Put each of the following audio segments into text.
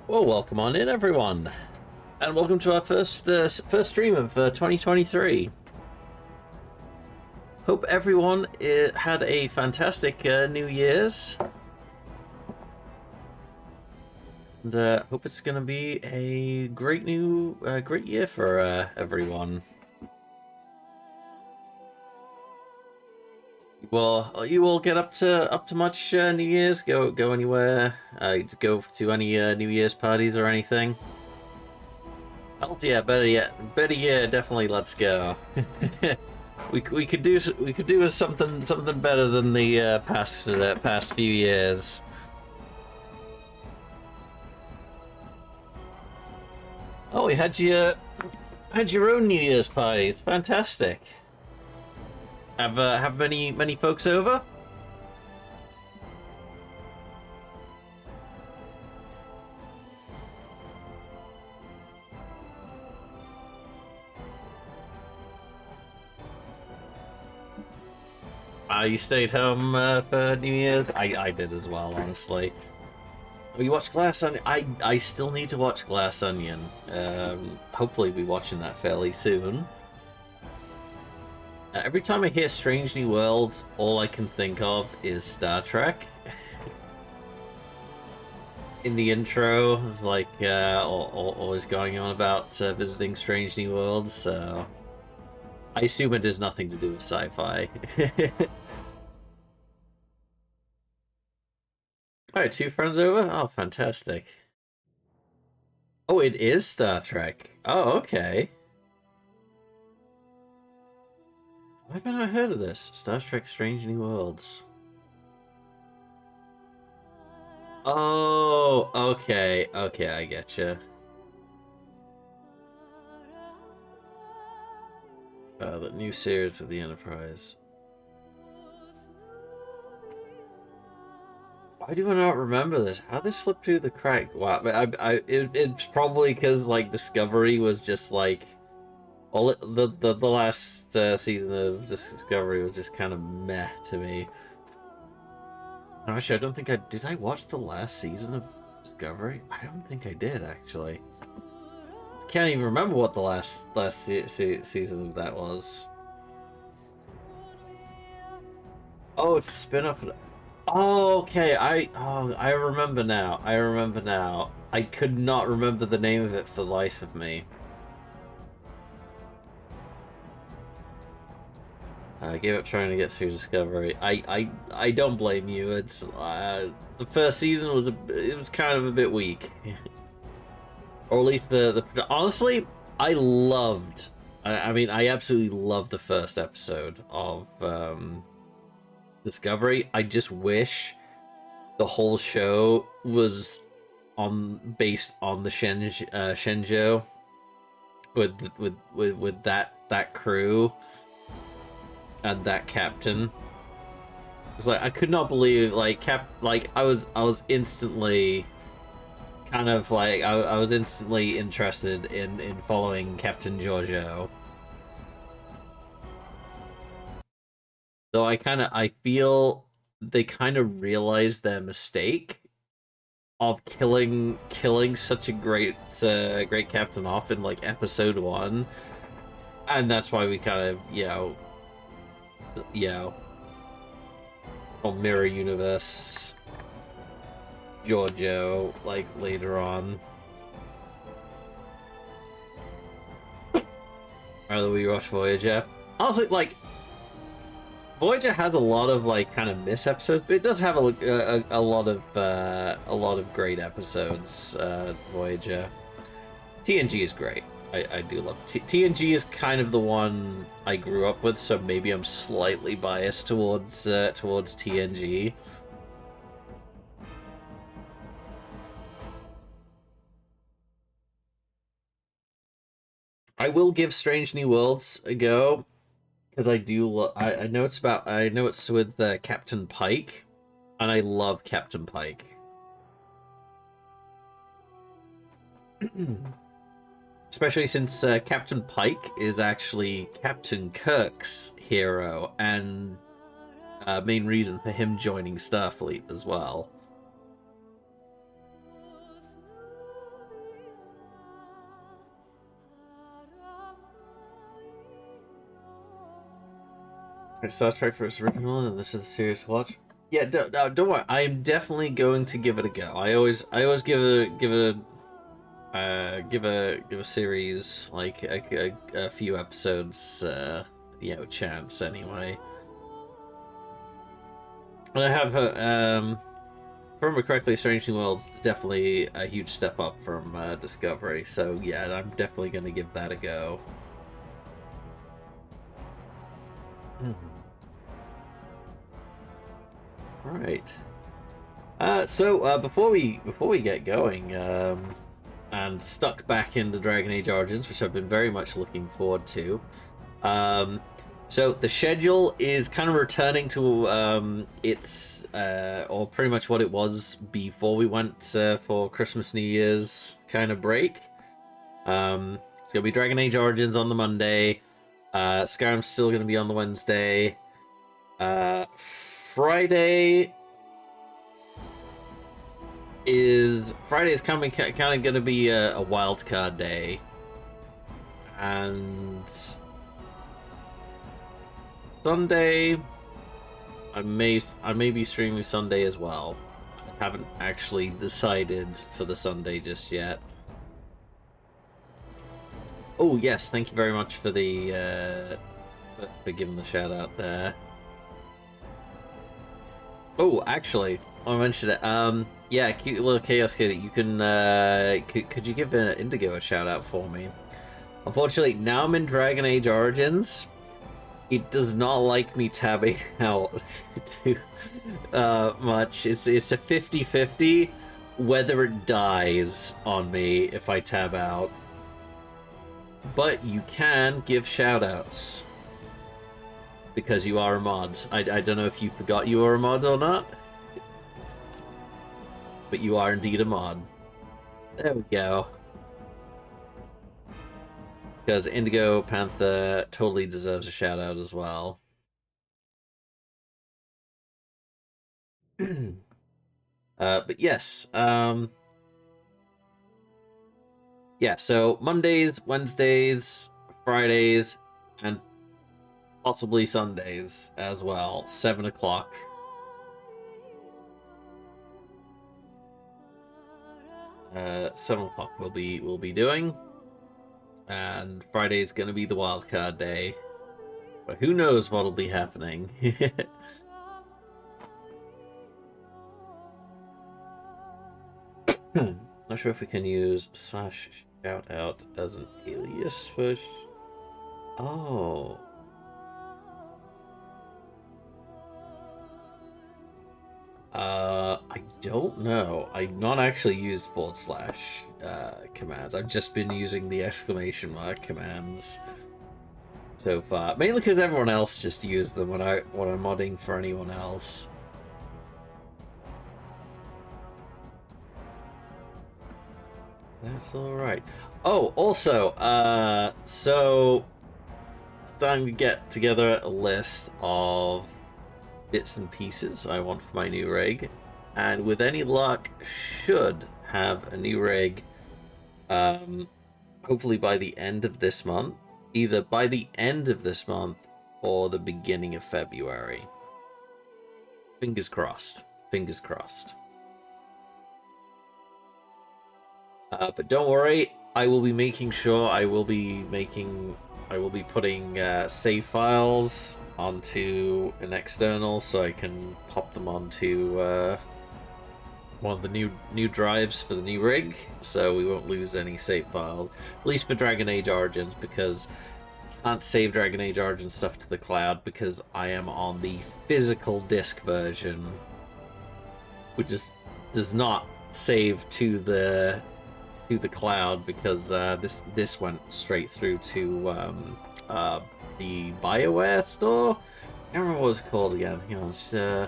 Well, welcome on in, everyone, and welcome to our first stream of 2023. Hope everyone had a fantastic New Year's, and hope it's going to be a great year for everyone. Well, you all get up to much New Year's? Go anywhere? Go to any New Year's parties or anything? Hells yeah, better yet, definitely let's go. we could do something better than the past few years. Oh, we had your own New Year's parties. Fantastic. Have many folks over? You stayed home for New Year's? I did as well, honestly. We watched Glass Onion. I still need to watch Glass Onion. Hopefully be watching that fairly soon. Every time I hear Strange New Worlds, all I can think of is Star Trek. In the intro, it's like always going on about visiting Strange New Worlds, so I assume it has nothing to do with sci-fi. Alright, two friends over? Oh, fantastic. Oh, it is Star Trek. Oh, okay. Why haven't I heard of this? Star Trek Strange New Worlds. Oh, okay. Okay, I getcha. The new series of the Enterprise. Why do I not remember this? How did this slip through the crack? Wow, it's probably because like Discovery was just like, all the last season of Discovery was just kind of meh to me. Actually, I don't think did. I watch the last season of Discovery? I don't think I did actually. I can't even remember what the last season of that was. Oh, it's a spin-off. Oh, okay. I remember now. I remember now. I could not remember the name of it for the life of me. I gave up trying to get through Discovery. I don't blame you. It's the first season it was kind of a bit weak, or at least the honestly I mean I absolutely loved the first episode of Discovery. I just wish the whole show was based on the Shenzhou with that crew and that captain. It's like I could not believe I was instantly kind of like I was instantly interested in following Captain Giorgio. Though I feel they kind of realized their mistake of killing such a great captain off in like episode 1, and that's why we kind of mirror universe Giorgio like later on. Rather we watch Voyager. Honestly, like Voyager has a lot of like kind of miss episodes, but it does have a lot of great episodes. Voyager, TNG is great. I do love TNG is kind of the one I grew up with, so maybe I'm slightly biased towards TNG. I will give Strange New Worlds a go because I know it's with Captain Pike, and I love Captain Pike. Especially since Captain Pike is actually Captain Kirk's hero and main reason for him joining Starfleet as well. Star Trek for its original, and this is a serious watch. Yeah, don't worry. I'm definitely going to give it a go. I always give a series like a few episodes, chance anyway. And I have if I remember correctly, Strange New Worlds is definitely a huge step up from Discovery. So yeah, I'm definitely going to give that a go. All right. So before we get going, and stuck back into Dragon Age Origins, which I've been very much looking forward to. So the schedule is kind of returning to its or pretty much what it was before we went for Christmas New Year's kind of break. It's gonna be Dragon Age Origins on the Monday. Skyrim's still gonna be on the Wednesday. Friday is kind of gonna be a wild card day, and Sunday I may be streaming Sunday as well. I haven't actually decided for the Sunday just yet. Oh yes, thank you very much for the for giving the shout out there. Oh, actually, I mentioned it. Yeah, cute little Chaos Kitty. You can could you give Indigo a shout out for me? Unfortunately, now I'm in Dragon Age Origins. It does not like me tabbing out too much. It's a 50-50 whether it dies on me if I tab out. But you can give shoutouts because you are a mod. I don't know if you forgot you were a mod or not, but you are indeed a mod. There we go. Because Indigo Panther totally deserves a shout out as well. But yes, yeah, so Mondays, Wednesdays, Fridays, and possibly Sundays as well, 7 o'clock. Uh, 7 o'clock we'll be doing. And Friday's gonna be the wildcard day. But who knows what'll be happening. Not sure if we can use /shoutout as an alias for... Oh. I don't know. I've not actually used / commands. I've just been using the exclamation mark commands so far. Mainly because everyone else just used them when I'm modding for anyone else. That's alright. Oh, also, so starting to get together a list of bits and pieces I want for my new rig, and with any luck should have a new rig hopefully by the end of this month, either by the end of this month or the beginning of February. Fingers crossed. Fingers crossed. But don't worry, I will be making sure I will be putting save files onto an external so I can pop them onto one of the new drives for the new rig, so we won't lose any save files. At least for Dragon Age Origins, because I can't save Dragon Age Origins stuff to the cloud because I am on the physical disc version, which does not save to the cloud because this went straight through to the BioWare store. I don't remember what it was called again. You know, it's, I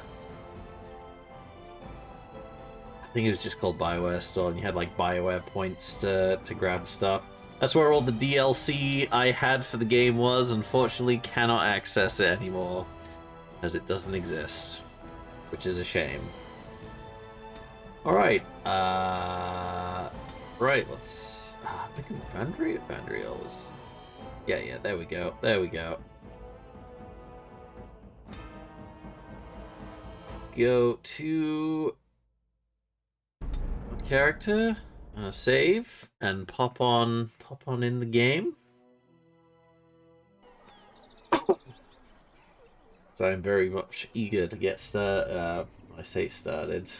think it was just called BioWare store, and you had like BioWare points to grab stuff. That's where all the DLC I had for the game was. Unfortunately, cannot access it anymore as it doesn't exist, which is a shame. All right. Right, let's... I think Vandriel's... Yeah, there we go. There we go. go to character, save, and pop on in the game. So I'm very much eager to get I say started.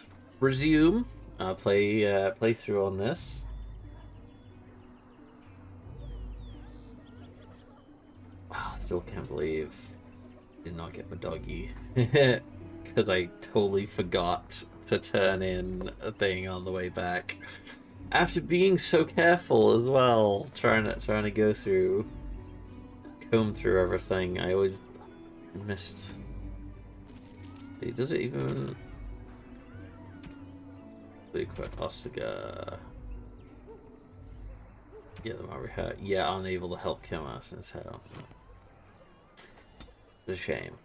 Resume. Play through on this. I still can't believe I did not get my doggy because I totally forgot to turn in a thing on the way back. After being so careful as well, trying to go through, comb through everything, I always missed. Does it even? Equip Ostiga. Yeah, the Maori hat. Yeah, unable to help kill us in his head off. It's a shame.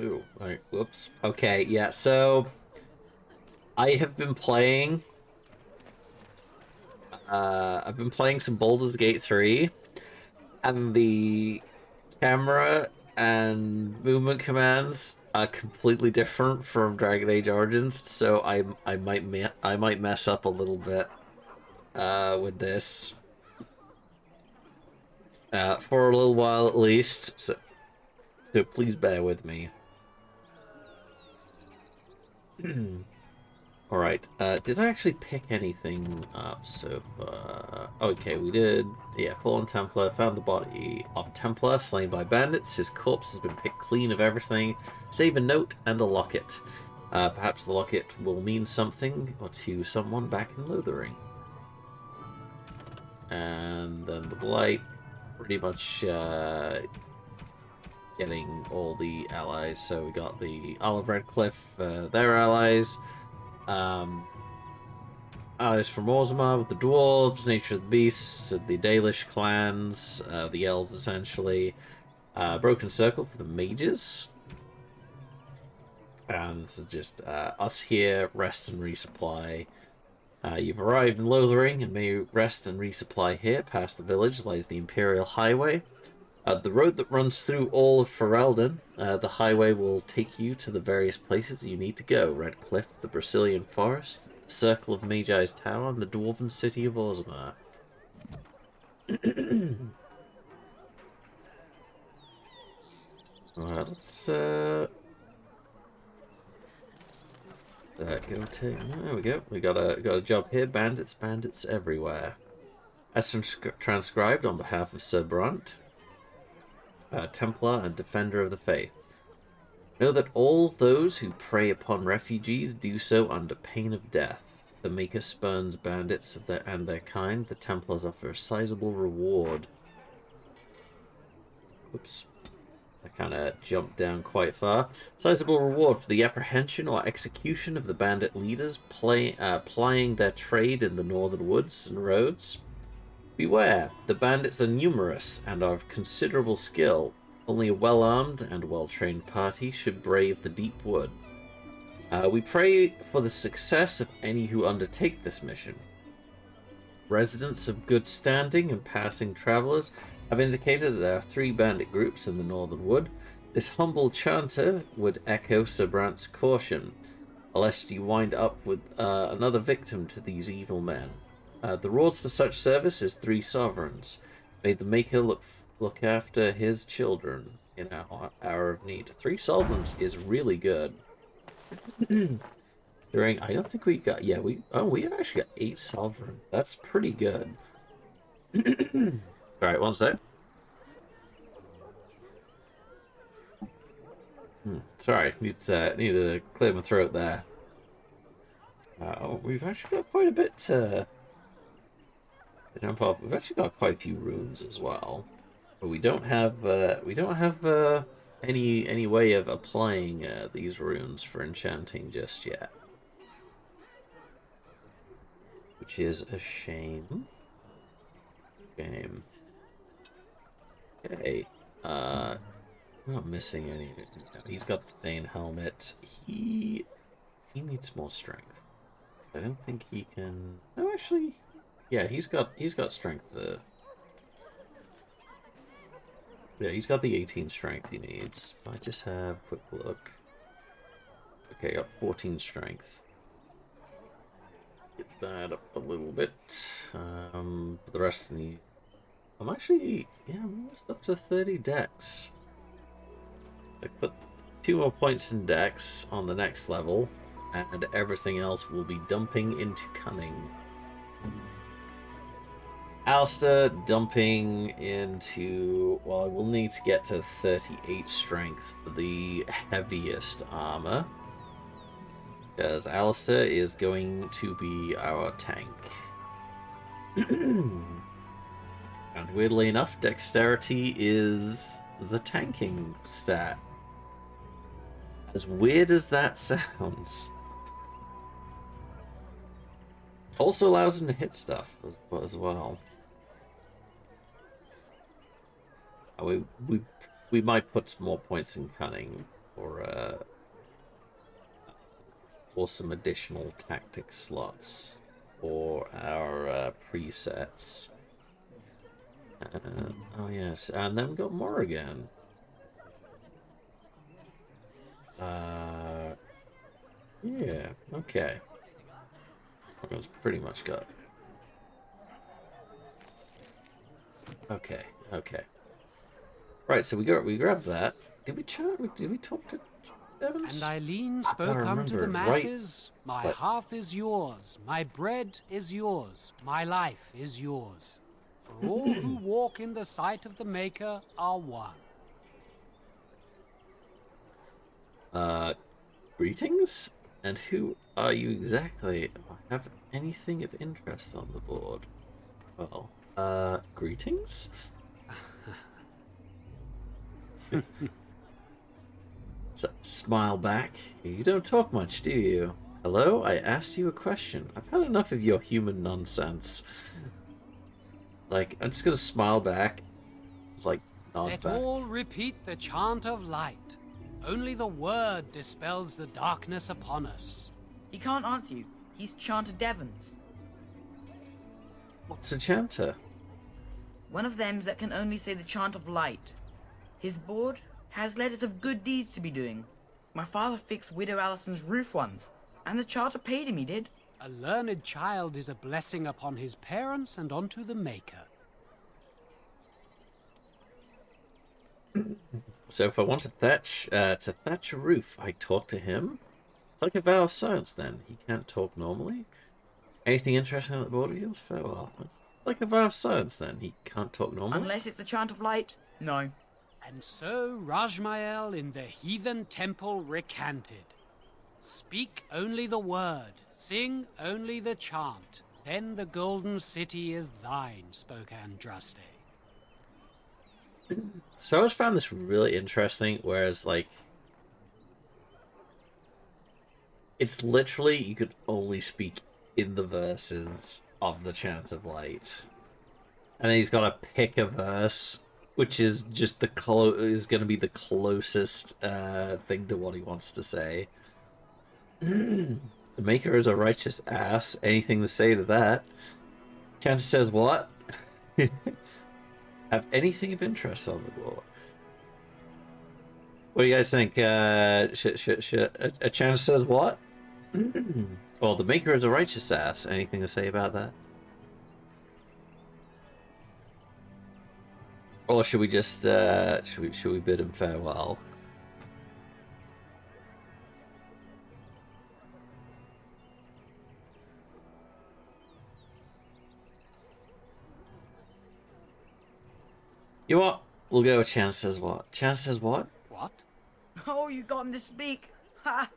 Ooh, right, whoops. Okay, yeah, so I have been playing I've been playing some Baldur's Gate 3, and the camera and movement commands are completely different from Dragon Age Origins, so I might mess up a little bit with this for a little while at least. So please bear with me. All right. Did I actually pick anything up so far? Okay, we did. Yeah, Fallen Templar found the body of Templar slain by bandits. His corpse has been picked clean of everything, save a note and a locket. Perhaps the locket will mean something or to someone back in Lothering. And then the Blight, pretty much getting all the allies. So we got the Isle of Redcliffe, their allies. Allies from Orzammar with the dwarves, Nature of the Beasts, the Dalish clans, the elves essentially. Broken Circle for the mages. And this is just us here, rest and resupply. You've arrived in Lothering and may rest and resupply here. Past the village lies the Imperial Highway. The road that runs through all of Ferelden. The highway will take you to the various places you need to go. Redcliffe, the Brazilian Forest, the Circle of Magi's Tower, and the Dwarven City of Orzammar. Alright, let's go take... There we go. We got a job here. Bandits everywhere. As transcribed on behalf of Sir Brunt, Templar and Defender of the Faith. Know that all those who prey upon refugees do so under pain of death. The Maker spurns bandits and their kind. The Templars offer a sizable reward. Oops. I kind of jumped down quite far. Sizable reward for the apprehension or execution of the bandit leaders plying their trade in the northern woods and roads. Beware, the bandits are numerous and are of considerable skill. Only a well-armed and well-trained party should brave the deep wood. We pray for the success of any who undertake this mission. Residents of good standing and passing travelers have indicated that there are 3 bandit groups in the northern wood. This humble chanter would echo Sir Brant's caution, lest you wind up with another victim to these evil men. The rewards for such service is 3 sovereigns. May the Maker look after his children in our hour of need. 3 sovereigns is really good. During, I don't think we got, yeah, we actually got 8 sovereign. That's pretty good. Alright, one sec. Sorry, need to clear my throat there. We've actually got quite a bit to jump off. We've actually got quite a few rooms as well, but we don't have any way of applying these runes for enchanting just yet, which is a shame. Okay, we're not missing any. He's got the Thane helmet. He needs more strength. I don't think he can. No, actually. Yeah, he's got strength. Yeah, he's got the 18 strength he needs. If I just have a quick look. Okay, got 14 strength. Get that up a little bit. The rest need. I'm actually, yeah, I'm almost up to 30 dex. I put 2 more points in dex on the next level, and everything else will be dumping into cunning. Alistair dumping into, well, I will need to get to 38 strength for the heaviest armor, because Alistair is going to be our tank. And weirdly enough, dexterity is the tanking stat. As weird as that sounds. Also allows him to hit stuff as well. We might put some more points in cunning or some additional tactic slots for our presets. Oh yes, and then we got more again. Yeah, okay. It's pretty much got. Okay, okay. Right, so we grabbed that. Did we talk to Evans? And Eileen spoke unto the masses, right. My hearth is yours, my bread is yours, my life is yours. For all who walk in the sight of the Maker are one. Greetings? And who are you exactly? Do I have anything of interest on the board? Well, greetings? So, smile back. You don't talk much, do you? Hello? I asked you a question. I've had enough of your human nonsense. Like, I'm just gonna smile back. It's like, nod Let back. all repeat the chant of light. Only the word dispels the darkness upon us. He can't answer you. He's chanter Devons. What's a chanter? One of them that can only say the chant of light. His board has letters of good deeds to be doing. My father fixed Widow Allison's roof once, and the charter paid him, he did. A learned child is a blessing upon his parents and onto the Maker. So if I want to thatch a roof, I talk to him? It's like a vow of silence then. He can't talk normally? Anything interesting on the board of yours? Farewell. It's like a vow of silence then. He can't talk normally? Unless it's the chant of light? No. And so Rajmael in the heathen temple recanted. Speak only the word, sing only the chant, then the golden city is thine, spoke Andraste. So I always found this really interesting, whereas, like, it's literally, you could only speak in the verses of the Chant of Light. And then he's got to pick a verse, which is just is going to be the closest thing to what he wants to say. The Maker is a righteous ass. Anything to say to that? Chant says what? Have anything of interest on the board? What do you guys think? Shit. A chance says what? Well, the Maker is a righteous ass. Anything to say about that? Or should we just should we bid him farewell? You know what? We'll go with Chance says what? Chance says what? What? Oh, you got him to speak. Ha!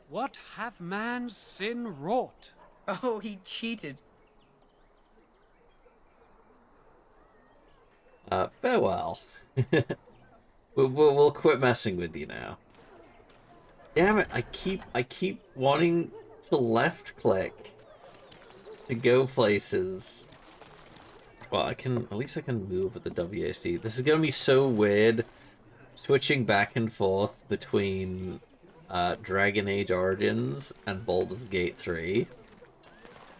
What hath man's sin wrought? Oh, he cheated. Farewell. We'll quit messing with you now. Damn it! I keep wanting to left click to go places. Well, at least I can move with the WASD. This is gonna be so weird, switching back and forth between Dragon Age Origins and Baldur's Gate 3.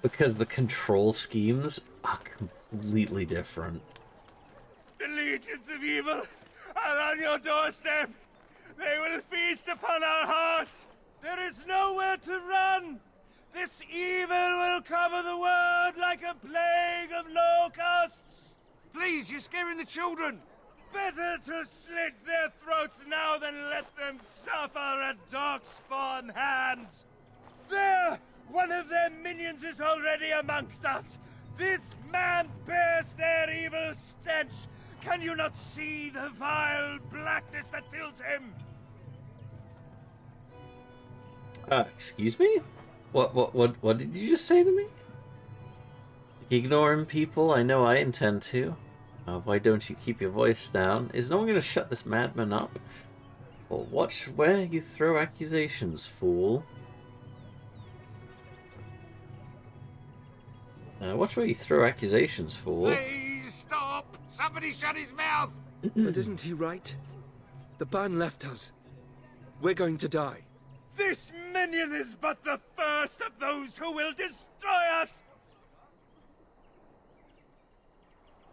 because the control schemes are completely different. The legions of evil are on your doorstep. They will feast upon our hearts. There is nowhere to run. This evil will cover the world like a plague of locusts. Please, you're scaring the children. Better to slit their throats now than let them suffer at darkspawn hands. There! One of their minions is already amongst us. This man bears their evil stench. Can you not see the vile blackness that fills him? Excuse me? What did you just say to me? Ignore him, people. I know I intend to. Why don't you keep your voice down? Is no one going to shut this madman up? Well, watch where you throw accusations, fool. Watch where you throw accusations, fool. Please stop! Somebody shut his mouth! But isn't he right? The ban left us. We're going to die. This minion is but the first of those who will destroy us!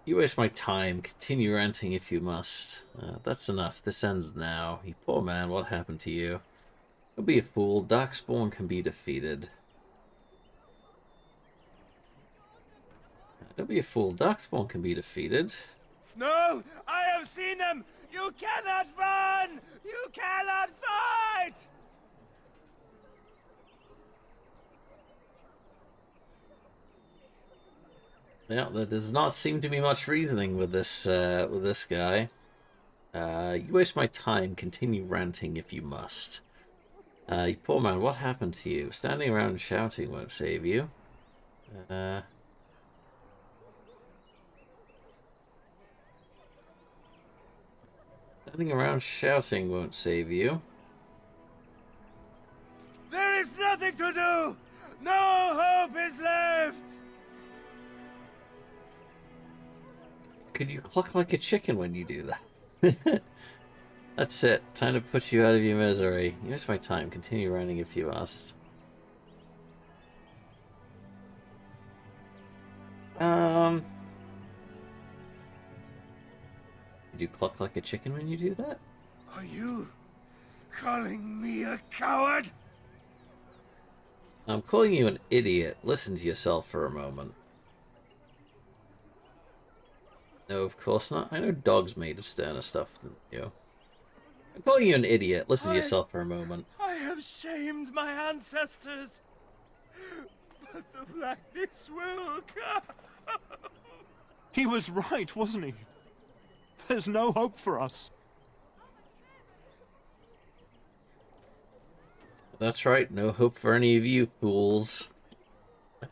You waste my time. Continue ranting if you must. That's enough. This ends now. You poor man, what happened to you? Don't be a fool. Darkspawn can be defeated. Don't be a fool. Darkspawn can be defeated. No! I have seen them! You cannot run! You cannot fight! Yeah, there does not seem to be much reasoning with this guy. You waste my time. Continue ranting if you must. You poor man, what happened to you? Standing around and shouting won't save you. Standing around shouting won't save you. There is nothing to do! No hope is left! Could you cluck like a chicken when you do that? That's it. Time to put you out of your misery. You waste my time. Continue running if you must. Did you cluck like a chicken when you do that? Are you calling me a coward? I'm calling you an idiot. Listen to yourself for a moment. No, of course not. I know dogs made of sterner stuff than you. I'm calling you an idiot. Listen to yourself for a moment. I have shamed my ancestors. But the blackness will come. He was right, wasn't he? There's no hope for us. That's right. No hope for any of you fools.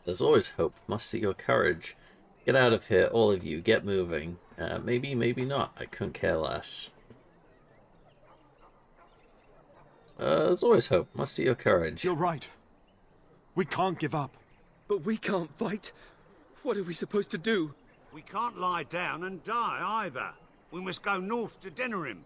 There's always hope. Muster your courage. Get out of here, all of you. Get moving. Maybe, maybe not. I couldn't care less. There's always hope. Muster your courage. You're right. We can't give up. But we can't fight. What are we supposed to do? We can't lie down and die either. We must go north to Denerim.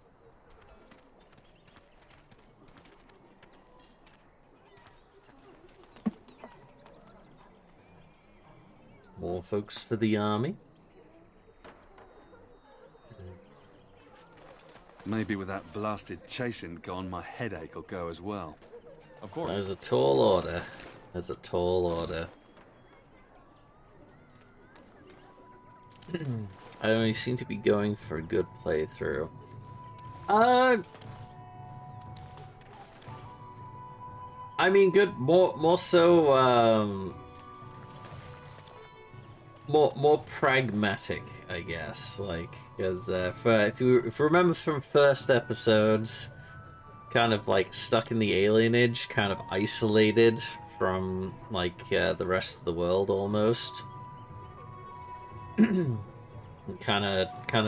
More folks for the army. Maybe with that blasted chasing gone, my headache will go as well. Of course. There's a tall order. There's a tall order. I only seem to be going for a good playthrough. I mean, good. More so. More pragmatic, I guess. Like, because if you remember from first episodes, kind of like stuck in the alienage, kind of isolated from like the rest of the world almost. kind of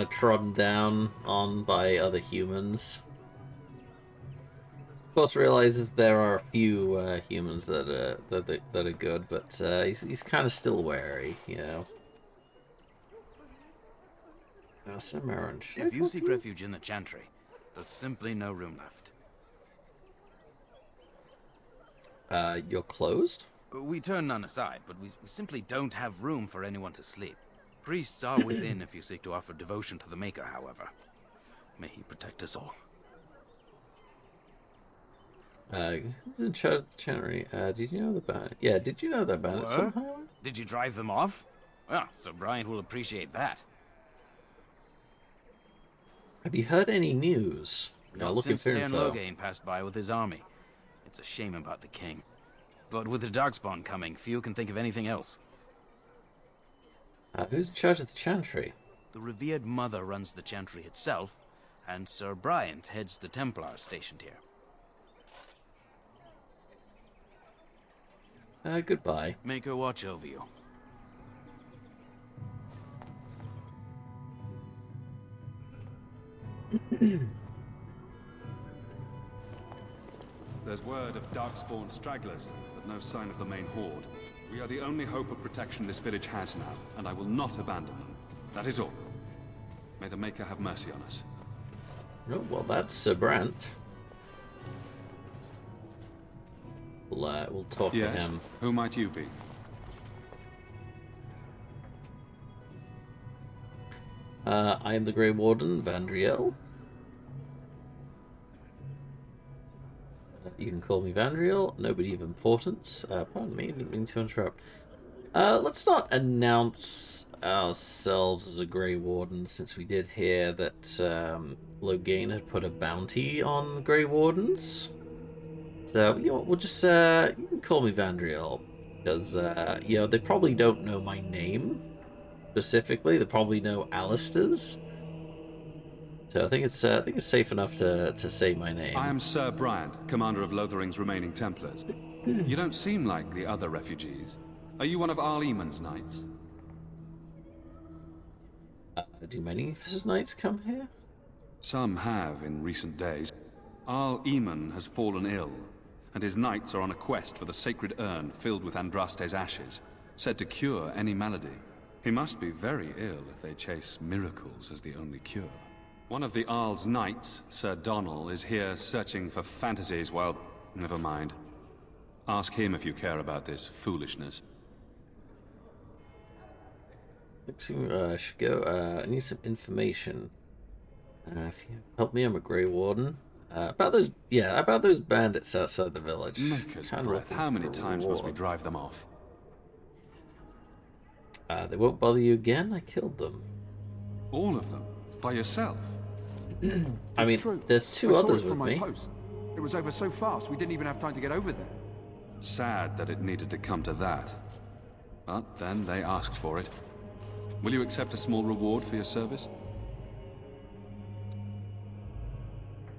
trodden down on by other humans. Of course, realizes there are a few humans that are good, but he's kind of still wary, you know. If you seek refuge in the Chantry, there's simply no room left. You're closed? We turn none aside, but we simply don't have room for anyone to sleep. Priests are within if you seek to offer devotion to the Maker, however. May he protect us all. In charge of the Channery. Did you know the bandit? Yeah, did you know that bandit What? somehow? Did you drive them off? Well, Sir Bryant will appreciate that. Have you heard any news? Not since Tairn Loghain passed by with his army. It's a shame about the king. But with the Darkspawn coming, few can think of anything else. Who's in charge of the Chantry? The revered mother runs the Chantry itself, and Sir Bryant heads the Templars stationed here. Goodbye. Make her watch over you. There's word of Darkspawn stragglers, but no sign of the main horde. We are the only hope of protection this village has now, and I will not abandon them. That is all. May the Maker have mercy on us. Oh, well, that's Sir Brant. We'll talk to him. Who might you be? I am the Grey Warden, Vandriel. You can call me Vandriel. Nobody of importance. Pardon me, didn't mean to interrupt. Let's not announce ourselves as a Grey Warden, since we did hear that Loghain had put a bounty on Grey Wardens. So, you know what, we'll just, you can call me Vandriel, because, you know, they probably don't know my name, specifically. They probably know Alistair's. So I think it's safe enough to say my name. I am Sir Bryant, commander of Lothering's remaining Templars. You don't seem like the other refugees. Are you one of Arl Eamon's knights? Do many of his knights come here? Some have in recent days. Arl Eamon has fallen ill, and his knights are on a quest for the sacred urn filled with Andraste's ashes, said to cure any malady. He must be very ill if they chase miracles as the only cure. One of the Arl's knights, Sir Donnell, is here searching for fantasies while... Never mind. Ask him if you care about this foolishness. Looks like I should go. I need some information. If you help me, I'm a Grey Warden. About those bandits outside the village. Maker's breath, how many times must we drive them off? They won't bother you again? I killed them. All of them? By yourself? I mean, true. there's two I saw others it from with my me. post. It was over so fast, we didn't even have time to get over there. Sad that it needed to come to that. But then they asked for it. Will you accept a small reward for your service?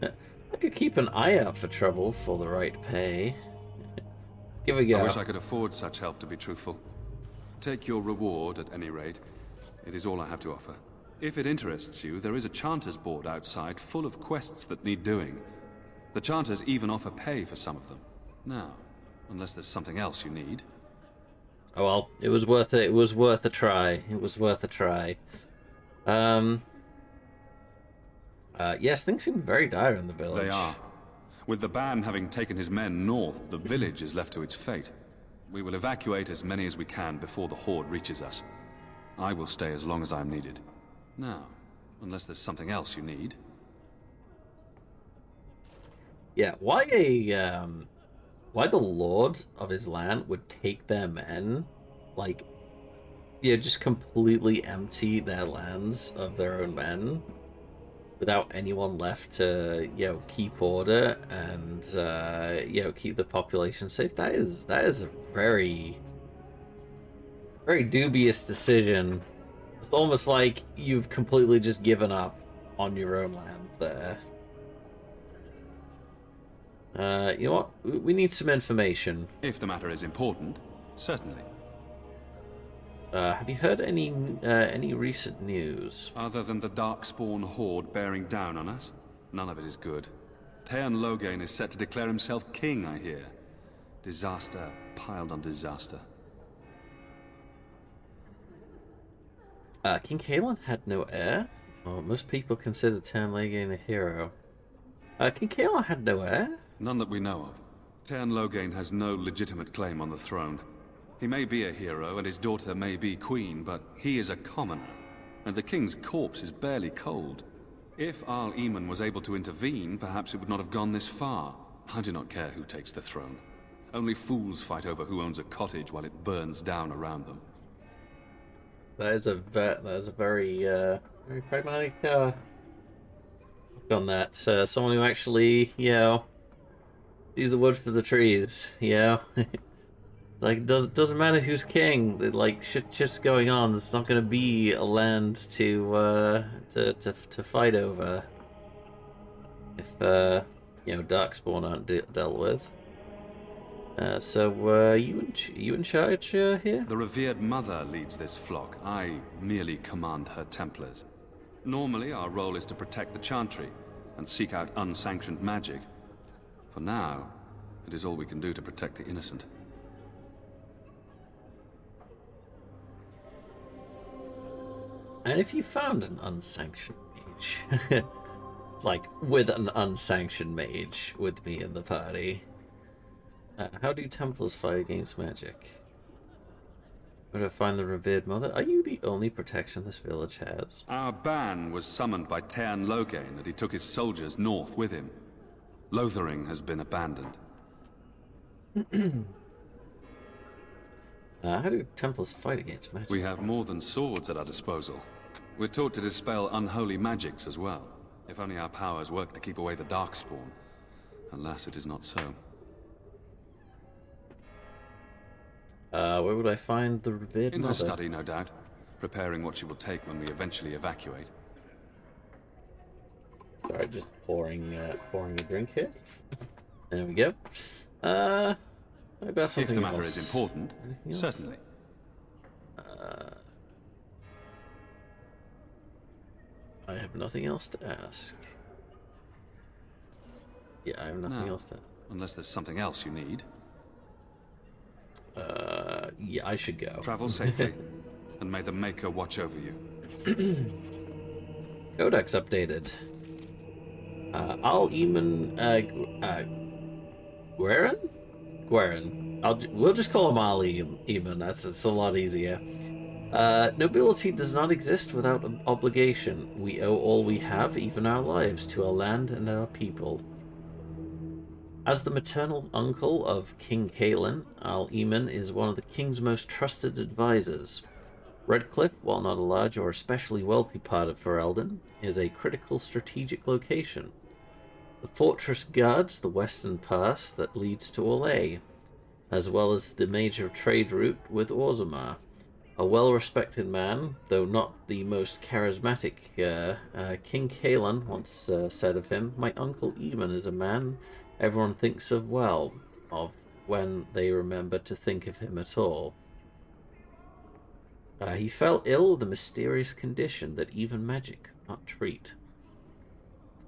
I could keep an eye out for trouble for the right pay. Let's give it a go. I wish I could afford such help, to be truthful. Take your reward, at any rate. It is all I have to offer. If it interests you, there is a Chanters board outside full of quests that need doing. The Chanters even offer pay for some of them. Now, unless there's something else you need. Oh well, it was worth it. It was worth a try. It was worth a try. Yes, things seem very dire in the village. They are. With the ban having taken his men north, the village is left to its fate. We will evacuate as many as we can before the horde reaches us. I will stay as long as I am needed. Now, unless there's something else you need. Yeah, why the Lord of his land would take their men, like, yeah, just completely empty their lands of their own men, without anyone left to, you know, keep order and, you know, keep the population safe. That is a very, very dubious decision. It's almost like you've completely just given up on your own land there. You know what? We need some information. If the matter is important, certainly. Have you heard any recent news? Other than the Darkspawn horde bearing down on us, none of it is good. Tairn Loghain is set to declare himself king, I hear. Disaster piled on disaster. King Kaelin had no heir? Oh, most people consider Tairn Loghain a hero. King Kaelin had no heir? None that we know of. Teyrn Loghain has no legitimate claim on the throne. He may be a hero and his daughter may be queen, but he is a commoner, and the king's corpse is barely cold. If Arl Eamon was able to intervene, perhaps it would not have gone this far. I do not care who takes the throne. Only fools fight over who owns a cottage while it burns down around them. That is a very very pragmatic look on that. Someone who actually, sees the wood for the trees. Like, doesn't matter who's king. Like, shit's going on. There's not gonna be a land to fight over if Darkspawn aren't dealt with. So you in charge here? The revered mother leads this flock. I merely command her Templars. Normally, our role is to protect the Chantry and seek out unsanctioned magic. For now, it is all we can do to protect the innocent. And if you found an unsanctioned mage, it's like with an unsanctioned mage with me in the party, how do Templars fight against magic? Where do I find the revered mother? Are you the only protection this village has? Our ban was summoned by Teyrn Loghain, and he took his soldiers north with him. Lothering has been abandoned. How do Templars fight against magic? We have more than swords at our disposal. We're taught to dispel unholy magics as well. If only our powers work to keep away the Darkspawn. Alas, it is not so. Where would I find the revered In mother? her study, no doubt. Preparing what she will take when we eventually evacuate. Sorry, just pouring a drink here. There we go. What about something If the matter else? is important, Anything else? certainly. I have nothing else to ask. Yeah, I have nothing No. else to ask. Unless there's something else you need. Yeah, I should go. Travel safely, and may the Maker watch over you. Codex updated. Al Eamon, Gweren? We'll just call him Al Eamon, it's a lot easier. Nobility does not exist without obligation. We owe all we have, even our lives, to our land and our people. As the maternal uncle of King Caelan, Al Eamon is one of the king's most trusted advisors. Redcliffe, while not a large or especially wealthy part of Ferelden, is a critical strategic location. The fortress guards the western pass that leads to Orlais, as well as the major trade route with Orzammar. A well-respected man, though not the most charismatic, King Caelan once said of him, "My uncle Eamon is a man everyone thinks of well, of when they remember to think of him at all." He fell ill with a mysterious condition that even magic could not treat.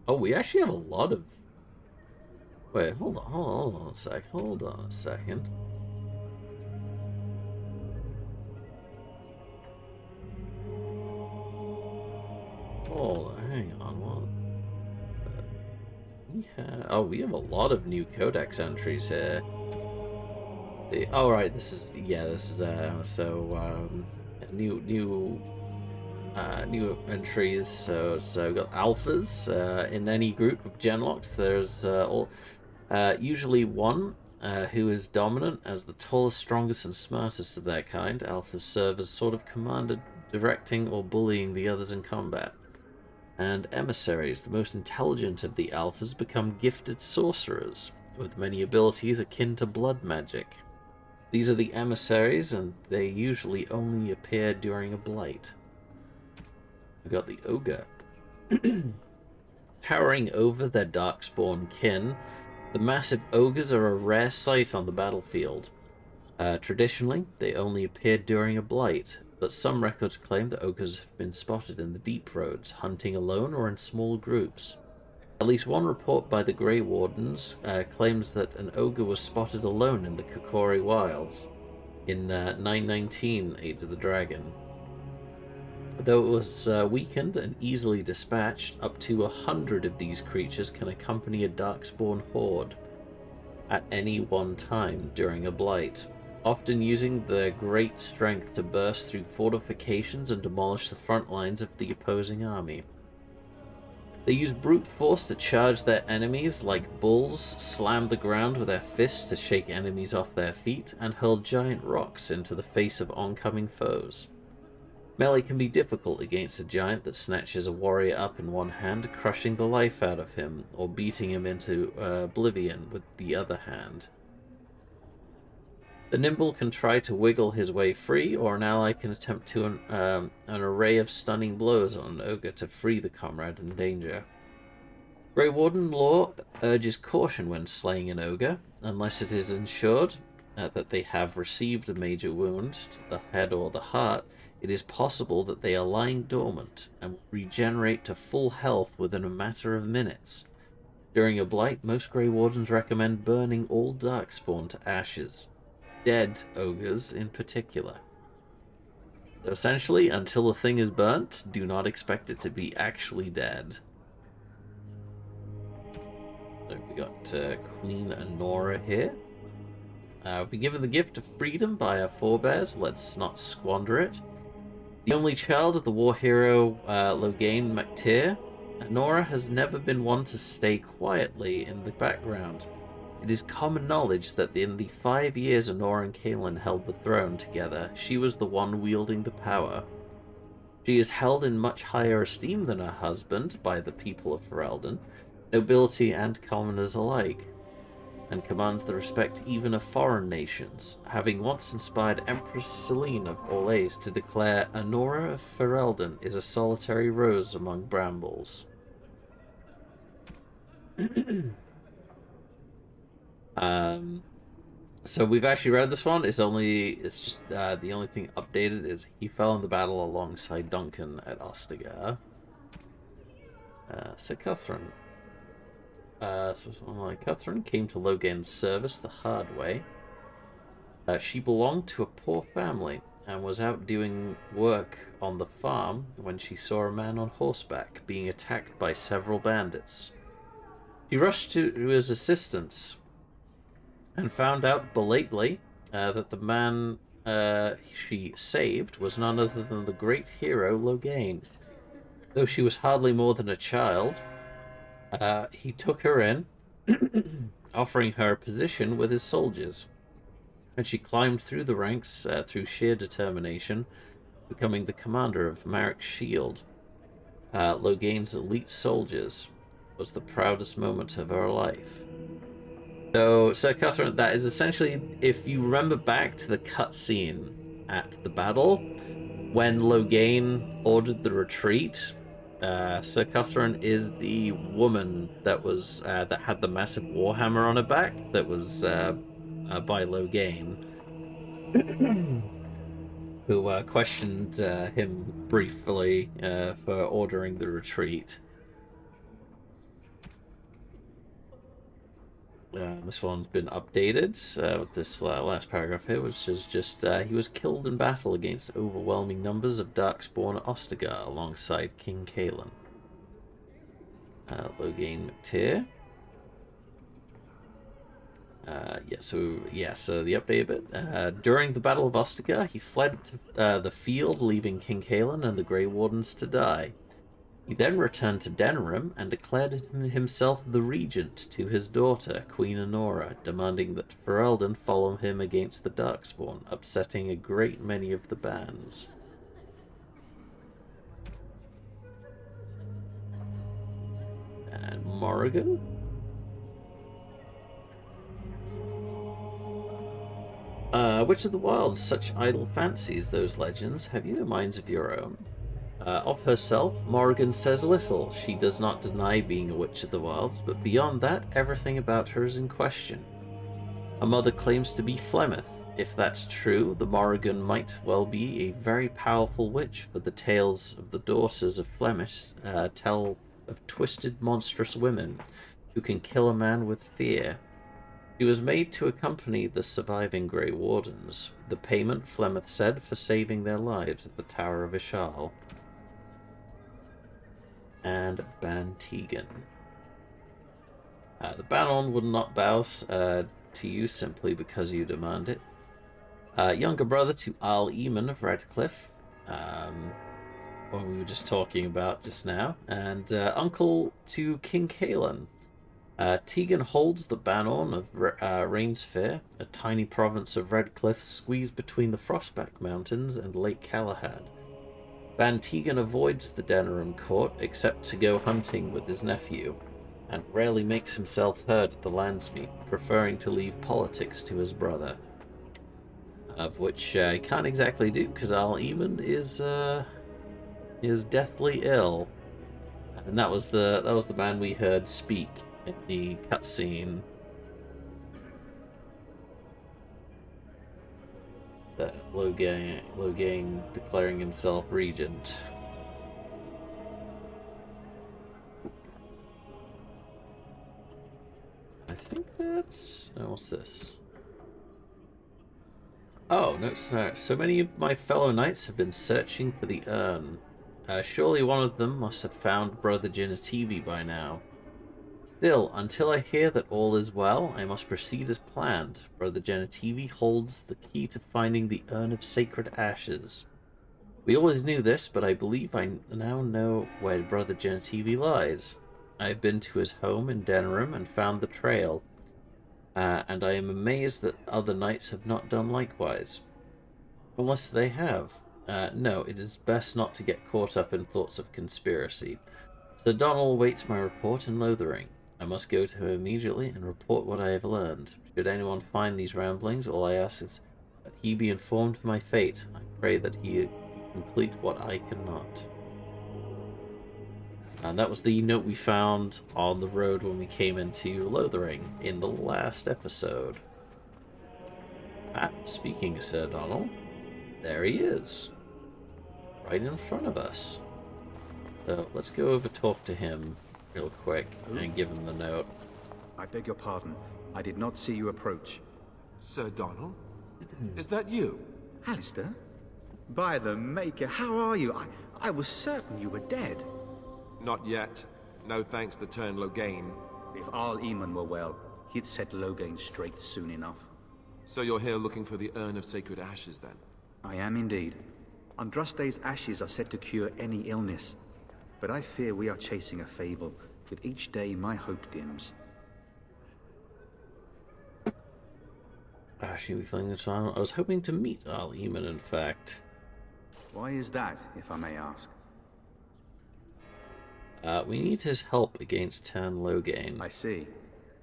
Oh, we actually have a lot of... Wait, hold on a sec. Hold on a second. Hold on, hang on. What? We have a lot of new codex entries here. Oh, right, this is new entries. So we've got alphas in any group of genlocks. There's usually one who is dominant as the tallest, strongest, and smartest of their kind. Alphas serve as sort of commander, directing or bullying the others in combat. And emissaries, the most intelligent of the alphas, become gifted sorcerers, with many abilities akin to blood magic. These are the emissaries, and they usually only appear during a blight. We've got the ogre. Towering over their darkspawn kin, the massive ogres are a rare sight on the battlefield. Traditionally, they only appeared during a blight, but some records claim that ogres have been spotted in the deep roads, hunting alone or in small groups. At least one report by the Grey Wardens claims that an ogre was spotted alone in the Kokori Wilds in 919 Age of the Dragon. Though it was weakened and easily dispatched, up to 100 of these creatures can accompany a darkspawn horde. at any one time during a blight, often using their great strength to burst through fortifications and demolish the front lines of the opposing army. They use brute force to charge their enemies like bulls, slam the ground with their fists to shake enemies off their feet, and hurl giant rocks into the face of oncoming foes. Melee can be difficult against a giant that snatches a warrior up in one hand, crushing the life out of him, or beating him into oblivion with the other hand. The nimble can try to wiggle his way free, or an ally can attempt to an array of stunning blows on an ogre to free the comrade in danger. Grey Warden law urges caution when slaying an ogre, unless it is ensured that they have received a major wound to the head or the heart. It is possible that they are lying dormant and will regenerate to full health within a matter of minutes. During a blight, most Grey Wardens recommend burning all Darkspawn to ashes. Dead ogres in particular. So essentially, until the thing is burnt, do not expect it to be actually dead. So we got Queen Anora here. We've been given the gift of freedom by our forebears. Let's not squander it. The only child of the war hero Logain MacTyr, Anora has never been one to stay quietly in the background. It is common knowledge that in the 5 years Anora and Kaelin held the throne together, she was the one wielding the power. She is held in much higher esteem than her husband by the people of Ferelden, nobility and commoners alike, and commands the respect even of foreign nations, having once inspired Empress Selene of Orlais to declare Anora of Ferelden is a solitary rose among brambles. So we've actually read this one. It's just the only thing updated is he fell in the battle alongside Duncan at Ostagar. So Cuthrin. Cuthrin came to Logain's service the hard way. She belonged to a poor family and was out doing work on the farm when she saw a man on horseback being attacked by several bandits. She rushed to his assistance and found out belatedly that the man she saved was none other than the great hero Logain. Though she was hardly more than a child, he took her in, offering her a position with his soldiers, and she climbed through the ranks through sheer determination, becoming the commander of Marik's Shield. Logain's elite soldiers was the proudest moment of her life. So, Sir Cuthrin, that is essentially, if you remember back to the cutscene at the battle, when Logain ordered the retreat, Sir Cuthrin is the woman that was that had the massive warhammer on her back that was by Logain, who questioned him briefly for ordering the retreat. This one's been updated with this last paragraph here, which is just, he was killed in battle against overwhelming numbers of Darkspawn Ostagar alongside King Kaelin. Logain MacTyr. So the update bit. During the Battle of Ostagar, he fled to the field, leaving King Kaelin and the Grey Wardens to die. He then returned to Denerim and declared himself the regent to his daughter, Queen Anora, demanding that Ferelden follow him against the Darkspawn, upsetting a great many of the bands. And Morrigan? Witch of the Wild, such idle fancies, those legends. Have you no minds of your own? Of herself, Morrigan says little. She does not deny being a Witch of the Wilds, but beyond that, everything about her is in question. Her mother claims to be Flemeth. If that's true, the Morrigan might well be a very powerful witch, for the tales of the daughters of Flemish tell of twisted, monstrous women who can kill a man with fear. She was made to accompany the surviving Grey Wardens, the payment, Flemeth said, for saving their lives at the Tower of Ishal. And Ban Tegan. The Banon would not bow to you simply because you demand it. Younger brother to Al Eamon of Redcliffe, what we were just talking about just now, and uncle to King Caelan. Tegan holds the Banorn of Rainsfair, a tiny province of Redcliffe squeezed between the Frostback Mountains and Lake Galahad. Van Tegan avoids the Denerim court except to go hunting with his nephew, and rarely makes himself heard at the landsmeet, preferring to leave politics to his brother. Of which I can't exactly do, because Al Eamon is deathly ill. And that was the man we heard speak in the cutscene. Logain declaring himself regent. I think that's... Oh, what's this? Oh, no, sorry. So many of my fellow knights have been searching for the urn. Surely one of them must have found Brother Genetivi by now. Still, until I hear that all is well, I must proceed as planned. Brother Genetivi holds the key to finding the Urn of Sacred Ashes. We always knew this, but I believe I now know where Brother Genetivi lies. I have been to his home in Denerim and found the trail, and I am amazed that other knights have not done likewise. Unless they have. No, it is best not to get caught up in thoughts of conspiracy. Sir Donald awaits my report in Lothering. I must go to him immediately and report what I have learned. Should anyone find these ramblings, all I ask is that he be informed of my fate. I pray that he complete what I cannot. And that was the note we found on the road when we came into Lothering in the last episode. Speaking of Sir Donald, there he is. Right in front of us. So let's go over talk to him real quick and give him the note. I beg your pardon. I did not see you approach. Sir Donald? Is that you? Alistair? By the Maker, how are you? I was certain you were dead. Not yet. No thanks to turn Logain. If Al Eamon were well, he'd set Logain straight soon enough. So you're here looking for the Urn of Sacred Ashes, then? I am indeed. Andraste's ashes are said to cure any illness. But I fear we are chasing a fable. With each day, my hope dims. Should we feeling the time? I was hoping to meet Al Eamon, in fact. Why is that, if I may ask? We need his help against Tern Logain. I see.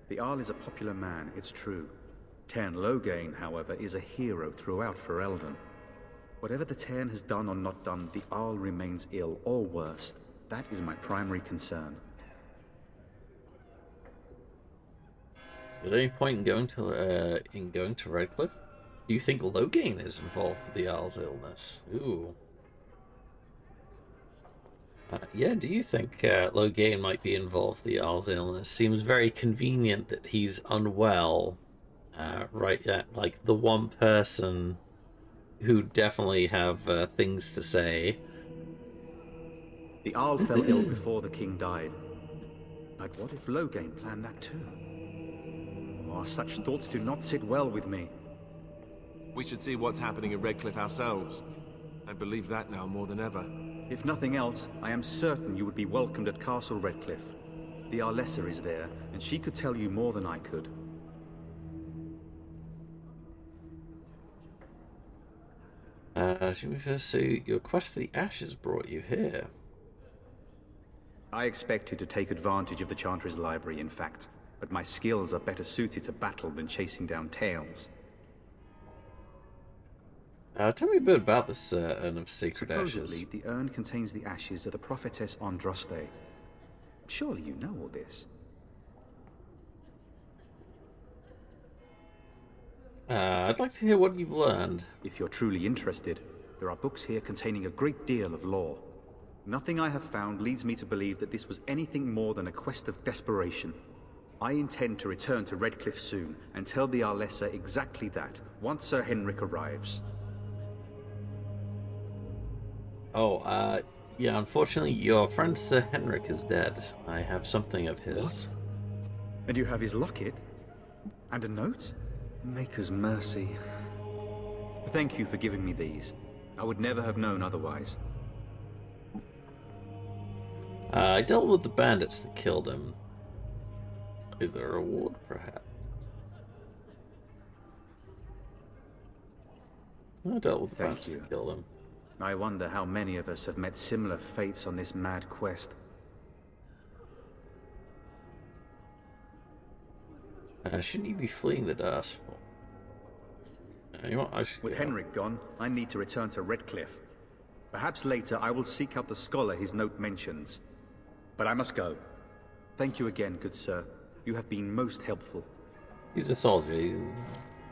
The Arl is a popular man, it's true. Tern Logain, however, is a hero throughout Ferelden. Whatever the Tern has done or not done, the Arl remains ill, or worse. That is my primary concern. Is there any point in going to Redcliffe? Do you think Logain is involved with the Arl's illness? Ooh. Yeah, do you think Logain might be involved with the Arl's illness? Seems very convenient that he's unwell. Right, like the one person who definitely have things to say. The Arl fell ill before the king died. But what if Logain planned that too? Oh, such thoughts do not sit well with me. We should see what's happening at Redcliffe ourselves. I believe that now more than ever. If nothing else, I am certain you would be welcomed at Castle Redcliffe. The Arlessa is there, and she could tell you more than I could. Should we first say your quest for the ashes brought you here? I expected to take advantage of the Chantry's library, in fact, but my skills are better suited to battle than chasing down tales. Tell me a bit about this Urn of Sacred Ashes. Supposedly, the urn contains the ashes of the prophetess Andraste. Surely you know all this. I'd like to hear what you've learned. If you're truly interested, there are books here containing a great deal of lore. Nothing I have found leads me to believe that this was anything more than a quest of desperation. I intend to return to Redcliffe soon and tell the Arlessa exactly that, once Sir Henrik arrives. Oh, yeah, unfortunately, your friend Sir Henrik is dead. I have something of his. What? And you have his locket? And a note? Maker's mercy. Thank you for giving me these. I would never have known otherwise. I dealt with the bandits that killed him. Is there a reward, perhaps? I dealt with the bandits that killed him. I wonder how many of us have met similar fates on this mad quest. Shouldn't you be fleeing the Darkspawn? You know what, I should With Henrik gone, I need to return to Redcliffe. Perhaps later I will seek out the scholar his note mentions. But I must go. Thank you again, good sir. You have been most helpful. He's a soldier.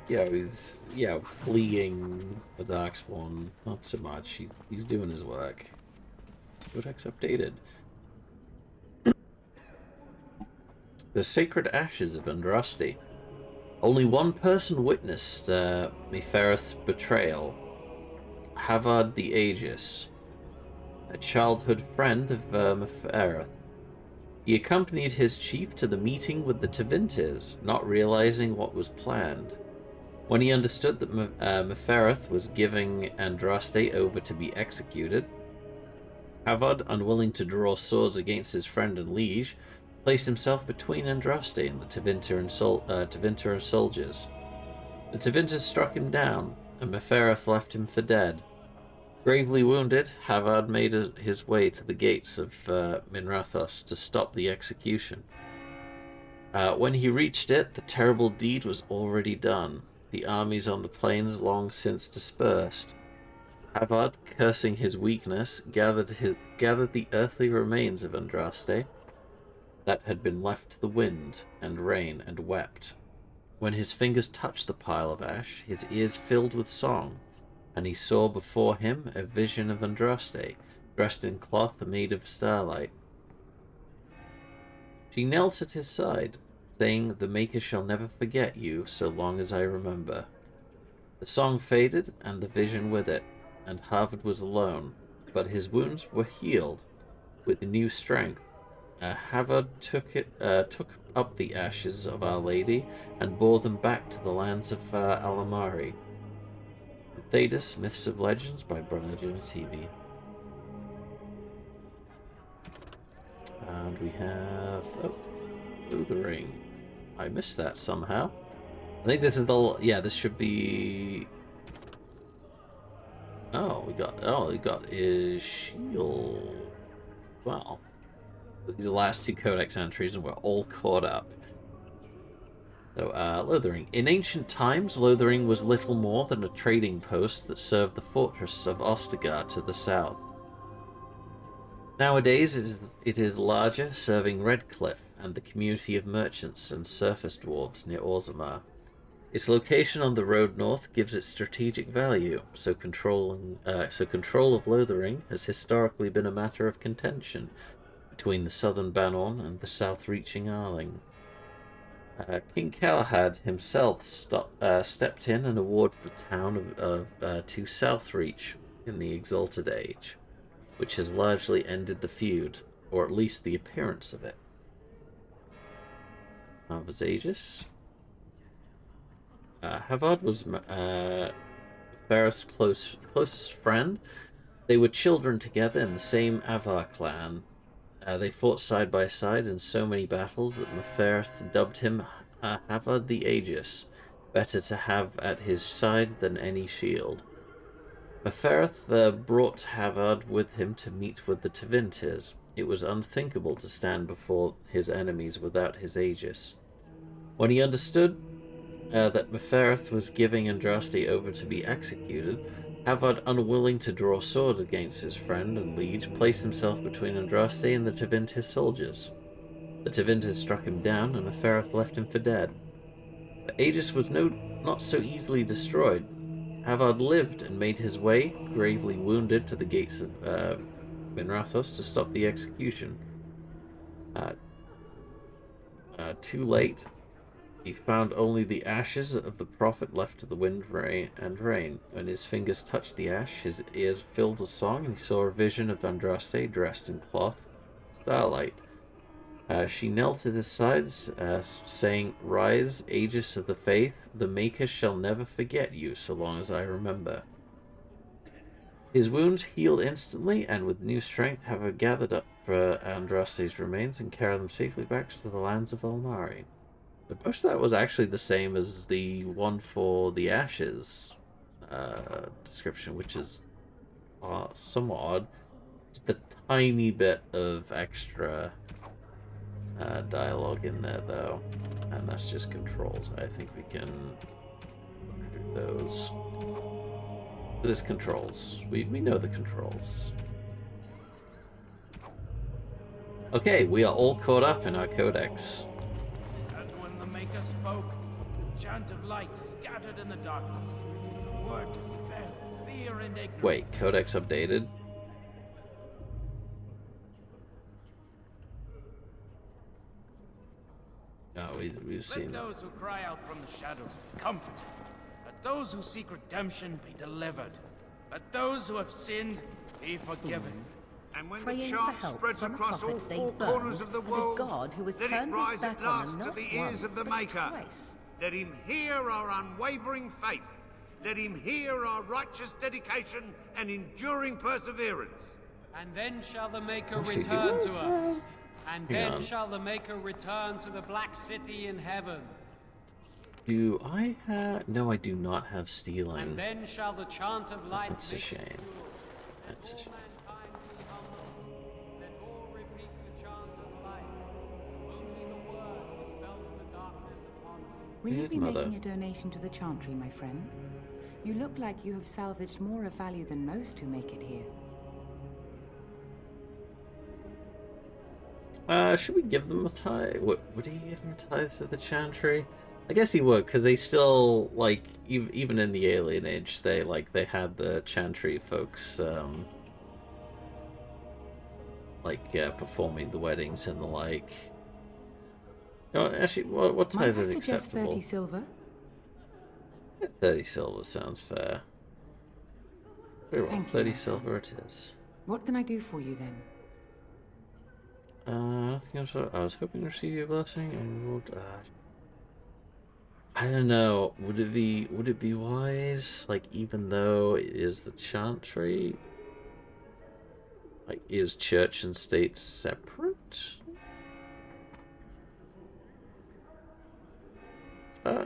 He's fleeing the Darkspawn. Not so much. He's doing his work. Codex updated. The Sacred Ashes of Andraste. Only one person witnessed Mefereth's betrayal. Havard the Aegis, a childhood friend of Mefereth. He accompanied his chief to the meeting with the Tevintes, not realizing what was planned. When he understood that Mefereth was giving Andraste over to be executed, Havard, unwilling to draw swords against his friend and liege, placed himself between Andraste and the Tevinter and soldiers. The Tevinter struck him down, and Mefereth left him for dead. Gravely wounded, Havard made his way to the gates of Minrathos to stop the execution. When he reached it, the terrible deed was already done. The armies on the plains long since dispersed. Havard, cursing his weakness, gathered the earthly remains of Andraste that had been left to the wind and rain, and wept. When his fingers touched the pile of ash, his ears filled with song, and he saw before him a vision of Andraste, dressed in cloth made of starlight. She knelt at his side, saying, "The Maker shall never forget you so long as I remember." The song faded, and the vision with it, and Havard was alone, but his wounds were healed with new strength. Havard took up the ashes of Our Lady and bore them back to the lands of Alamari. Thedas, Myths of Legends by Brunagina TV. And we have... oh, Lothering. I missed that somehow. I think this is the... yeah, this should be... oh, we got his shield. Wow. These are the last two codex entries, and we're all caught up. So, Lothering. In ancient times, Lothering was little more than a trading post that served the fortress of Ostagar to the south. Nowadays, it is larger, serving Redcliffe and the community of merchants and surface dwarves near Orzammar. Its location on the road north gives it strategic value, so control of Lothering has historically been a matter of contention between the southern Bannorn and the south-reaching Arling. King Galahad himself stepped in and awarded the town to Southreach in the Exalted Age, which has largely ended the feud, or at least the appearance of it. Havard's Aegis. Havard was Ferreth's closest friend. They were children together in the same Avar clan. They fought side by side in so many battles that Mefereth dubbed him Havard the Aegis, better to have at his side than any shield. Mefereth brought Havard with him to meet with the Tevintes. It was unthinkable to stand before his enemies without his Aegis. When he understood that Mefereth was giving Andraste over to be executed, Havard, unwilling to draw sword against his friend and liege, placed himself between Andraste and the Tevintes soldiers. The Tevintes struck him down, and Mefereth left him for dead. But Aegis was not so easily destroyed. Havard lived and made his way, gravely wounded, to the gates of Minrathos to stop the execution. Too late. He found only the ashes of the prophet left to the wind and rain. When his fingers touched the ash, his ears filled with song, and he saw a vision of Andraste dressed in cloth, starlight. She knelt at his side, saying, "Rise, Aegis of the Faith, the Maker shall never forget you so long as I remember." His wounds healed instantly, and with new strength have gathered up Andraste's remains and carried them safely back to the lands of Elmari. But most of that was actually the same as the one for the Ashes description, which is somewhat odd. Just a tiny bit of extra dialogue in there, though, and that's just controls. I think we can look through those. This is controls. We know the controls. Okay, we are all caught up in our codex. And when the Maker spoke, the chant of light scattered in the darkness. The word dispelled fear and ignorance. Wait, codex updated? No, we've seen Let those who cry out from the shadows be comforted. Let those who seek redemption be delivered. Let those who have sinned be forgiven. And when Praying the for chant help spreads from a across all prophet they four burned, corners of the and a world, God who has let turned it his rise back at on last them to not the ears once, of the but Maker. twice. Let him hear our unwavering faith. Let him hear our righteous dedication and enduring perseverance. And then shall the Maker What's she return doing? to us. And Hang then on. shall the Maker return to the Black City in heaven. Do I have... No, I do not have And stealing. then shall the chant of light That's a make shame. it pure. That's a All shame. mankind be humble. Let all repeat the chant of light. Only the word dispels the darkness upon them. Will you Good be mother. making a donation to the Chantry, my friend? You look like you have salvaged more of value than most who make it here. Should we give them a tie? Would he give them a tie to the Chantry? I guess he would, because they still, like, even in the Alien Age, they had the Chantry folks, performing the weddings and the like. No, actually, what Might tie I is suggest acceptable? 30 silver? 30 silver sounds fair. Very well, Thank you, 30 my son. silver it is. What can I do for you then? Nothing else. I was hoping to receive your blessing and reward. I don't know. Would it be wise? Like, even though it is the Chantry, like, is church and state separate?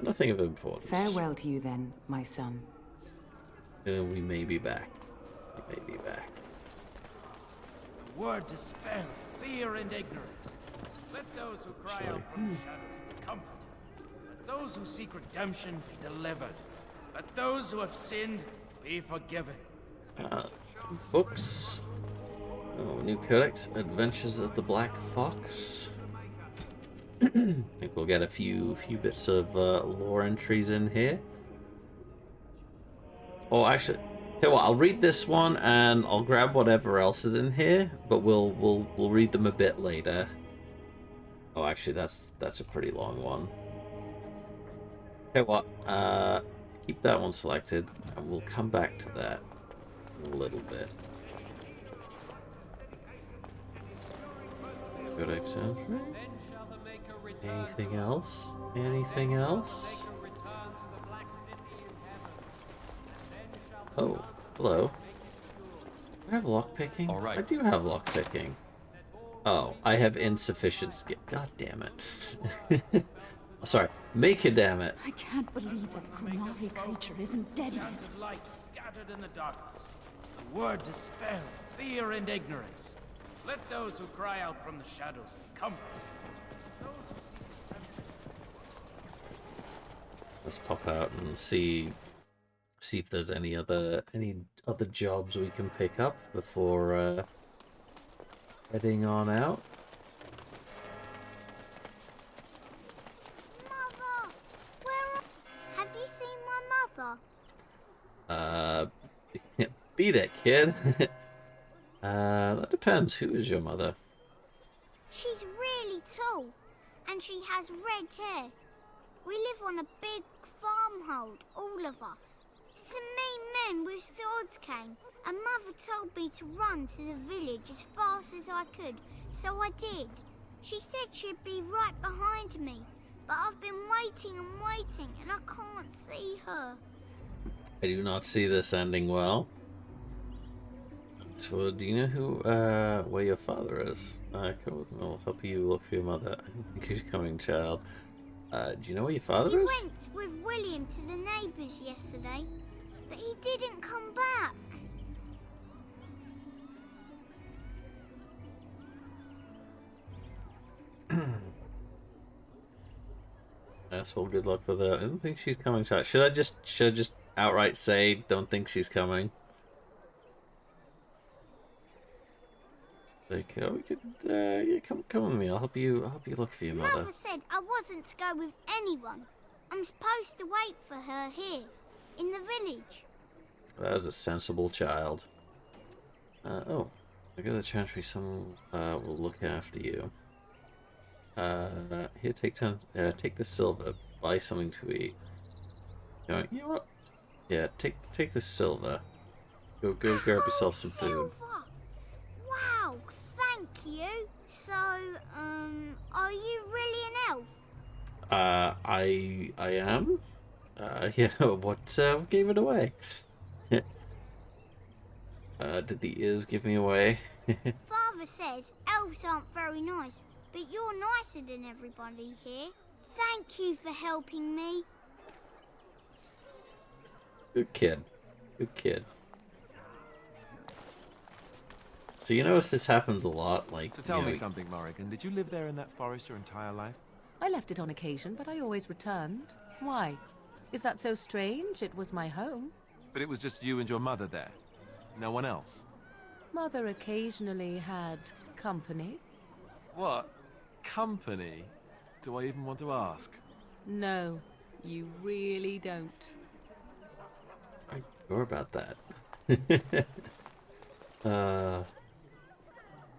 Nothing of importance. Farewell to you then, my son. We may be back. We may be back. The word dispelled fear and ignorance. Let those who cry out from the shadows be comforted. Let those who seek redemption be delivered. Let those who have sinned be forgiven. Some books. Oh, new codex, Adventures of the Black Fox. I think we'll get a few bits of lore entries in here. Oh, actually, tell you what, I'll read this one and I'll grab whatever else is in here, but we'll read them a bit later. Oh, actually, that's a pretty long one. Tell you what, keep that one selected, and we'll come back to that in a little bit. Codex entry. Then shall the Maker return Anything to us. else? Anything Then shall else? the Maker return to the Black City in heaven. And then shall the Oh, chant of hello. light make it pure. Do I have lockpicking? All right. I do have lockpicking. Oh, I have insufficient skill. God damn it. Sorry, make it, damn it. I can't believe that Kunari creature isn't dead Chant yet. of light scattered in the darkness. The word dispelled fear and ignorance. Let those who cry out from the shadows be comforted. Those who seek redemption. Let's pop out and see if there's any other jobs we can pick up before heading on out. Mother, have you seen my mother? Beat it, kid. That depends. Who is your mother? She's really tall, and she has red hair. We live on a big farmhold, all of us. Some mean men with swords came, and Mother told me to run to the village as fast as I could, so I did. She said she'd be right behind me, but I've been waiting and waiting, and I can't see her. I do not see this ending well. So, do you know who, where your father is? Come with me, I'll help you look for your mother. I don't think she's coming, child. Do you know where your father is? He went with William to the neighbours yesterday, but he didn't come back. That's well, good luck with that. I don't think she's coming, child. Should I just outright say, don't think she's coming? Like, oh, we could, yeah, come with me. I'll help you look for your mother. Mother said I wasn't to go with anyone. I'm supposed to wait for her here, in the village. That is a sensible child. Oh, I got the chantry. Someone will look after you. Here, take the silver. Buy something to eat. You know what? Yeah, take the silver. Go grab yourself some food. Wow, thank you. So, are you really an elf? I am. Yeah. What gave it away? Did the ears give me away? Father says elves aren't very nice, but you're nicer than everybody here. Thank you for helping me. Good kid. Good kid. So you notice this happens a lot, like... So tell me something, Morrigan. Did you live there in that forest your entire life? I left it on occasion, but I always returned. Why? Is that so strange? It was my home. But it was just you and your mother there? No one else? Mother occasionally had company. What? Company? Do I even want to ask? No, you really don't. I'm sure about that.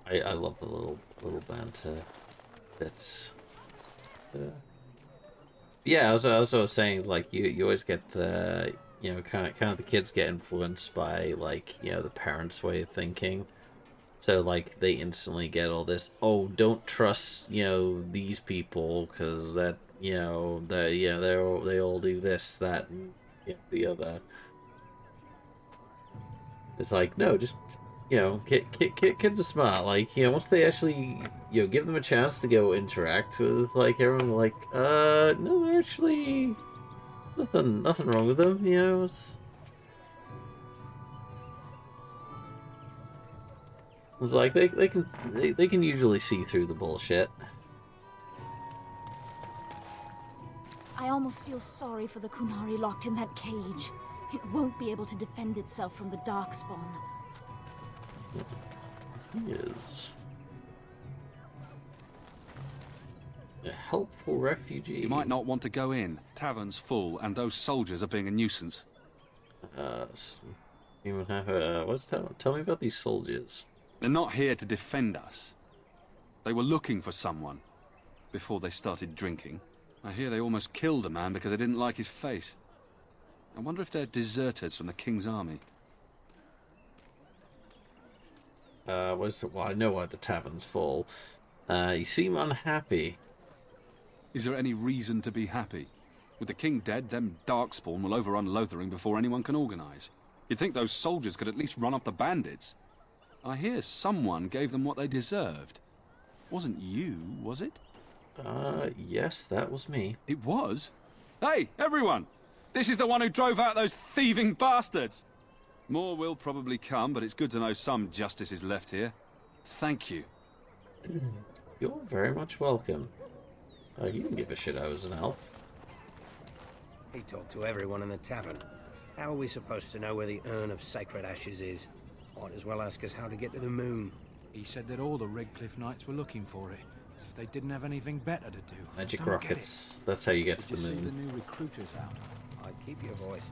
I love the little banter bits. Yeah, I was saying, like, you always get you know, kind of the kids get influenced by, like, you know, the parents' way of thinking. So, like, they instantly get all this, oh, don't trust, you know, these people, because that, you know, they all do this, that, and you know, the other. It's like, no, just, you know, kids are smart. Like, you know, once they actually, you know, give them a chance to go interact with, like, everyone, like, no, they're actually nothing wrong with them, you know. It's like they can usually see through the bullshit. I almost feel sorry for the Kunari locked in that cage. It won't be able to defend itself from the Darkspawn. He is a helpful refugee. You might not want to go in. Tavern's full, and those soldiers are being a nuisance. Even have tell me about these soldiers. They're not here to defend us. They were looking for someone before they started drinking. I hear they almost killed a man because they didn't like his face. I wonder if they're deserters from the King's army. Well, I know why the tavern's full. You seem unhappy. Is there any reason to be happy? With the King dead, them Darkspawn will overrun Lothering before anyone can organize. You'd think those soldiers could at least run off the bandits. I hear someone gave them what they deserved. Wasn't you, was it? Yes, that was me. It was? Hey, everyone! This is the one who drove out those thieving bastards! More will probably come, but it's good to know some justice is left here. Thank you. You're very much welcome. You didn't give a shit I was an elf. He talked to everyone in the tavern. How are we supposed to know where the urn of sacred ashes is? Might as well ask us how to get to the moon. He said that all the Redcliffe Knights were looking for it, as if they didn't have anything better to do. Magic rockets. That's how you get to the moon. See the new recruiters out. I'd keep your voice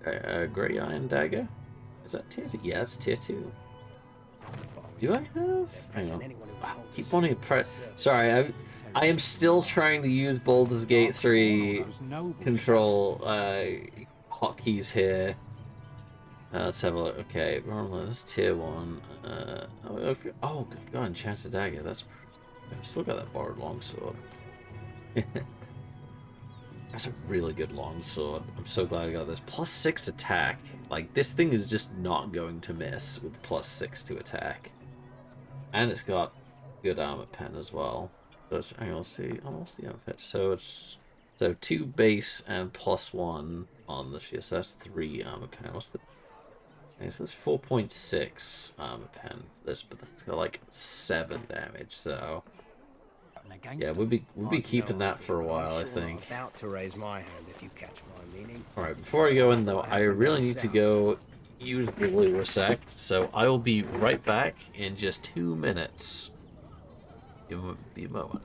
down. Grey Iron Dagger? Is that tier 2? Yeah, it's tier 2. Do I have? Hang on. I keep wanting to press. Sorry, I am still trying to use Baldur's Gate 3 control hotkeys here. Let's have a look. Okay, that's tier 1. I've got enchanted dagger. I've still got that borrowed longsword. That's a really good longsword. I'm so glad I got this. +6 attack. Like, this thing is just not going to miss with +6 to attack. And it's got good armor pen as well. Hang on, let's see. Oh, what's the armor pen? So it's 2 base and +1 on the shield. So that's 3 armor pen. What's the? Okay, so that's 4.6 armor pen. But that's got like 7 damage. So yeah, we'll be keeping that for a while, I think. About to raise my hand if you catch my meaning. All right, before I go in though, I really need to go use the blue a sec. So I will be right back in just 2 minutes. It won't be a moment.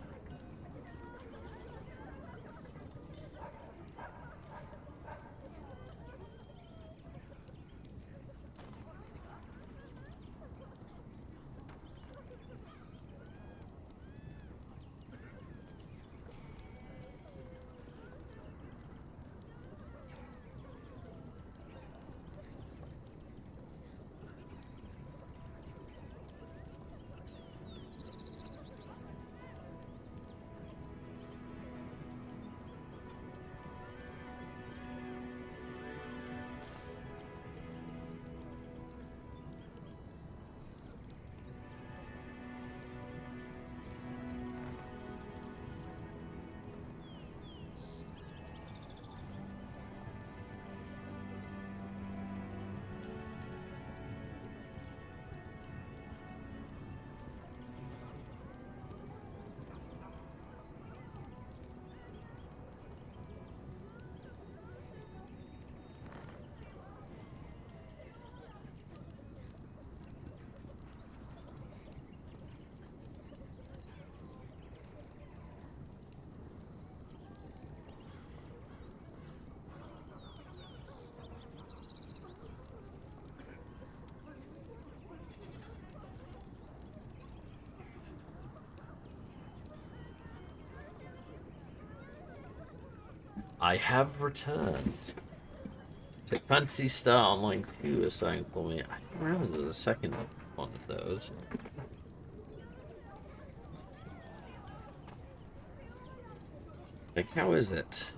I have returned. So Fantasy Star Online 2 is starting for me. I didn't realize there was a second one of those. Like, how is it?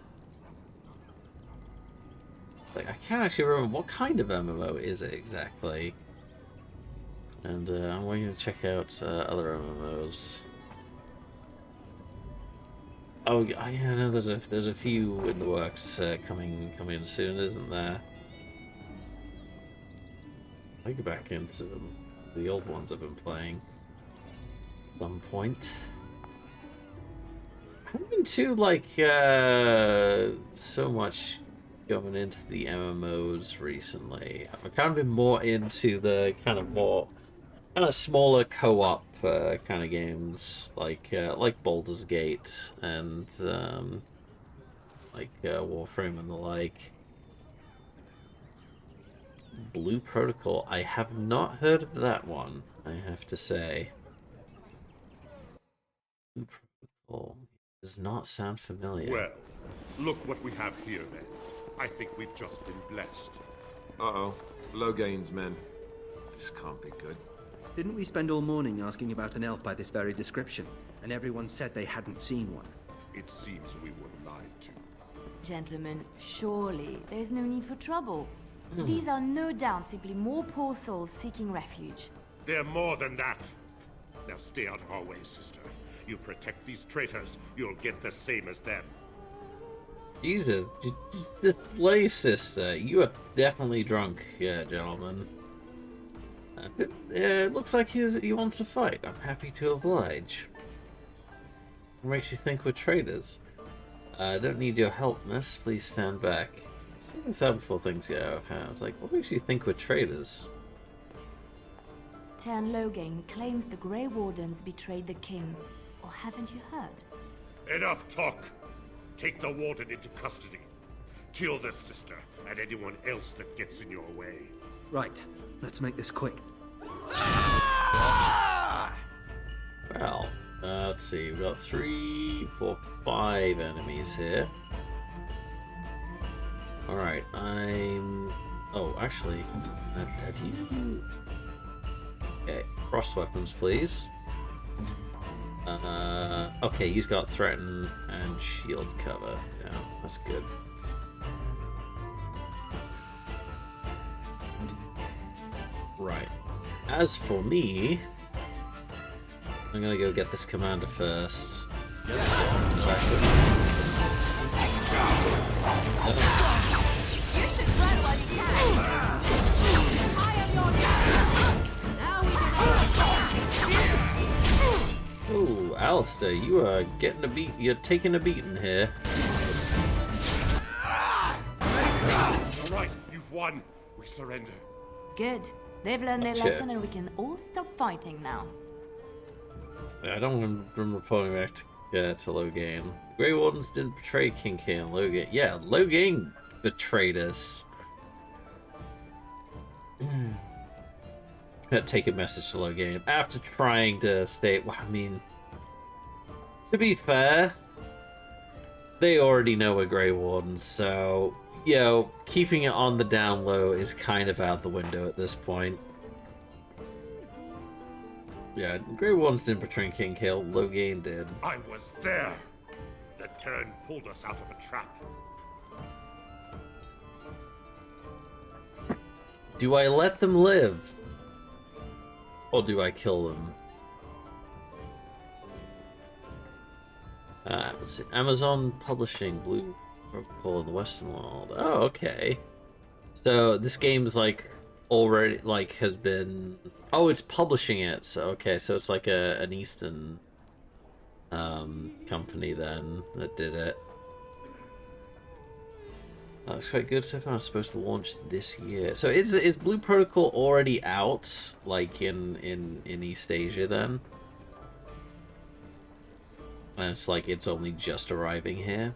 Like, I can't actually remember what kind of MMO is it exactly. And I'm waiting to check out other MMOs. Oh yeah, no, there's a few in the works coming in soon, isn't there? I go back into the old ones I've been playing at some point. I haven't been too like so much going into the MMOs recently. I've kind of been more into the kind of smaller co-op kind of games like Baldur's Gate and like Warframe and the like. Blue Protocol. I have not heard of that one, I have to say. Blue Protocol does not sound familiar. Well, look what we have here then. I think we've just been blessed. Uh-oh. Logain's men. This can't be good. Didn't we spend all morning asking about an elf by this very description, and everyone said they hadn't seen one? It seems we were lied to. Gentlemen, surely there's no need for trouble. These are no doubt simply more poor souls seeking refuge. They're more than that. Now stay out of our way, sister. You protect these traitors, you'll get the same as them. Jesus, the lay sister, you are definitely drunk here, gentlemen. It looks like he wants to fight. I'm happy to oblige. What makes you think we're traitors? I don't need your help, miss. Please stand back. See this out before things get out of hand. I was like, what makes you think we're traitors? Tern Logain claims the Grey Wardens betrayed the king. Or haven't you heard? Enough talk! Take the warden into custody. Kill this sister and anyone else that gets in your way. Right. Let's make this quick. Well, let's see. We've got 3, 4, 5 enemies here. Alright, I'm Oh, actually, have you... Okay, frost weapons, please. Okay, he's got threaten and shield cover. Yeah, that's good. Right. As for me, I'm gonna go get this commander first. Ooh, Alistair, you are getting a beat. You're taking a beating here. All right, you've won. We surrender. Good. They've learned their Gotcha. lesson and we can all stop fighting now. I don't remember reporting back to Logain. Grey Wardens didn't betray King K and Logain. Yeah, Logain betrayed us. Take a message to Logain after trying to stay. Well, I mean, to be fair, they already know we're Grey Wardens, so you know, keeping it on the down low is kind of out the window at this point. Yeah, Grey Wardens didn't betray King Kale, Logain did. I was there. The turn pulled us out of a trap. Do I let them live? Or do I kill them? Let's see. Amazon Publishing, Blue Protocol in the Western world. Oh, okay. So this game's like already like has been. Oh, it's publishing it. So okay, so it's like an Eastern company then that did it. That looks quite good so far. It's supposed to launch this year. So is Blue Protocol already out, like in East Asia then? And it's like it's only just arriving here.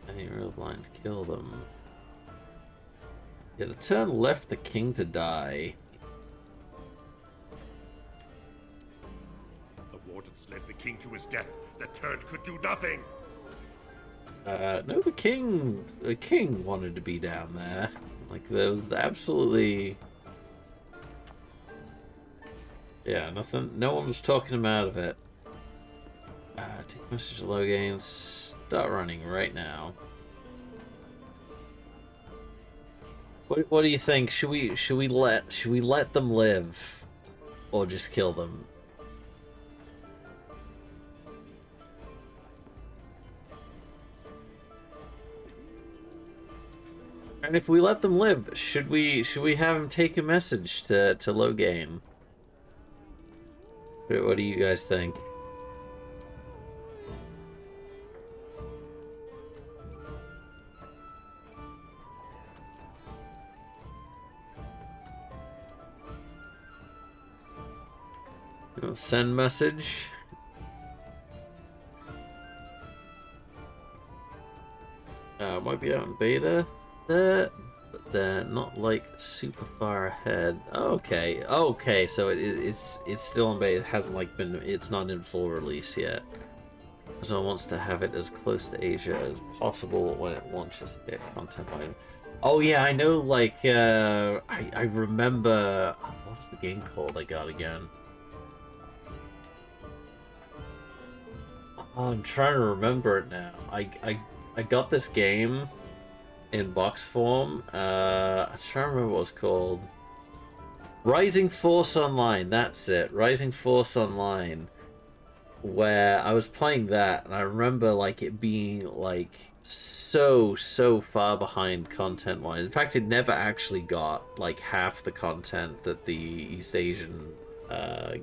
I ain't real blind to kill them. Yeah, the turn left the king to die. The wardens led the king to his death. The turn could do nothing. No, the king wanted to be down there. Like, there was absolutely... Yeah, nothing, no one was talking him out of it. Take message to Logain, start running right now. What do you think? Should we let them live? Or just kill them? And if we let them live, should we have him take a message to Logain? What do you guys think? Send message. Might be out in beta there, but they're not like super far ahead. Okay, okay, so it's still in beta. It hasn't like been. It's not in full release yet. So wants to have it as close to Asia as possible when it launches. Yeah, content line. Oh yeah, I know. Like I remember. What was the game called? I got again. Oh, I'm trying to remember it now. I got this game in box form. I'm trying to remember what it was called. Rising Force Online, that's it. Rising Force Online. Where I was playing that, and I remember like it being like so far behind content-wise. In fact, it never actually got like half the content that the East Asian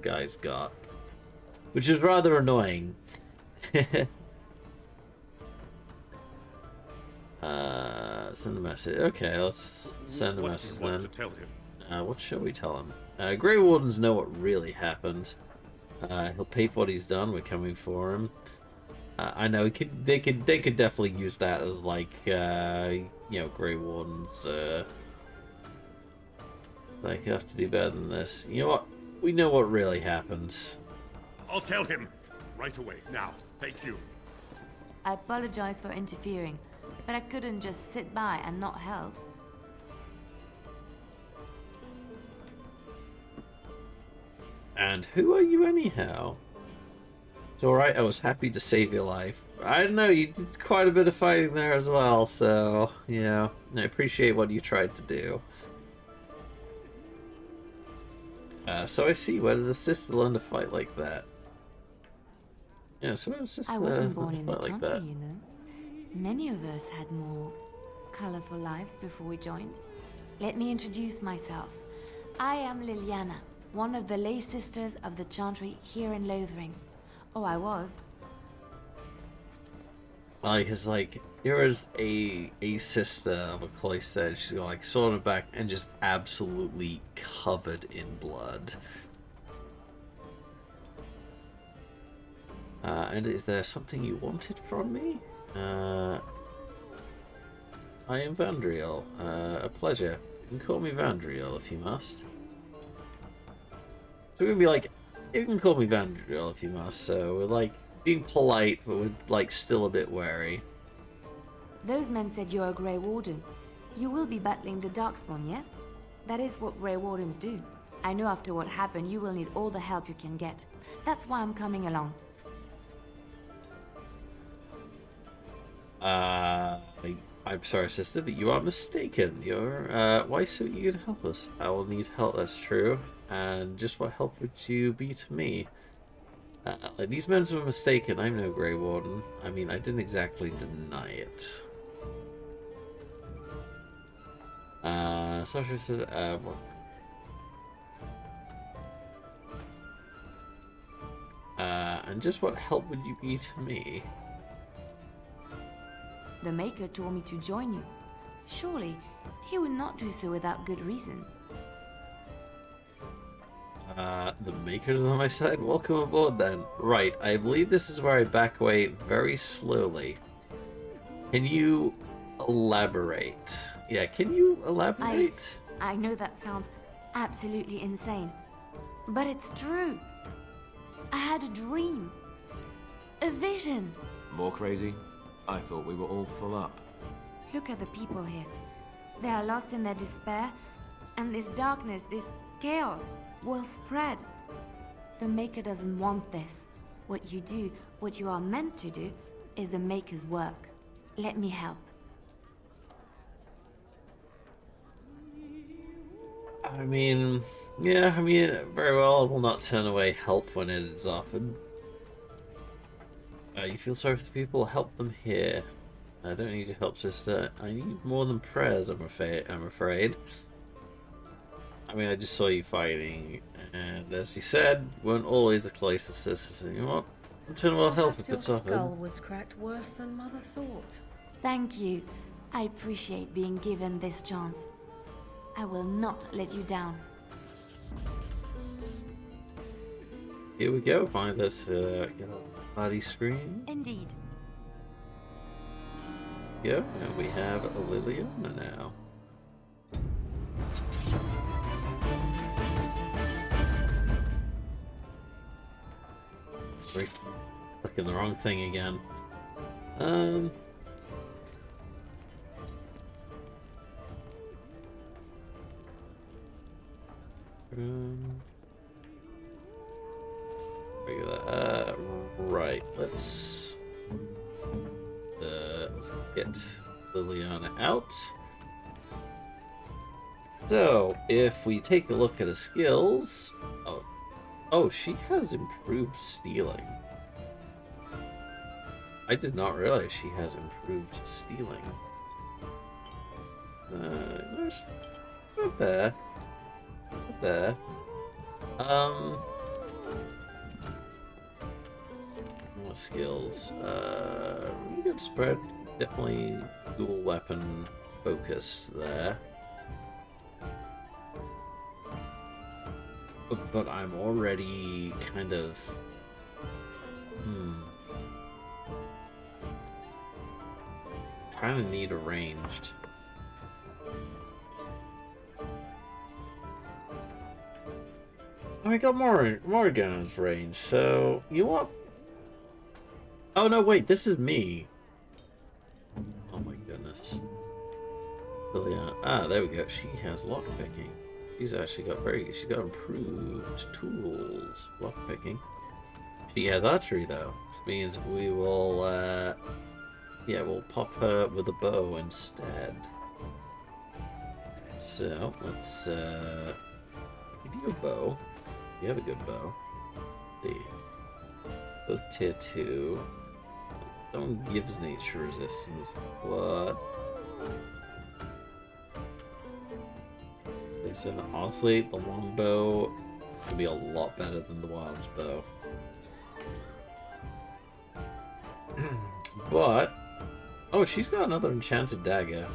guys got. Which is rather annoying. Send a message. Okay, let's send a message then. To tell him? What shall we tell him? Grey Wardens know what really happened. He'll pay for what he's done. We're coming for him. I know they could definitely use that as like you know, Grey Wardens. Like, you have to do better than this. You know what? We know what really happened. I'll tell him right away. Now, thank you. I apologize for interfering, but I couldn't just sit by and not help. And who are you anyhow? It's alright, I was happy to save your life. I don't know, you did quite a bit of fighting there as well, so, yeah. I appreciate what you tried to do. So I see, where does a sister learn to fight like that? Yeah, so where does a sister I wasn't learn born to in the fight like country, that? you know. Many of us had more colorful lives before we joined. Let me introduce myself. I am Liliana, one of the lay sisters of the Chantry here in Lothering. Oh, I was. Like, it's like, here is a sister of a cloister, and she's got like sword in her back and just absolutely covered in blood. And is there something you wanted from me? I am Vandriel. A pleasure. You can call me Vandriel if you must. So we're gonna be like, you can call me Vandriel if you must, so we're like being polite, but we're like still a bit wary. Those men said you're a Grey Warden. You will be battling the Darkspawn, yes? That is what Grey Wardens do. I know after what happened, you will need all the help you can get. That's why I'm coming along. I'm sorry, sister, but you are mistaken. You're, why so eager to help us? I will need help, that's true. And just what help would you be to me? Like, these men were mistaken. I'm no Grey Warden. I mean, I didn't exactly deny it. Sorry, sister, well. And just what help would you be to me? The Maker told me to join you. Surely, he would not do so without good reason. The Maker's on my side? Welcome aboard then. Right, I believe this is where I back away very slowly. Can you elaborate? Yeah, can you elaborate? I know that sounds absolutely insane, but it's true. I had a dream. A vision. More crazy? I thought we were all full up. Look at the people here. They are lost in their despair, and this darkness, this chaos, will spread. The Maker doesn't want this. What you do, what you are meant to do, is the Maker's work. Let me help. I mean, yeah, very well. I will not turn away help when it is offered. You feel sorry for the people? Help them here. I don't need your help, sister. I need more than prayers, I'm afraid. I mean, I just saw you fighting, and as you said, weren't always the closest sisters. And you know what? Turn will help if it's offered. Your skull was cracked worse than Mother thought. Thank you. I appreciate being given this chance. I will not let you down. Here we go. Fine, let's get a body screen. Indeed. Yeah, and we have Liliana now. We're clicking the wrong thing again. Right, let's get Liliana out. So, if we take a look at her skills... Oh, she has improved stealing. I did not realize she has improved stealing. There's... Not there. Not there. More skills. Really good spread. Definitely dual weapon focused there. But I'm already kind of... Kind of need a ranged. I got more guns range, so you want... Oh no, wait, this is me. Oh my goodness. Liliana. Ah, there we go. She has lockpicking. She's actually got she's got improved tools. Lockpicking. She has archery though. Which means we will, yeah, we'll pop her with a bow instead. So, let's, give you a bow. You have a good bow. Let's see. Both tier 2. Stone gives nature resistance. What? They said, honestly, the longbow would be a lot better than the wild's bow. But, oh, she's got another enchanted dagger.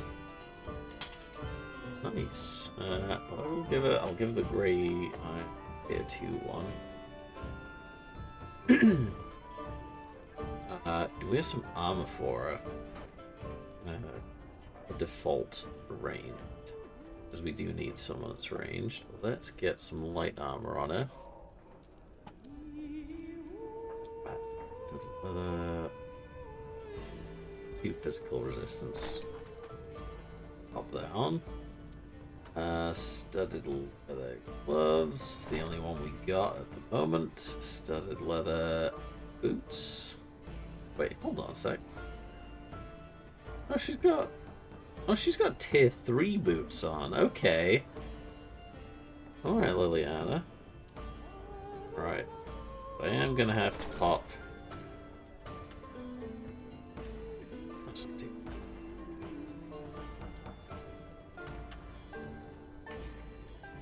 Nice. But I'll give the grey tier 2 one. Do we have some armor for her? A default ranged. Because we do need someone that's ranged. Let's get some light armor on her. Two physical resistance. Pop that on. Studded leather gloves. It's the only one we got at the moment. Studded leather boots. Wait, hold on a sec. Oh, she's got tier 3 boots on. Okay. Alright, Liliana. Right. I am gonna have to pop.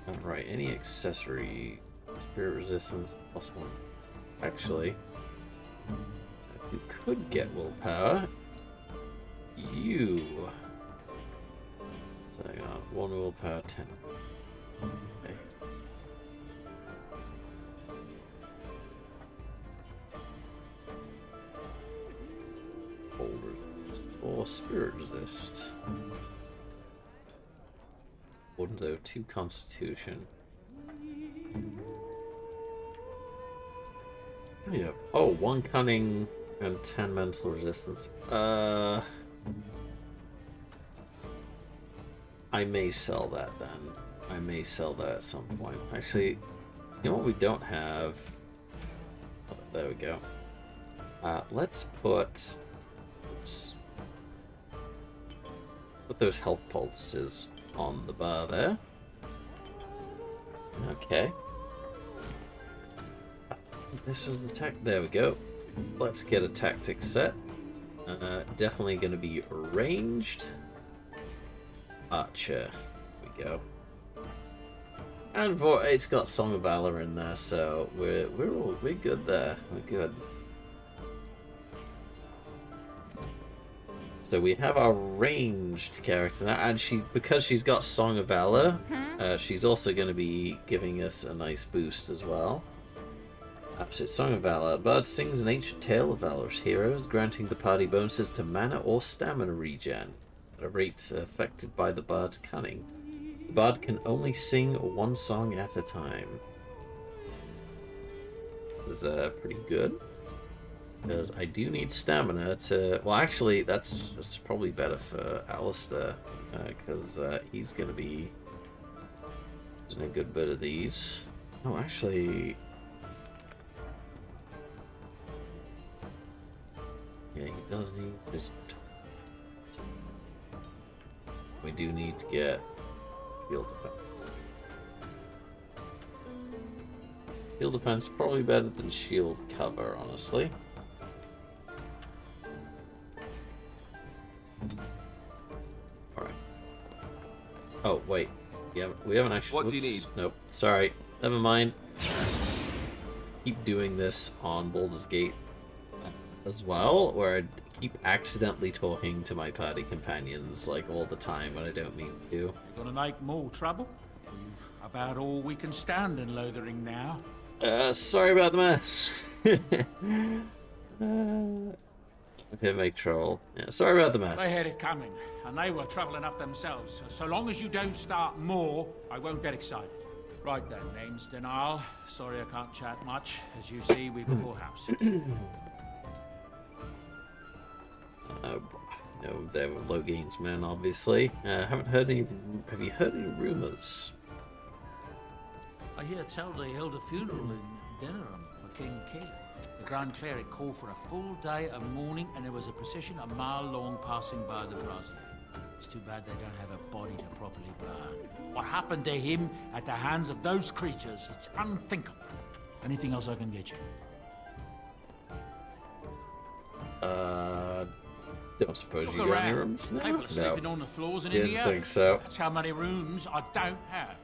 Alright, any accessory. Spirit resistance plus 1. Actually, if you could get willpower, you. So I got 1 willpower, 10. Okay. Cold resist or spirit resist. Window 2 constitution. Yeah. Oh, 1 cunning and 10 mental resistance. I may sell that then. I may sell that at some point. Actually, you know what we don't have? Oh, there we go. Let's put... Oops. Put those health pulses on the bar there. Okay. This was the tech. There we go. Let's get a tactic set. Definitely going to be ranged. Archer. Here we go. And it's got Song of Valor in there, so we're good there. We're good. So we have our ranged character now, and because she's got Song of Valor, she's also going to be giving us a nice boost as well. Absolute Song of Valor. Bard sings an ancient tale of valorous heroes, granting the party bonuses to mana or stamina regen at a rate affected by the Bard's cunning. The Bard can only sing 1 song at a time. This is pretty good. Because I do need stamina to... Well, actually, that's probably better for Alistair. Because he's going to be using a good bit of these. Oh, actually... Yeah, he does need this. We do need to get shield defense. Shield defense probably better than shield cover, honestly. Alright. Oh, wait. Yeah, we haven't actually... What do you need? Nope. Sorry. Never mind. Keep doing this on Baldur's Gate as well, where I keep accidentally talking to my party companions like all the time when I don't mean to. You're gonna make more trouble? We've about all we can stand in Lothering now. Sorry about the mess. Okay, make trouble. Yeah, sorry about the mess. They had it coming, and they were trouble enough themselves. So long as you don't start more, I won't get excited. Right then, name's Denial. Sorry I can't chat much. As you see, we've a full house. No, they were Logain's men, obviously. Haven't heard any. Have you heard any rumors? I hear tell they held a funeral in Denham for King Key. The Grand Cleric called for a full day of mourning, and there was a procession a mile long passing by the brazier. It's too bad they don't have a body to properly burn. What happened to him at the hands of those creatures, it's unthinkable. Anything else I can get you? Don't suppose you Look got any around. rooms now? People are sleeping on the floors and Didn't in the think attic. so. That's how many rooms I don't have.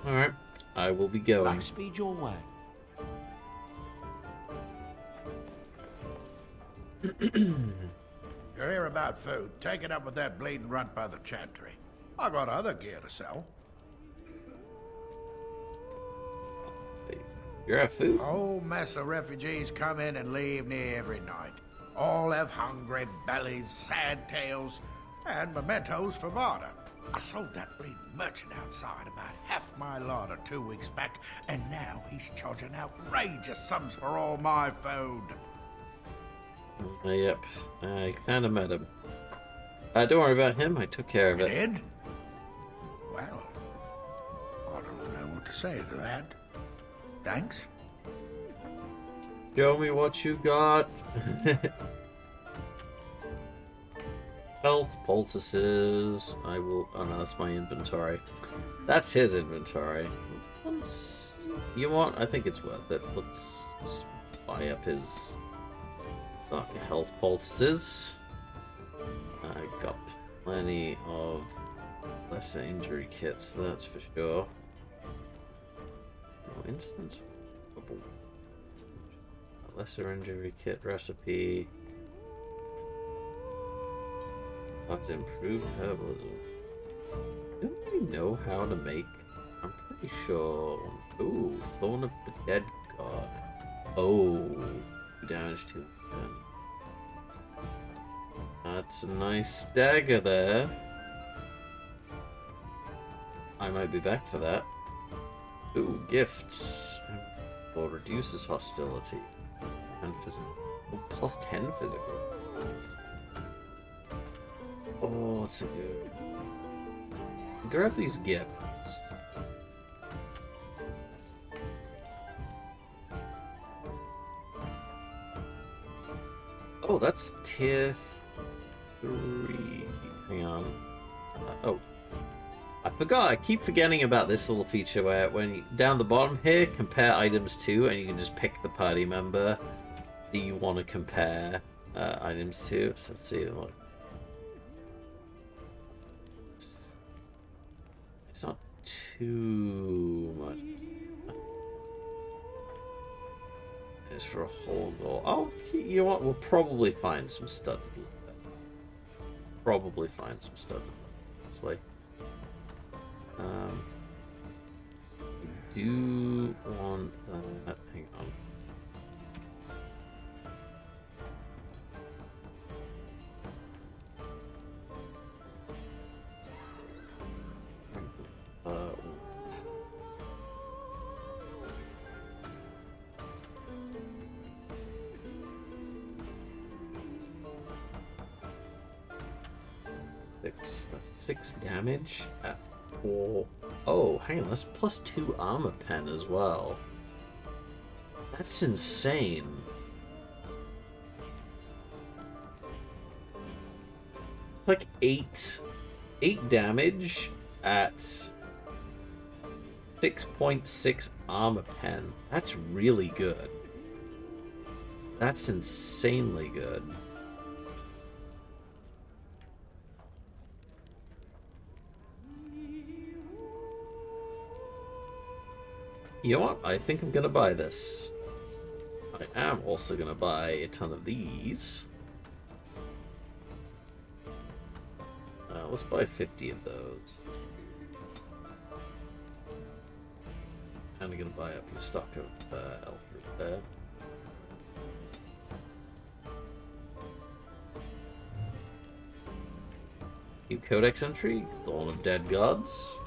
Alright, I will be going. Like speed your way. You're here about food. Take it up with that bleeding runt by the chantry. I got other gear to sell. You're at food? Whole mess of refugees come in and leave near every night. All have hungry bellies, sad tales, and mementos for barter. I sold that bleeding merchant outside about half my larder 2 weeks back, and now he's charging outrageous sums for all my food. Yep, I kind of met him. Don't worry about him, I took care of it. Did? Well, I don't know what to say to that. Thanks. Show me what you got. Health poultices. I will. Oh no, that's my inventory. That's his inventory. You want? I think it's worth it. Let's buy up his health poultices. I got plenty of lesser injury kits. That's for sure. No instance. Lesser injury kit recipe. Let's improve herbalism. Don't really know how to make. I'm pretty sure. Ooh, Thorn of the Dead God. Oh, damage to them. That's a nice dagger there. I might be back for that. Ooh, gifts. Or reduces hostility. And physical. Oh, plus 10 physical. Oh, it's good. Grab these gifts. Oh, that's tier 3. Hang on. Oh. I forgot. I keep forgetting about this little feature where when you, down the bottom here, compare items to, and you can just pick the party member that you want to compare items to. So let's see. Look. It's not too much. It's for a whole goal. Oh, you know what? We'll probably find some studded. Probably find some studded. It's like. I do want that. Hang on. That's 6 damage at 4. Oh, hang on, that's plus 2 armor pen as well. That's insane. It's like 8 damage at 6.6 armor pen. That's really good. That's insanely good. You know what? I think I'm gonna buy this. I am also gonna buy a ton of these. Let's buy 50 of those. And I'm gonna buy up your stock of Elfrid there. New codex entry, Thorn of Dead Gods.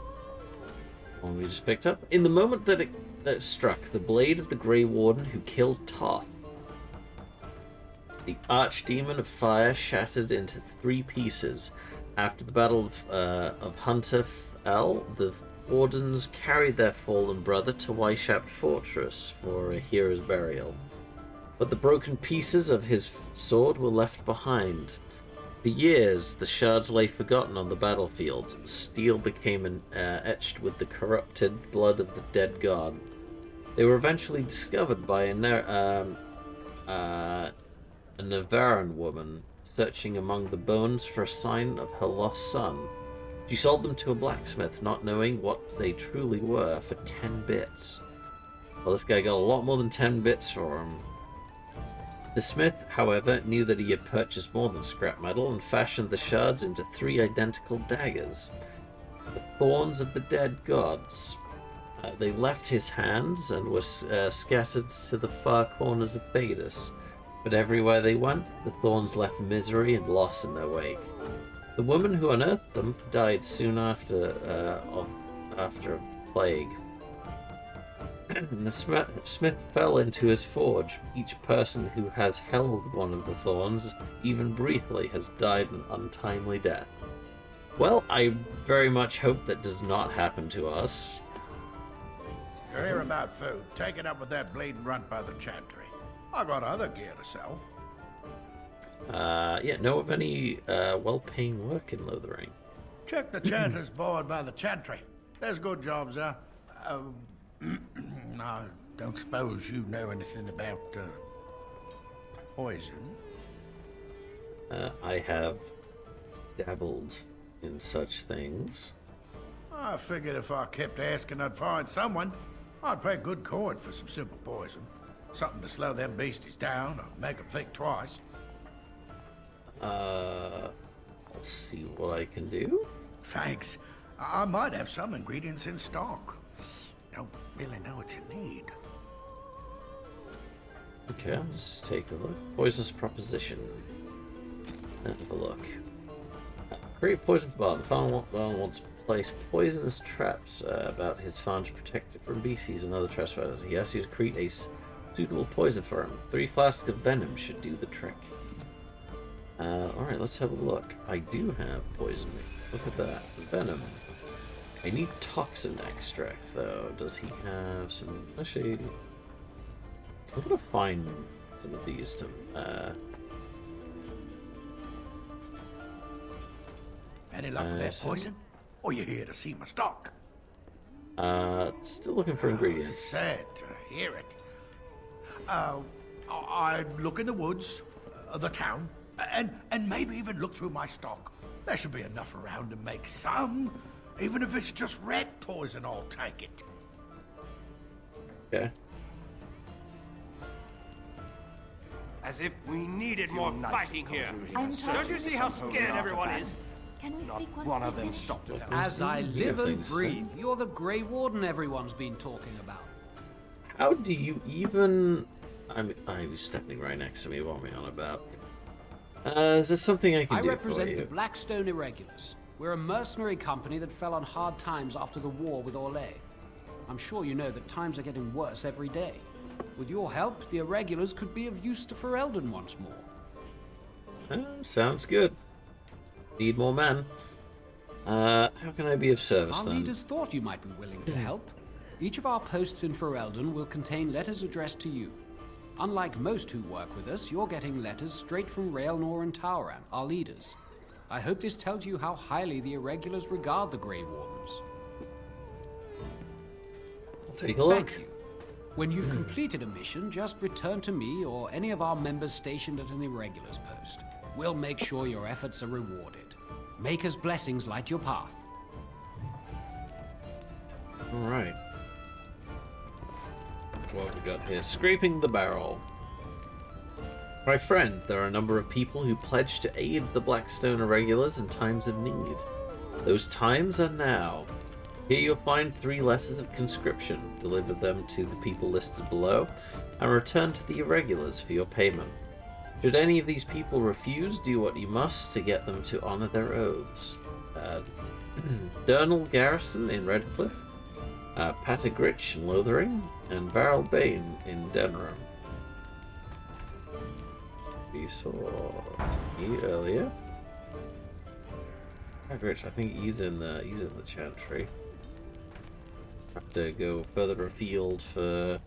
One we just picked up. In the moment that it struck, the blade of the Grey Warden who killed Toth. The Archdemon of Fire shattered into 3 pieces. After the battle of Hunter Fell, the wardens carried their fallen brother to Weishaupt Fortress for a hero's burial. But the broken pieces of his sword were left behind. For years, the shards lay forgotten on the battlefield. Steel became etched with the corrupted blood of the dead god. They were eventually discovered by a Navaran woman searching among the bones for a sign of her lost son. She sold them to a blacksmith, not knowing what they truly were, for 10 bits. Well, this guy got a lot more than 10 bits for them. The smith, however, knew that he had purchased more than scrap metal and fashioned the shards into 3 identical daggers. The thorns of the dead gods. They left his hands and were scattered to the far corners of Thedas. But everywhere they went, the thorns left misery and loss in their wake. The woman who unearthed them died soon after a plague. The smith fell into his forge. Each person who has held one of the thorns, even briefly, has died an untimely death. Well, I very much hope that does not happen to us. You hear about food? Take it up with that bleeding runt by the chantry. I got other gear to sell. Yeah, know of any well-paying work in Lothering? Check the chanter's board by the chantry. There's good jobs there. I don't suppose you know anything about poison? I have dabbled in such things. I figured if I kept asking, I'd find someone. I'd pay good coin for some simple poison. Something to slow them beasties down or make them think twice. Let's see what I can do. Thanks. I might have some ingredients in stock. Don't really know what you need. Okay, let's take a look. Poisonous proposition. Let's have a look. Create poison for bar. The farmer wants to place poisonous traps about his farm to protect it from beasties and other trespassers. He asks you to create a suitable poison for him. 3 flasks of venom should do the trick. Alright, let's have a look. I do have poison. Look at that. Venom. I need toxin extract, though. Does he have some... Actually... I'm gonna find some of these to... Any luck with that poison? Or you here to see my stock? Still looking for ingredients. Sad to hear it. I'd look in the woods, the town, and maybe even look through my stock. There should be enough around to make some. Even if it's just rat poison, I'll take it. Okay. As if we needed more fighting here. Don't Don't you see how scared everyone is? Can we speak once One of they them finish? stopped it. As I live and things, breathe, you're the Grey Warden everyone's been talking about. How do you even... I was standing right next to me. What am I on about? Is there something I can I do for represent you? the Blackstone Irregulars. We're a mercenary company that fell on hard times after the war with Orlais. I'm sure you know that times are getting worse every day. With your help, the Irregulars could be of use to Ferelden once more. Sounds good. Need more men. How can I be of service Our then? leaders thought you might be willing to help. Each of our posts in Ferelden will contain letters addressed to you. Unlike most who work with us, you're getting letters straight from Raelnor and Tauran, our leaders. I hope this tells you how highly the Irregulars regard the Grey Wardens. I'll take a look. Thank you. When you've completed a mission, just return to me or any of our members stationed at an Irregulars post. We'll make sure your efforts are rewarded. Maker's blessings light your path. Alright. What have we got here? Scraping the barrel. My friend, there are a number of people who pledge to aid the Blackstone Irregulars in times of need. Those times are now. Here you'll find 3 letters of conscription. Deliver them to the people listed below, and return to the Irregulars for your payment. Should any of these people refuse, do what you must to get them to honor their oaths. Durnal Garrison in Redcliffe, Patagrich in Lothering, and Varel Bane in Denram. We saw he earlier. Patagrich, I think he's in the chantry. Have to go further afield for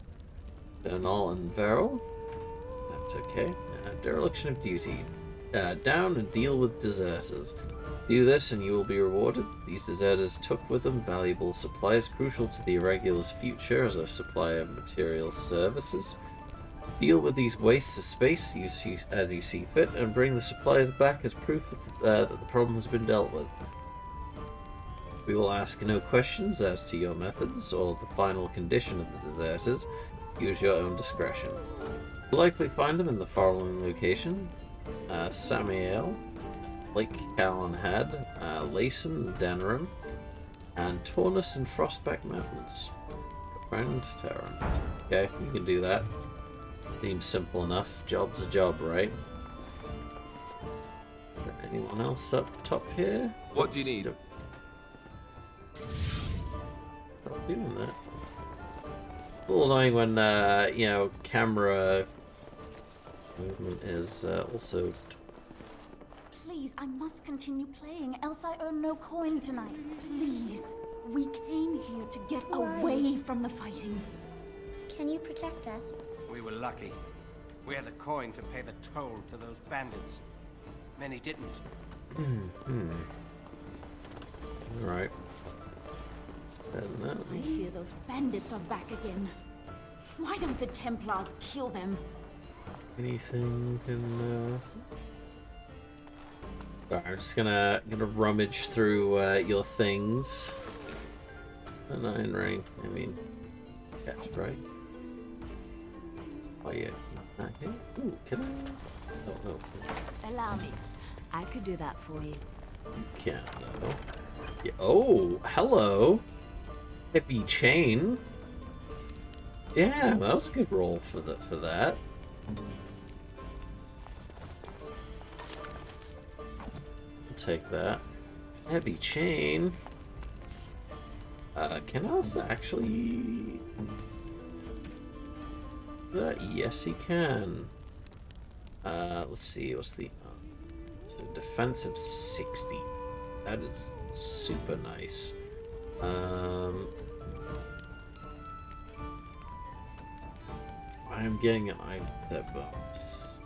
Bernal and Verrill. That's okay. Dereliction of duty. Down and deal with deserters. Do this and you will be rewarded. These deserters took with them valuable supplies crucial to the Irregulars' future as a supplier of material services. Deal with these wastes of space as you see fit, and bring the supplies back as proof that the problem has been dealt with. We will ask no questions as to your methods or the final condition of the deserters. Use your own discretion. You'll likely find them in the following location: Samael, Lake Callan Head, Layson, Denerim, and Taunus and Frostback Mountains. Friend Terran. Okay, you can do that. Seems simple enough. Job's a job, right? Anyone else up top here? What do you need? Stop doing that. A little annoying when, you know, camera movement is also... Please, I must continue playing, else I earn no coin tonight. Please. We came here to get away from the fighting. Can you protect us? We were lucky. We had the coin to pay the toll to those bandits. Many didn't. Alright. I hear those bandits are back again. Why don't the Templars kill them? Anything can... Alright, I'm just gonna rummage through your things. A 9 ring. I mean, catch, right? Oh yeah, okay. Ooh, can I? Oh no. Allow me. I could do that for you. You can't though. Yeah. Oh, hello. Heavy chain. Damn, that was a good roll for that. I'll take that. Heavy chain. Can I actually... yes, he can. Let's see, what's the... so defensive 60. That is super nice. I'm getting an item set bonus.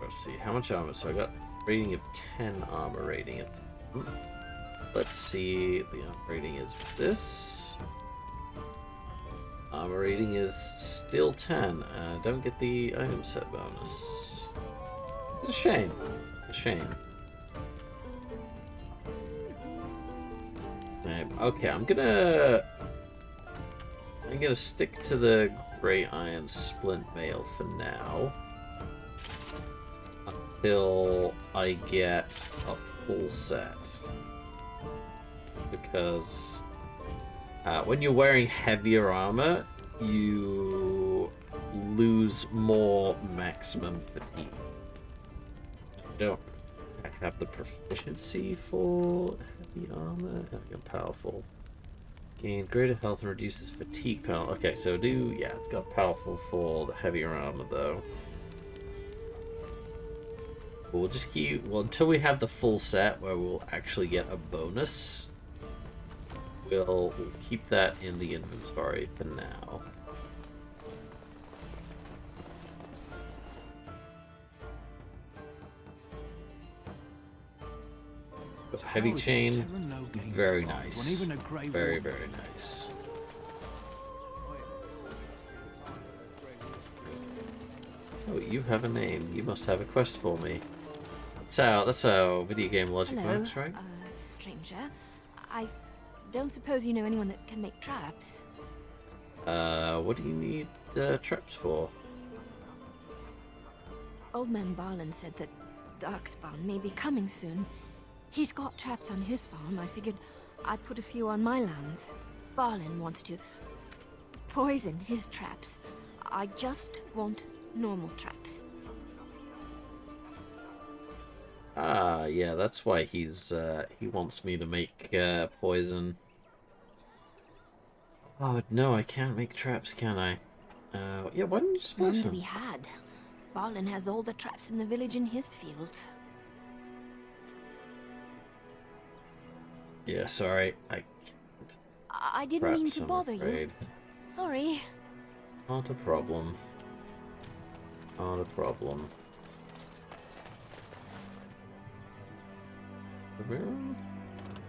Let's see, how much armor? So I got rating of 10 armor rating. Let's see, the armor rating is this. Armor rating is still 10. Don't get the item set bonus. It's a shame. It's a shame. Okay, I'm gonna stick to the Grey Iron Splint Mail for now. Until I get a full set. Because when you're wearing heavier armor, you lose more maximum fatigue. I don't have the proficiency for heavy armor. I'm powerful. Gain greater health and reduces fatigue penalty. Okay, so yeah, it's got powerful for the heavier armor though. We'll just keep, well, until we have the full set where we'll actually get a bonus. We'll keep that in the inventory for now. But heavy chain, very nice. Very, very nice. Oh, you have a name. You must have a quest for me. That's how video game logic works, right? Stranger. I don't suppose you know anyone that can make traps? What do you need traps for? Old man Barlin said that Darkspawn may be coming soon. He's got traps on his farm. I figured I'd put a few on my lands. Barlin wants to poison his traps. I just want normal traps. Ah, yeah, that's why he wants me to make poison. Oh, no, I can't make traps, can I? Yeah, why don't you just make None to some? be had. Barlin has all the traps in the village in his fields. Yeah, sorry, I can't I didn't mean to bother you. Sorry. Not a problem. Not a problem.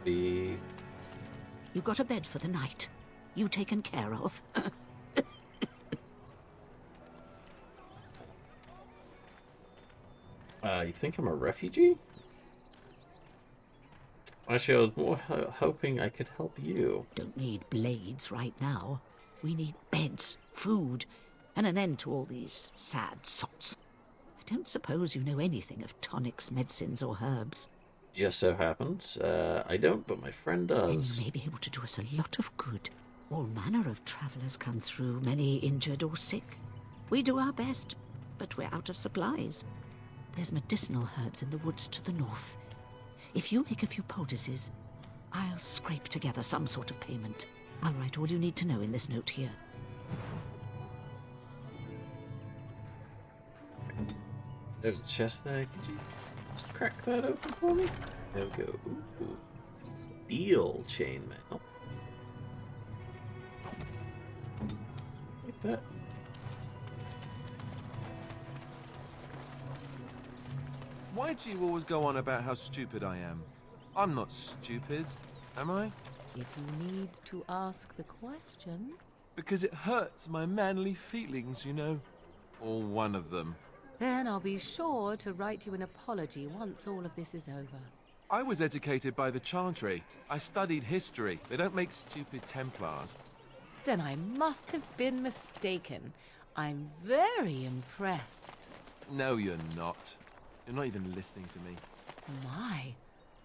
Be. You got a bed for the night. You taken care of. You think I'm a refugee? Actually, I was more hoping I could help you. Don't need blades right now. We need beds, food, and an end to all these sad sots. I don't suppose you know anything of tonics, medicines, or herbs. Just so happens, I don't, but my friend does. And you may be able to do us a lot of good. All manner of travellers come through, many injured or sick. We do our best, but we're out of supplies. There's medicinal herbs in the woods to the north. If you make a few poultices, I'll scrape together some sort of payment. I'll write all you need to know in this note here. There's a chest there. Could you just crack that open for me? There we go. Ooh. Steel chainmail. Like that. Why do you always go on about how stupid I am? I'm not stupid, am I? If you need to ask the question... Because it hurts my manly feelings, you know. Or one of them. Then I'll be sure to write you an apology once all of this is over. I was educated by the Chantry. I studied history. They don't make stupid Templars. Then I must have been mistaken. I'm very impressed. No, you're not. You're not even listening to me. My,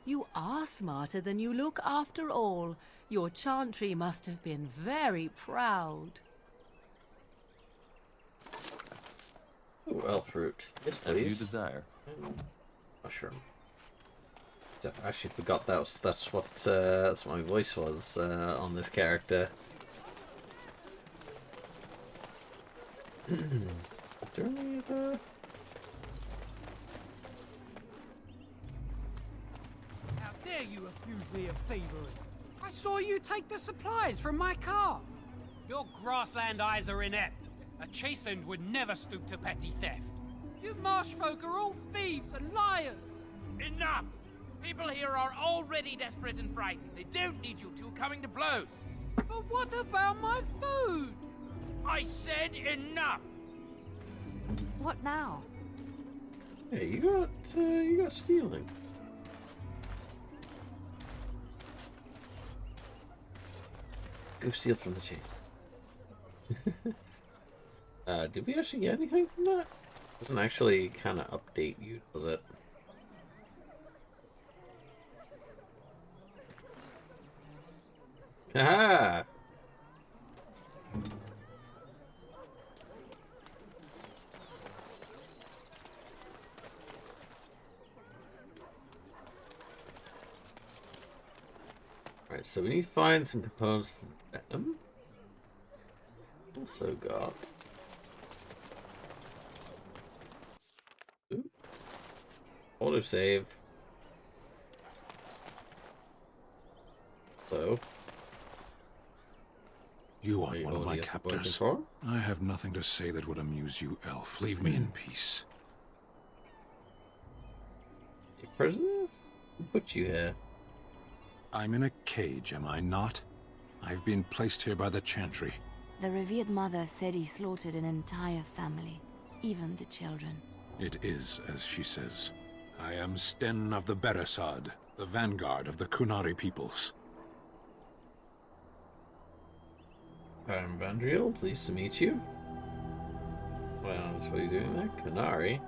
you are smarter than you look after all. Your Chantry must have been very proud. Ooh, elf fruit. Yes, As you please. desire. Mushroom. I actually forgot that's what my voice was on this character. Is there any other? How dare you accuse me of thievery? I saw you take the supplies from my car. Your grassland eyes are inept. A chastened would never stoop to petty theft. You marsh folk are all thieves and liars. Enough! People here are already desperate and frightened. They don't need you two coming to blows. But what about my food? I said enough! What now? Hey, you got stealing. Go steal from the chain. Did we actually get anything from that? Doesn't actually kind of update you, does it? Haha! Alright, so we need to find some components for Venom. Also got... Ooh. Autosave. So... You are one of my captors. I have nothing to say that would amuse you, elf. Leave me in peace. You prisoner? Who put you here? I'm in a cage, am I not? I've been placed here by the Chantry. The revered mother said he slaughtered an entire family, even the children. It is as she says. I am Sten of the Beresad, the vanguard of the Kunari peoples. I'm Vandriel, pleased to meet you. Well, that's what are you doing there? Kunari.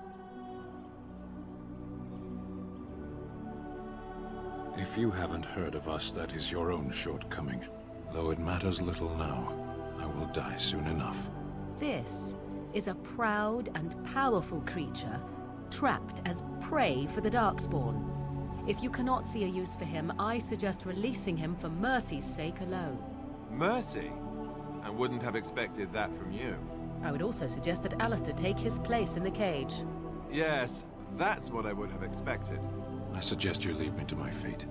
If you haven't heard of us, that is your own shortcoming. Though it matters little now, I will die soon enough. This is a proud and powerful creature, trapped as prey for the Darkspawn. If you cannot see a use for him, I suggest releasing him for mercy's sake alone. Mercy? I wouldn't have expected that from you. I would also suggest that Alistair take his place in the cage. Yes, that's what I would have expected. I suggest you leave me to my fate.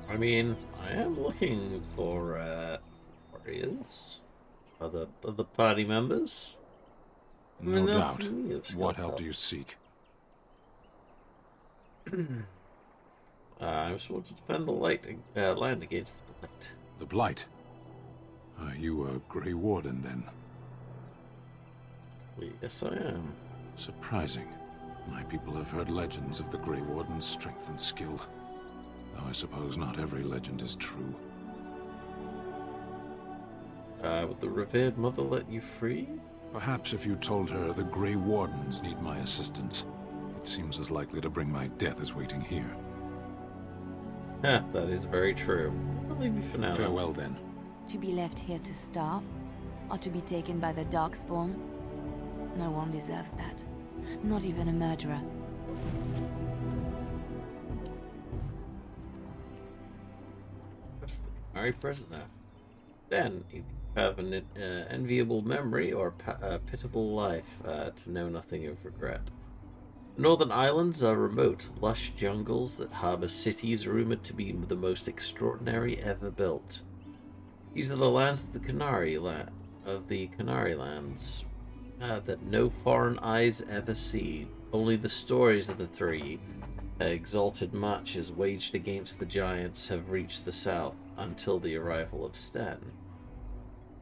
I mean, I am looking for warriors, other party members. No Enough doubt. for me of What skill help help. do you seek? I was wanted to defend the land against the blight. The Blight? Are you a Grey Warden, then? Yes, I am. Surprising. My people have heard legends of the Grey Warden's strength and skill. Though I suppose not every legend is true. Would the revered mother let you free? Perhaps if you told her the Grey Wardens need my assistance. It seems as likely to bring my death as waiting here. Yeah, that is very true. I'll leave you for now. Farewell, then. To be left here to starve? Or to be taken by the Darkspawn? No one deserves that. Not even a murderer. What's the Canary prisoner? Then you have an enviable memory or a pitiable life to know nothing of regret. The Northern Islands are remote, lush jungles that harbor cities rumored to be the most extraordinary ever built. These are the lands of the Canary Lands that no foreign eyes ever see. Only the stories of the three exalted marches waged against the giants have reached the south until the arrival of Sten.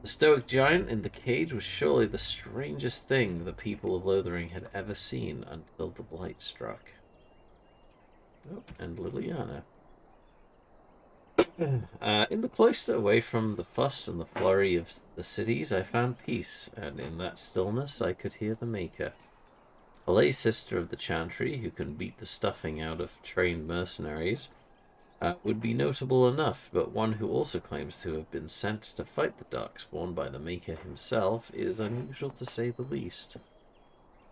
The stoic giant in the cage was surely the strangest thing the people of Lothering had ever seen until the blight struck. Oh, and Liliana. In the cloister, away from the fuss and the flurry of the cities, I found peace, and in that stillness I could hear the Maker. A lay sister of the Chantry, who can beat the stuffing out of trained mercenaries, would be notable enough, but one who also claims to have been sent to fight the Darkspawn by the Maker himself is unusual to say the least.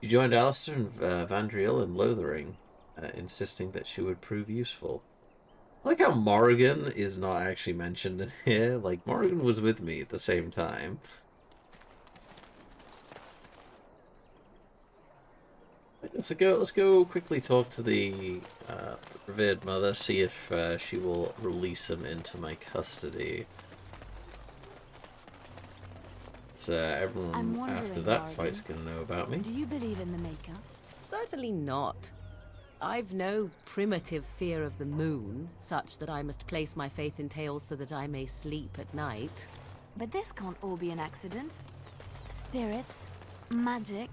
She joined Alistair and Vandriel in Lothering, insisting that she would prove useful. I like how Morrigan is not actually mentioned in here. Like, Morrigan was with me at the same time. Let's go quickly talk to the revered mother, see if she will release him into my custody. It's everyone after that fight's gonna know about me. Do you believe in the Maker? Certainly not. I've no primitive fear of the moon, such that I must place my faith in tales so that I may sleep at night. But this can't all be an accident. Spirits, magic,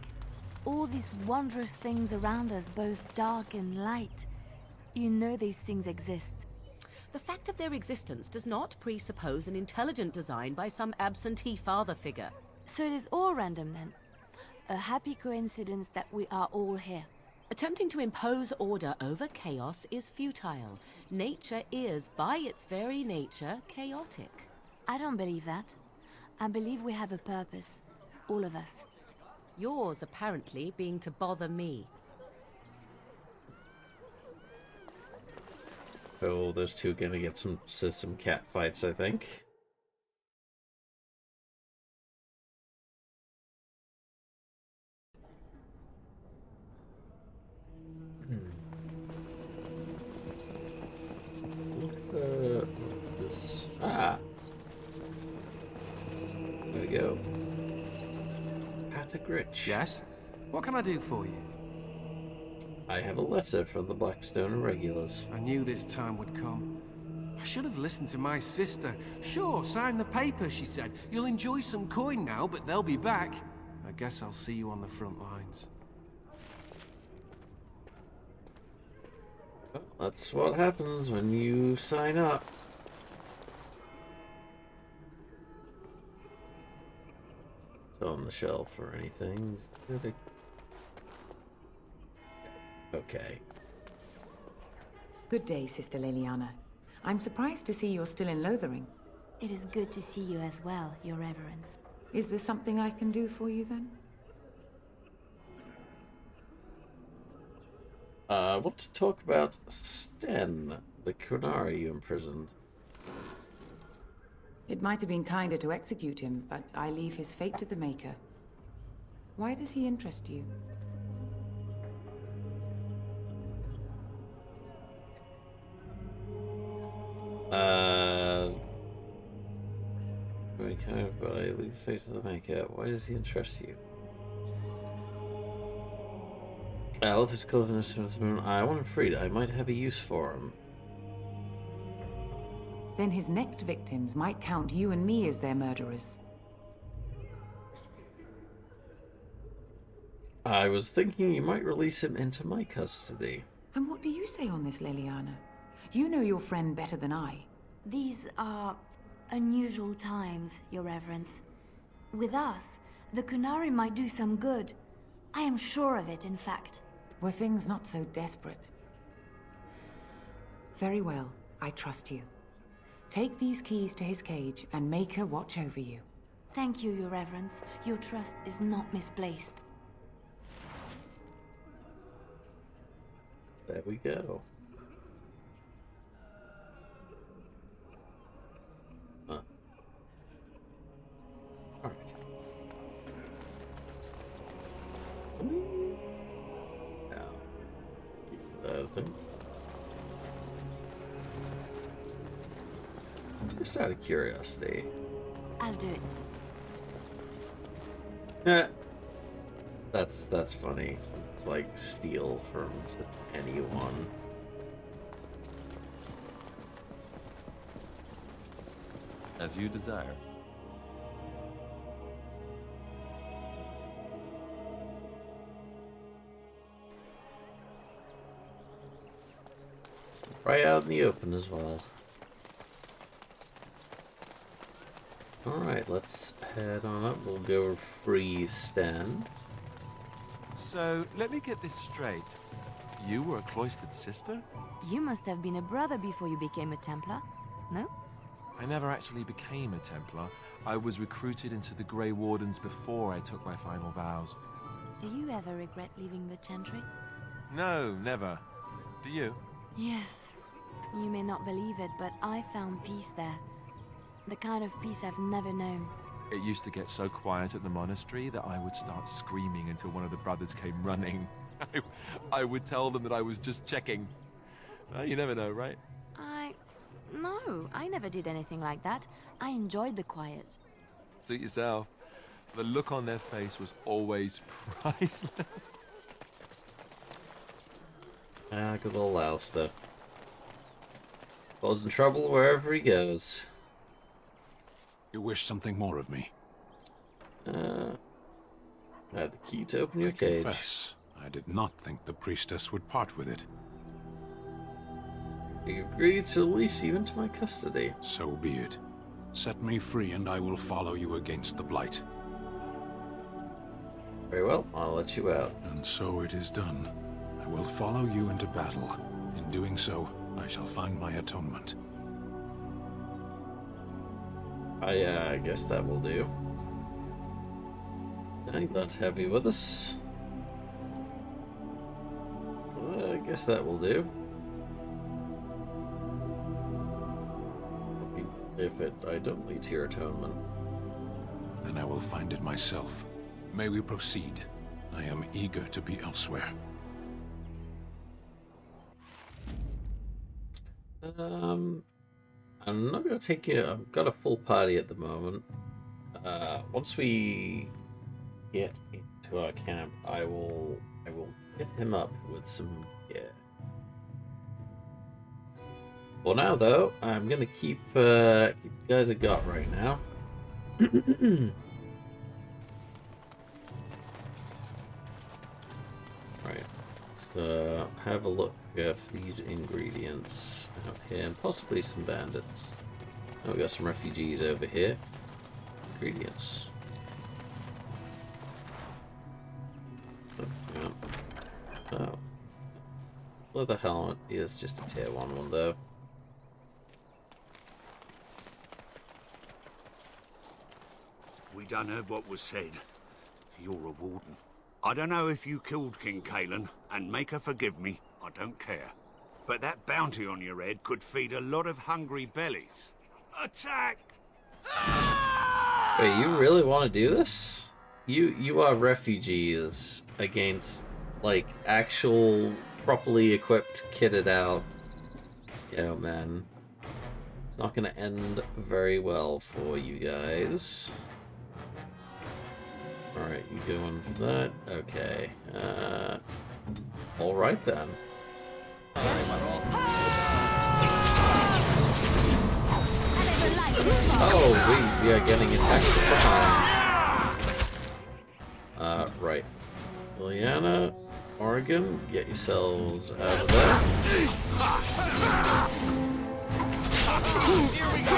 all these wondrous things around us, both dark and light. You know these things exist. The fact of their existence does not presuppose an intelligent design by some absentee father figure. So it is all random then? A happy coincidence that we are all here. Attempting to impose order over chaos is futile. Nature is, by its very nature, chaotic. I don't believe that. I believe we have a purpose. All of us. Yours, apparently, being to bother me. Oh, those two are gonna get some cat fights, I think. This. Ah! There we go. Patagritch. Yes? What can I do for you? I have a letter from the Blackstone Irregulars. I knew this time would come. I should have listened to my sister. Sure, sign the paper, she said. You'll enjoy some coin now, but they'll be back. I guess I'll see you on the front lines. Well, that's what happens when you sign up. It's on the shelf or anything. Okay. Good day, Sister Liliana. I'm surprised to see you're still in Lothering. It is good to see you as well, Your Reverence. Is there something I can do for you then? I want to talk about Sten, the Kunari you imprisoned. It might have been kinder to execute him, but I leave his fate to the Maker. Why does he interest you? We kind of, but I leave the face of the makeup. Why does he interest you? Lothring's causing us with the moon. I want him freed. I might have a use for him. Then his next victims might count you and me as their murderers. I was thinking you might release him into my custody. And what do you say on this, Leliana? You know your friend better than I. These are unusual times, Your Reverence. With us, the Kunari might do some good. I am sure of it, in fact. Were things not so desperate? Very well, I trust you. Take these keys to his cage and make her watch over you. Thank you, Your Reverence. Your trust is not misplaced. There we go. Huh. All right. Now, keep that thing. Just out of curiosity. I'll do it. Yeah. That's funny. It's like steal from just anyone. As you desire. Right out in the open as well. Alright, let's head on up. We'll go free stand. So, let me get this straight. You were a cloistered sister? You must have been a brother before you became a Templar, no? I never actually became a Templar. I was recruited into the Grey Wardens before I took my final vows. Do you ever regret leaving the Chantry? No, never. Do you? Yes. You may not believe it, but I found peace there. The kind of peace I've never known. It used to get so quiet at the monastery that I would start screaming until one of the brothers came running. I would tell them that I was just checking. You never know, right? No, I never did anything like that. I enjoyed the quiet. Suit yourself. The look on their face was always priceless. Ah, good old Alistair. Causing trouble wherever he goes. You wish something more of me? I have the key to open your I cage. confess, I did not think the priestess would part with it. You agreed to release you into my custody. So be it. Set me free and I will follow you against the Blight. Very well, I'll let you out. And so it is done. I will follow you into battle. In doing so, I shall find my atonement. I guess that will do. I not have you with us. I guess that will do. I don't lead to your atonement. Then I will find it myself. May we proceed? I am eager to be elsewhere. I'm not gonna take you. I've got a full party at the moment. Once we get into our camp, I will hit him up with some gear. For now, though, I'm gonna keep the guys I got right now. Right, let's have a look for these ingredients out here, and possibly some bandits. Oh, we got some refugees over here. Ingredients. Oh, leather helmet is just a tier 1 one though. We done heard what was said. You're a warden. I don't know if you killed King Kalen, and make her forgive me, I don't care. But that bounty on your head could feed a lot of hungry bellies. Attack! Wait, you really want to do this? You are refugees against, like, actual, properly equipped, kitted out. Yo, man. not going to end very well for you guys. Alright, you go in for that. Okay. Alright then. Oh, we are getting attacked from behind. Right. Liliana, Oregon, get yourselves out of there. Here we go!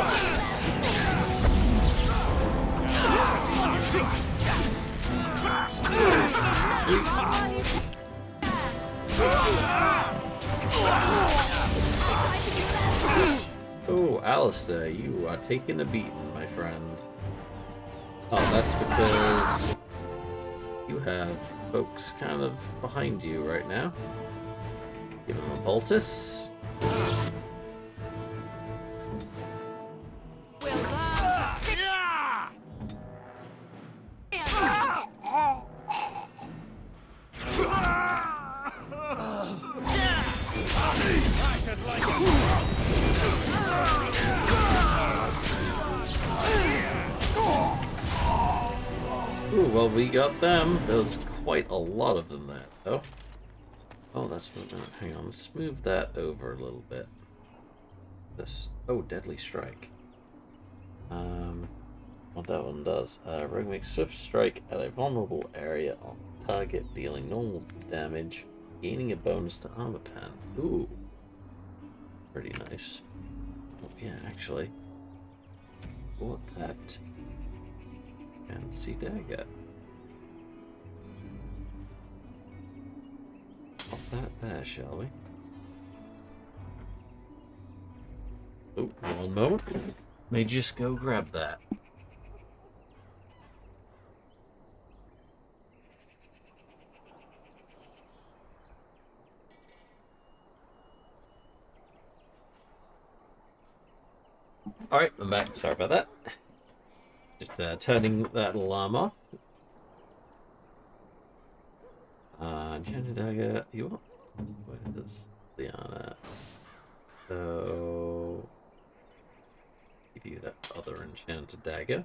Oh, Alistair, you are taking a beating, my friend. Oh, that's because you have folks kind of behind you right now. Give him a poultice. Ooh, well, we got them. There's quite a lot of them there, though. Oh, that's what. Hang on, let's move that over a little bit. This. Oh, Deadly Strike. What that one does. Rogue makes swift strike at a vulnerable area on target, dealing normal damage, gaining a bonus to armor pen. Ooh. Pretty nice. Oh, yeah, actually. Bought that. Fancy dagger. Pop that there, shall we? Oh, one moment. May just go grab that. Alright, I'm back. Sorry about that. Just turning that alarm off. Enchanted dagger. You want? Where is Liana? So give you that other enchanted dagger.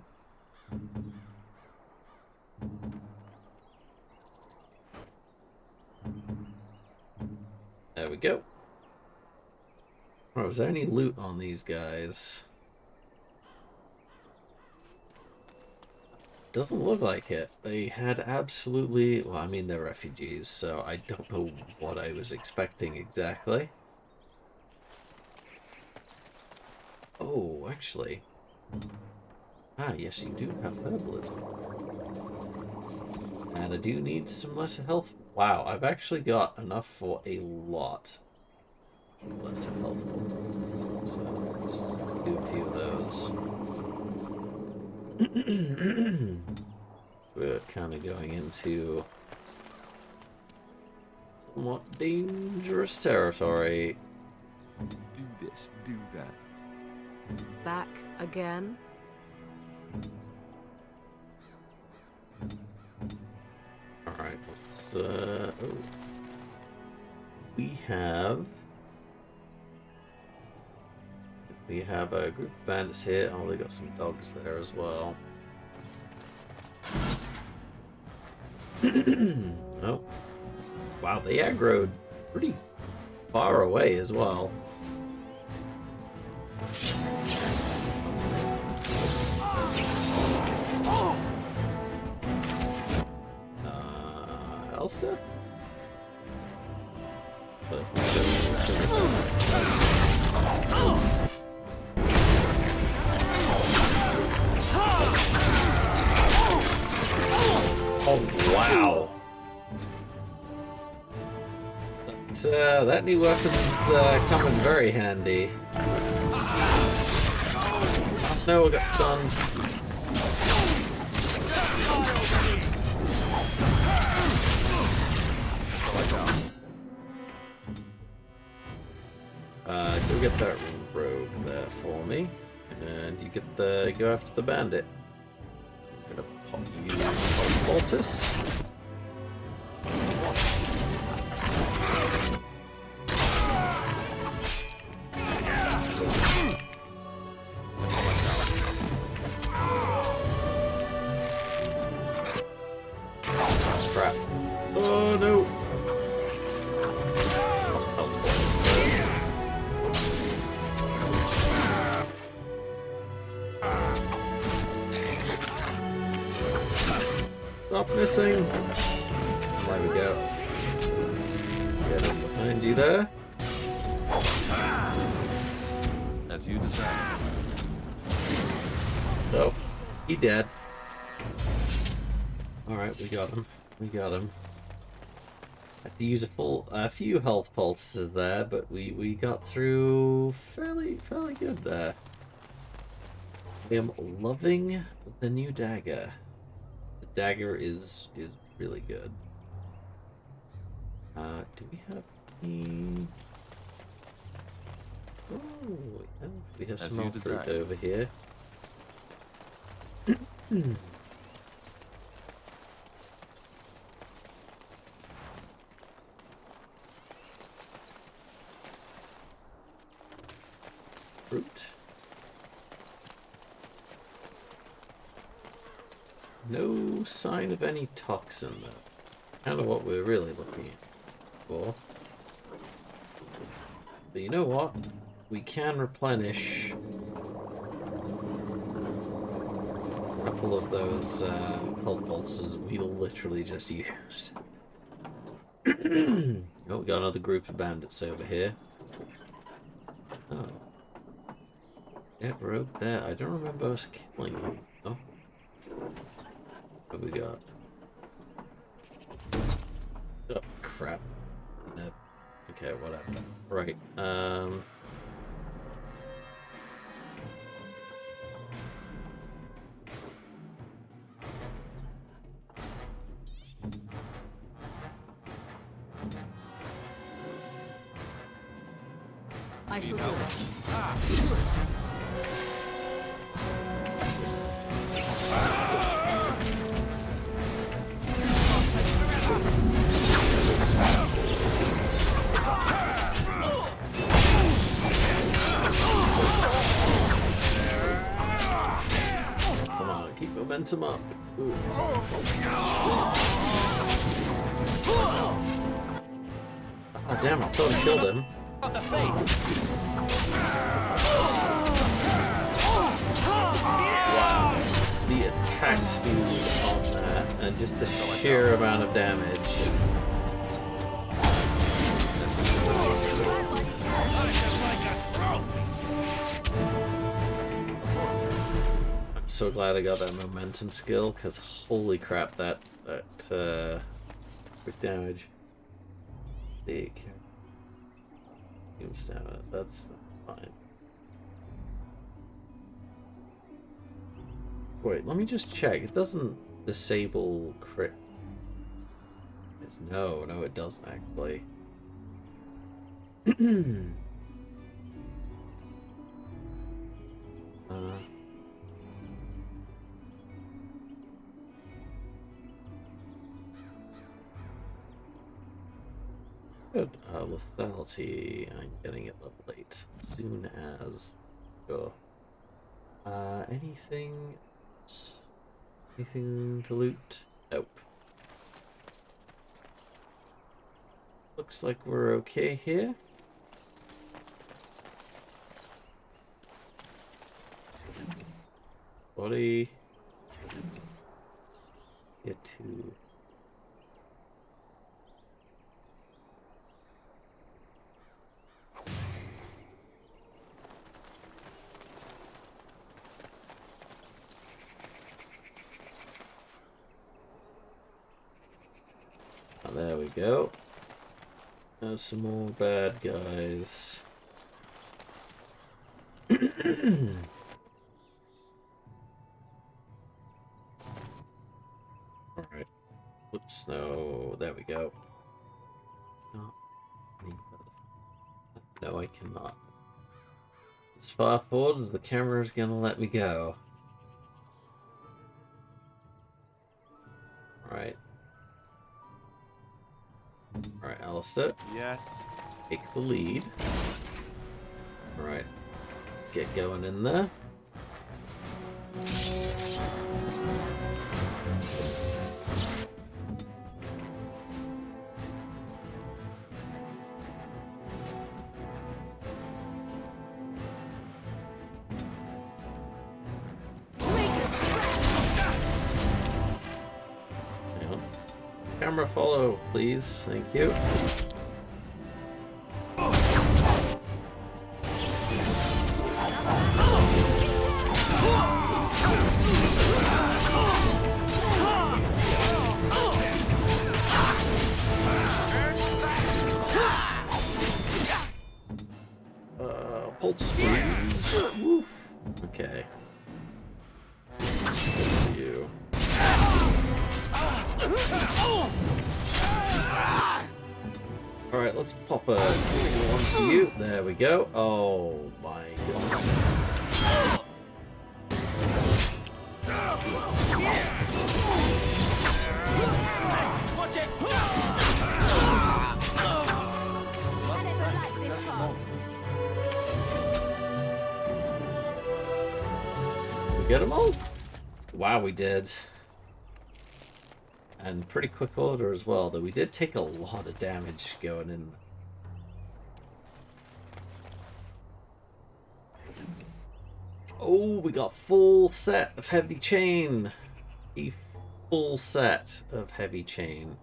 There we go. Oh, was there any loot on these guys? Doesn't look like it. They had absolutely... Well, I mean, they're refugees, so I don't know what I was expecting exactly. Oh, actually... Ah, yes, you do have herbalism. And I do need some lesser health. Wow, I've actually got enough for a lot. Lesser health. So let's do a few of those. We're kind of going into somewhat dangerous territory. Do this, do that. Back again? Alright, let's, oh. We have a group of bandits here. Oh, they got some dogs there as well. Oh. Wow, they aggroed pretty far away as well. Elster? But let's go. Oh, wow. That new weapon's coming very handy. No, I got stunned. Go get that rogue there for me. And you get the go after the bandit. I'm gonna pop you poultice. Oh no! Stop missing! There we go. Get him behind you there. As you deserve. Oh, he dead. Alright, we got him. We got him. Had to use a few health pulses there, but we got through fairly good there. I am loving the new dagger. The dagger is really good. Do we have any... Oh, yeah, we have some more fruit over here. Fruit. No sign of any toxin though. Kind of what we're really looking for. But you know what? We can replenish a couple of those health pulses we literally just used. Oh, we got another group of bandits over here. Oh. Get rogue there. I don't remember us killing you. Oh. What have we got? Oh, crap. Nope. Okay, whatever. Right, I shall do it. Come on, keep momentum up. Ooh. Ah, damn, I thought I killed him. Wow. The attack speed on that, and just the sheer amount of damage. I'm so glad I got that momentum skill, because holy crap, that quick damage. Big. Stamina, that's fine. Wait, let me just check. It doesn't disable crit. No, it doesn't actually. Good. Lethality. I'm getting it level 8 as soon as. Sure. Anything? Anything to loot? Nope. Looks like we're okay here. Body. Get to. Oh, there we go. There's some more bad guys. Alright. Oops, no. There we go. No, I cannot. As far forward as the camera is gonna let me go. Alright. Alright, Alistair. Yes. Take the lead. Alright. Let's get going in there. Camera follow, please. Thank you. Poultice, please. Woof. Okay. You. Alright, let's pop a one for you. There we go. Oh my goodness. Watch it! We get them all? Wow, we did. And pretty quick order as well, though we did take a lot of damage going in. Oh, we got full set of heavy chain. A full set of heavy chain.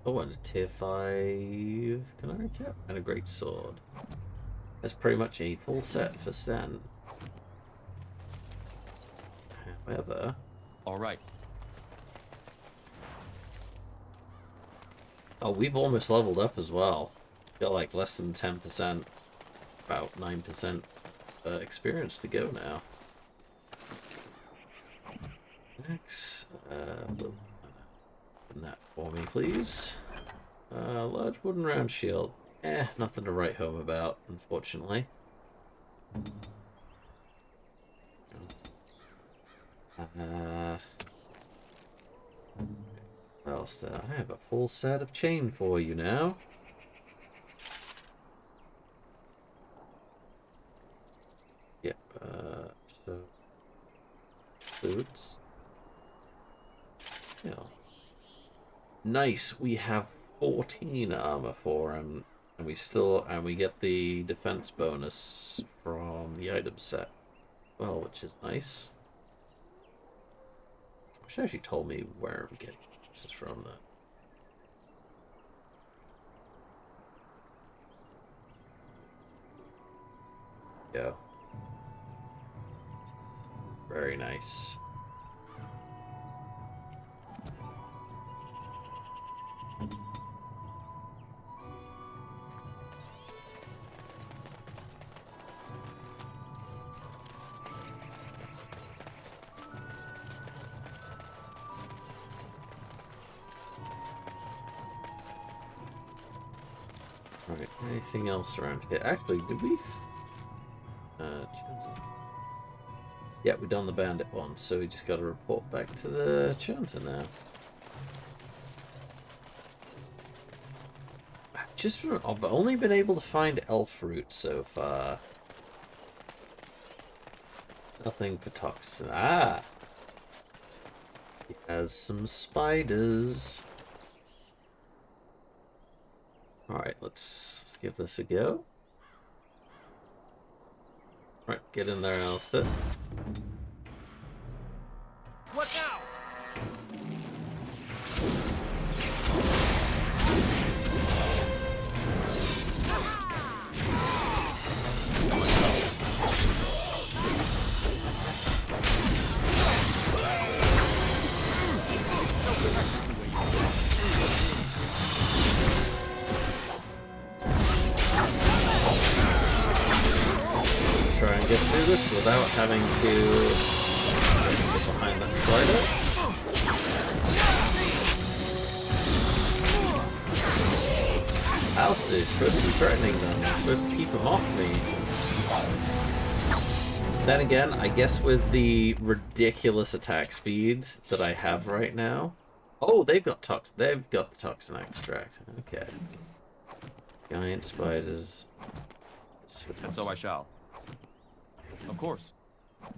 Oh, and a tier 5 canary cap and a great sword. That's pretty much a full set for Stan. However... Alright. Oh, we've almost leveled up as well. Got like less than 10%. About 9% experience to go now. Next, open that for me, please. Large wooden round shield. Nothing to write home about, unfortunately. Well, still, I have a full set of chain for you now. Yep, so... Boots. Yeah. Nice, we have 14 armor for him, and we get the defense bonus from the item set. Well, which is nice. I wish I actually told me where I'm getting this is from, though. Yeah. Very nice. Alright, anything else around here? Actually, did we... yeah, we done the bandit one, so we just got to report back to the chanter now. I've only been able to find elf root so far. Nothing for toxin. Ah! He has some spiders. Alright, let's give this a go. Right, get in there, Alistair. What now? Try and get through this without having to get behind that spider. Alistair is supposed to be threatening them. You're supposed to keep them off me. Then again, I guess with the ridiculous attack speed that I have right now. Oh, they've got the toxin extract. Okay. Giant spiders. And so I shall. Of course. How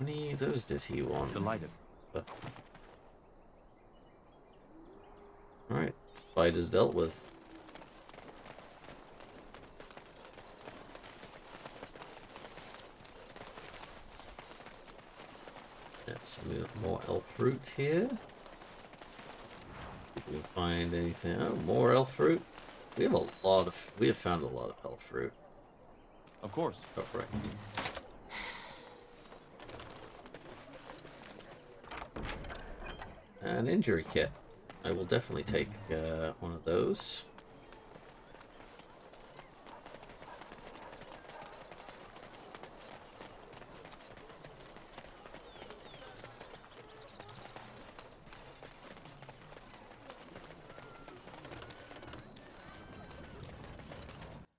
many of those did he want? Delighted. Alright, spiders dealt with. Let's move more elf root here. If we find anything. Oh, more elf fruit. We have found a lot of elf fruit. Of course. Oh, right. An injury kit. I will definitely take one of those.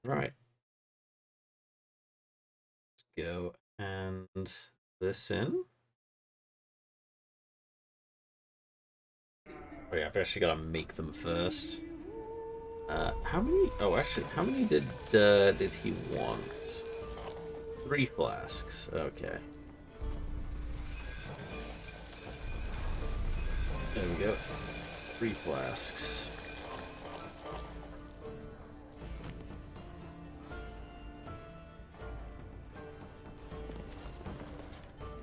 Right. Let's go and this in. Oh yeah, I've actually got to make them first. How many? Oh, actually, how many did he want? 3 flasks. Okay. There we go. 3 flasks.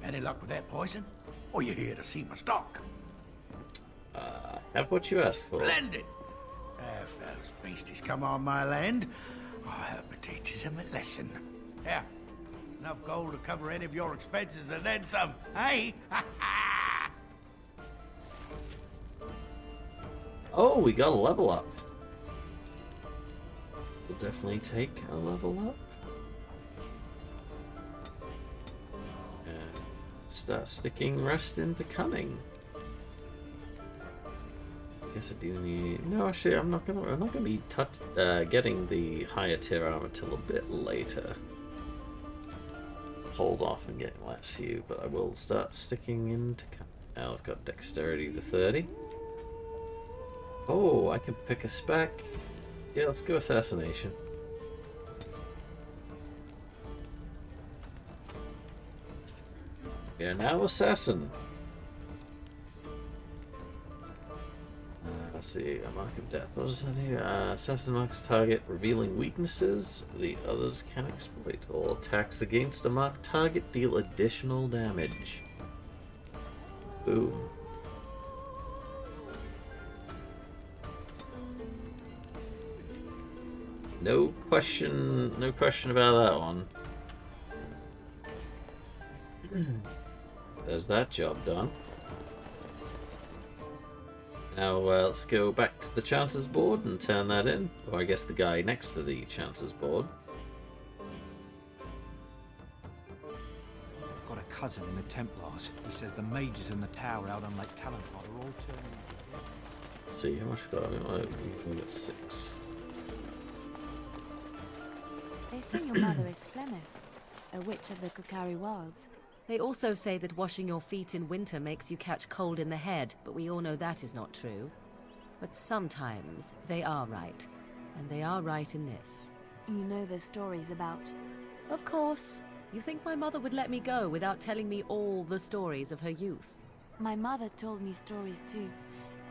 Any luck with that poison? Or you here to see my stock? Have what you asked for. Splendid! If those beasties come on my land, I hope it teaches them a lesson. Yeah, enough gold to cover any of your expenses and then some, hey? Oh, we got a level up. We'll definitely take a level up. And start sticking rest into cunning. Guess I do need. No, actually, I'm not gonna be getting the higher tier armor till a bit later. Hold off and getting the last few, but I will start sticking into. Now I've got dexterity to 30. Oh, I can pick a spec. Yeah, let's go assassination. We are now assassin. Let's see, a mark of death. What does that do? Assassin marks target, revealing weaknesses the others can exploit. All attacks against a marked target deal additional damage. Boom. No question about that one. There's that job done. Now let's go back to the Chance's board and turn that in. Or I guess the guy next to the Chance's board. I've got a cousin in the Templars. He says the mages in the tower out on Lake Callanpot are all turning. Let's see, how much we got? We got 6. They say your mother is Flemeth, a witch of the Kukari Wilds. They also say that washing your feet in winter makes you catch cold in the head, but we all know that is not true. But sometimes they are right, and they are right in this. You know the stories about... Of course. You think my mother would let me go without telling me all the stories of her youth? My mother told me stories too.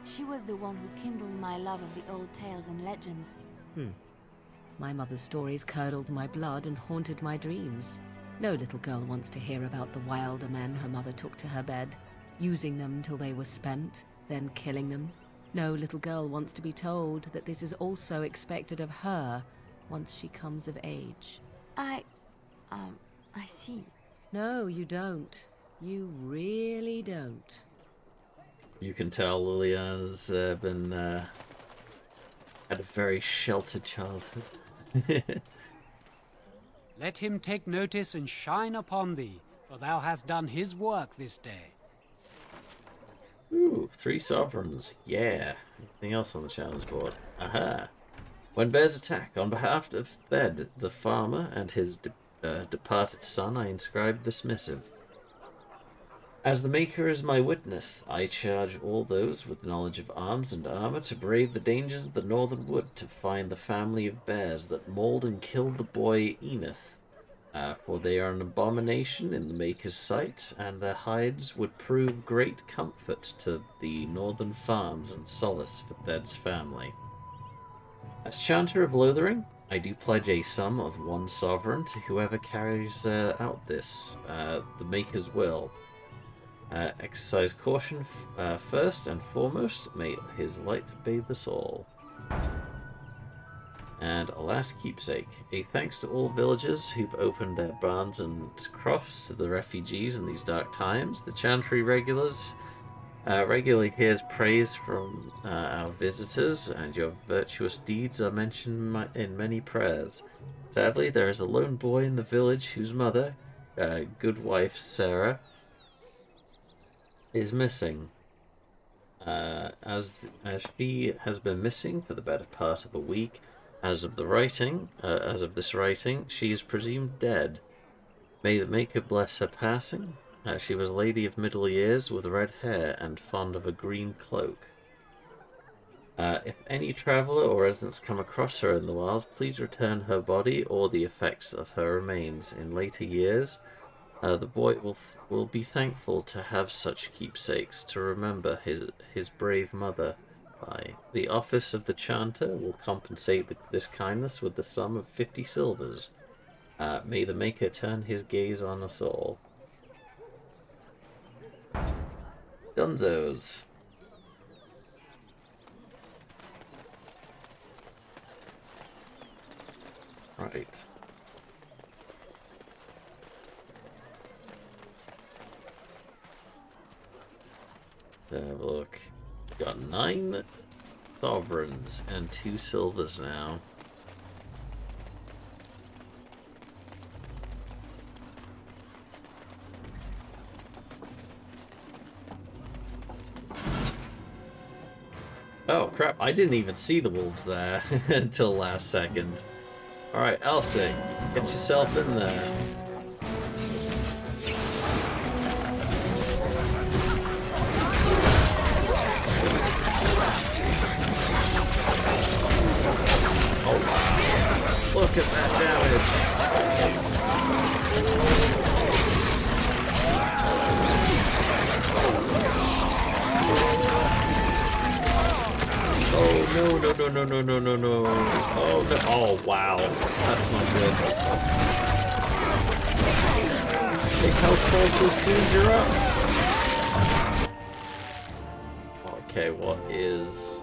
She was the one who kindled my love of the old tales and legends. My mother's stories curdled my blood and haunted my dreams. No little girl wants to hear about the wilder men her mother took to her bed, using them till they were spent, then killing them. No little girl wants to be told that this is also expected of her once she comes of age. I see. No, you don't. You really don't. You can tell Liliana's been had a very sheltered childhood. Let him take notice and shine upon thee, for thou hast done his work this day. Ooh, 3 sovereigns. Yeah. Anything else on the challenge board? Aha. When bears attack, on behalf of Thed, the farmer, and his departed son, I inscribe this missive. As the Maker is my witness, I charge all those with knowledge of arms and armor to brave the dangers of the northern wood to find the family of bears that mauled and killed the boy Enith. For they are an abomination in the Maker's sight, and their hides would prove great comfort to the northern farms and solace for Thed's family. As Chanter of Lothering, I do pledge a sum of 1 sovereign to whoever carries out this, the Maker's will. Exercise caution first and foremost. May his light bathe us all. And a last keepsake. A thanks to all villagers who've opened their barns and crofts to the refugees in these dark times. The Chantry regularly hears praise from our visitors, and your virtuous deeds are mentioned in many prayers. Sadly, there is a lone boy in the village whose mother, good wife Sarah, is missing. As she has been missing for the better part of a week, as of this writing, she is presumed dead. May the Maker bless her passing. She was a lady of middle years with red hair and fond of a green cloak. If any traveller or residents come across her in the wilds, please return her body or the effects of her remains. In later years, the boy will be thankful to have such keepsakes to remember his brave mother by. The office of the chanter will compensate this kindness with the sum of 50 silvers. May the Maker turn his gaze on us all. Dunzos. Right. Let's have a look. Got 9 sovereigns and 2 silvers now. Oh crap, I didn't even see the wolves there until last second. Alright, Elstick, get yourself in there. Oh wow, look at that damage. Oh no no no no no no no no! Oh no! Oh wow, that's not good. Big health points as soon as you're up. Okay, what is?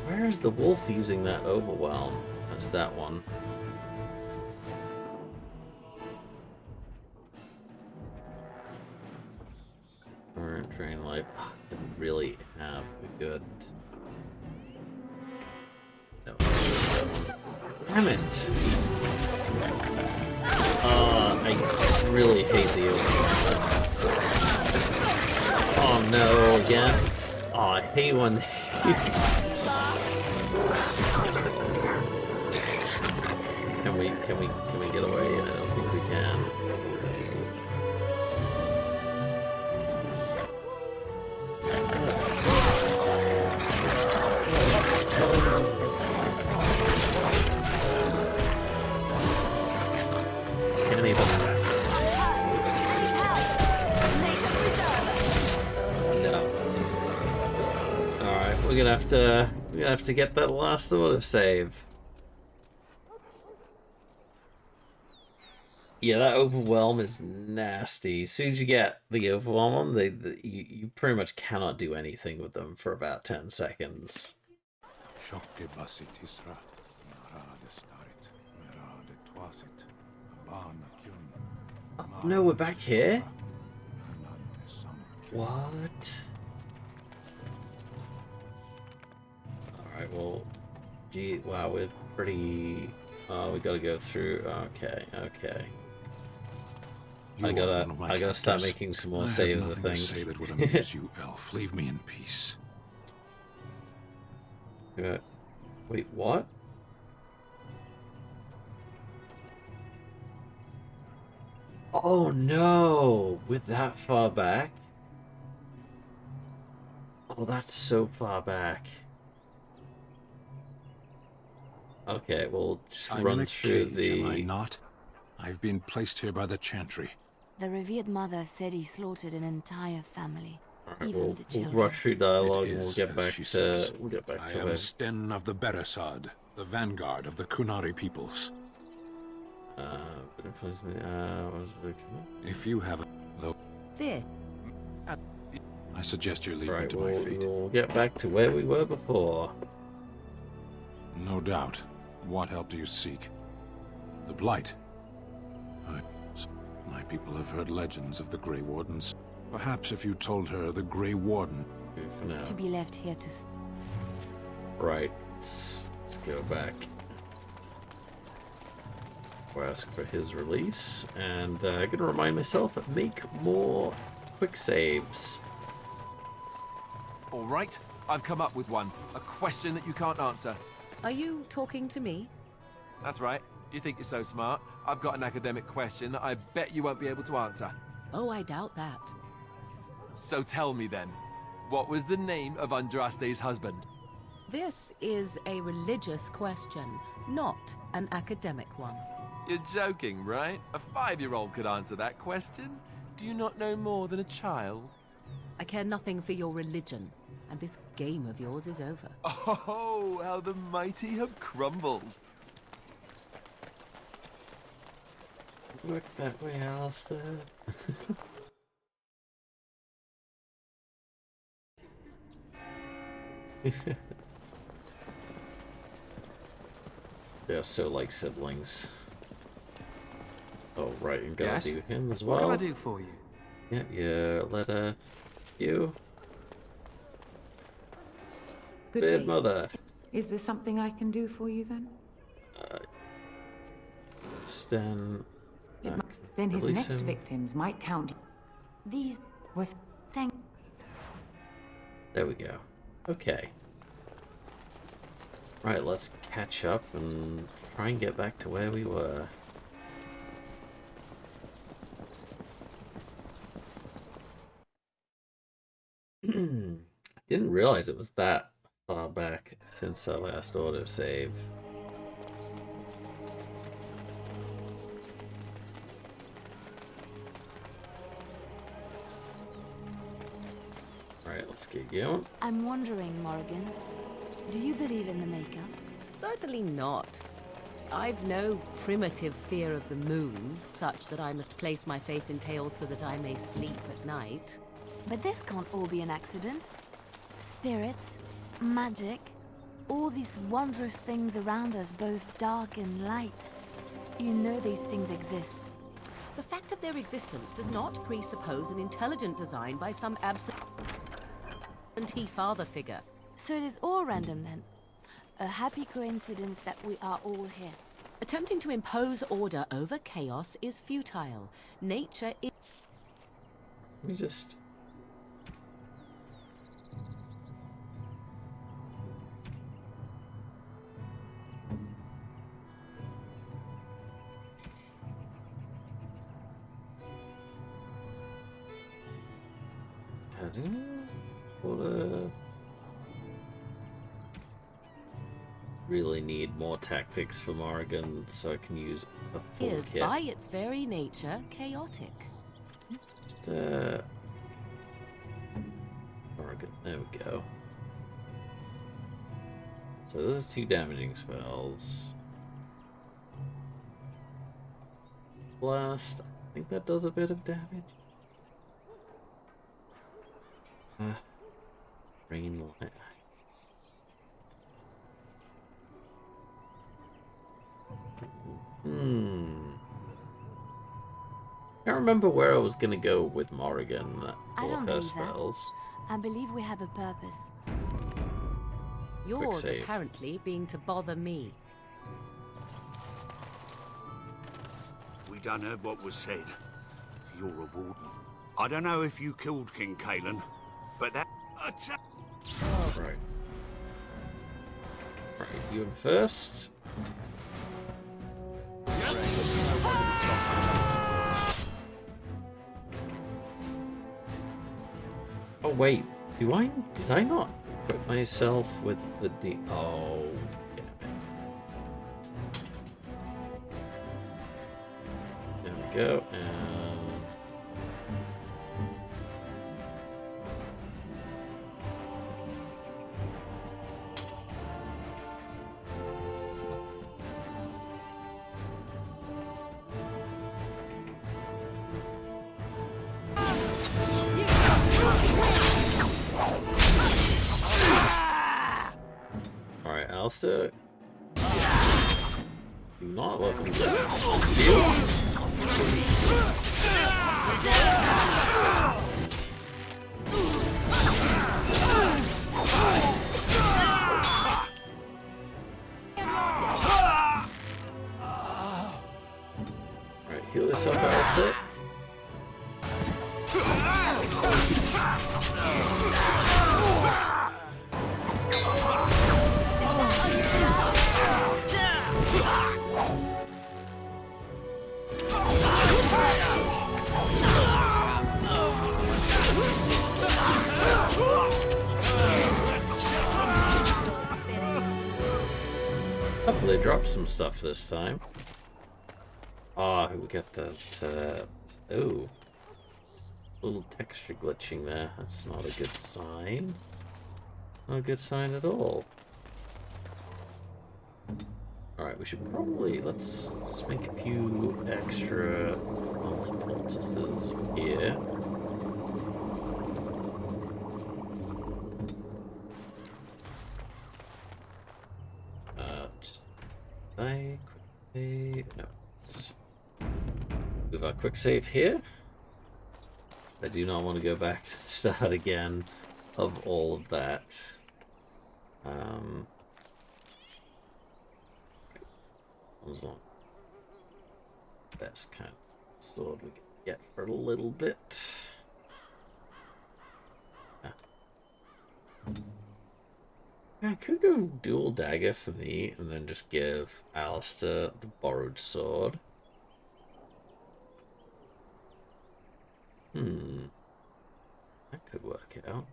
Where is the wolf using that overwhelm? That's that one. Drain life. Didn't really have a good. No. Damn it! I really hate the overwhelm. Oh no, again? Oh, I hate when. Can we get away? I don't think we can. Can't even. No. Alright, we're gonna have to get that last autosave. Yeah, that overwhelm is nasty. As soon as you get the overwhelm on, you pretty much cannot do anything with them for about 10 seconds. Oh, no, we're back here? What? Alright, well, gee, wow, we're pretty... Oh, we gotta go through... Okay, okay. I gotta start making some more saves, I think. To say that would amuse you, elf. Leave me in peace. Wait, what? Oh no! With that far back? Oh, that's so far back. Okay, we'll just I'm run in a through cage, the... am I not? I've been placed here by the Chantry. The revered mother said he slaughtered an entire family, Alright, even we'll the children. rush through dialogue and It we'll is, get as back she to says. I am it. Sten of the Beresad, the vanguard of the Kunari peoples. What was the... If you have a... There. I suggest you leave me Right, to my feet. we'll get back to where we were before. No doubt. What help do you seek? The Blight. My people have heard legends of the Grey Wardens. Perhaps if you told her the Grey Warden... For now. To be left here to... Right, let's go back. We'll ask for his release, and I'm gonna remind myself, make more quick saves. All right, I've come up with one. A question that you can't answer. Are you talking to me? That's right. You think you're so smart. I've got an academic question that I bet you won't be able to answer. Oh, I doubt that. So tell me then, what was the name of Andraste's husband? This is a religious question, not an academic one. You're joking, right? A 5-year-old could answer that question. Do you not know more than a child? I care nothing for your religion, and this game of yours is over. Oh, how the mighty have crumbled. Work that way, Alistair. They're so like siblings. Oh, right, you gotta do him as well. What can I do for you? Yeah, your letter. You. Good Bid day. mother. Is there something I can do for you then? Stan. Then his release next him. victims might count. These with thank. There we go. Okay. Right, let's catch up and try and get back to where we were. Didn't realize it was that far back since our last autosave. Alright, let's get going. I'm wondering, Morrigan, do you believe in the Maker? Certainly not. I've no primitive fear of the moon, such that I must place my faith in tales so that I may sleep at night. But this can't all be an accident. Spirits, magic, all these wondrous things around us, both dark and light. You know these things exist. The fact of their existence does not presuppose an intelligent design by some absentee father figure. So it is all random then. A happy coincidence that we are all here. Attempting to impose order over chaos is futile. Nature is... Let me just... Really need more tactics for Morrigan so I can use a full is kit. by its very nature chaotic. Morrigan, there we go. So those are 2 damaging spells. Blast, I think that does a bit of damage. Rain light. Can't remember where I was gonna go with Morrigan I for don't her believe spells. that. I believe we have a purpose. Yours save. apparently being to bother me. We done heard what was said. You're a warden. I don't know if you killed King Kalen, but that... Oh, right. Right, you in first. Oh wait, did I not equip myself with the oh, damn it. There we go, and... Alistair. Do not let them go. Alright, heal yourself, Alistair. Oh, they dropped some stuff this time. Ah, we got that, oh. Little texture glitching there. That's not a good sign. Not a good sign at all. Alright, we should probably, let's make a few extra poultices here. Quick save. No, let's move our quick save here. I do not want to go back to the start again of all of that. Was on best kind of sword we can get for a little bit. I could go dual dagger for me and then just give Alistair the borrowed sword. That could work out.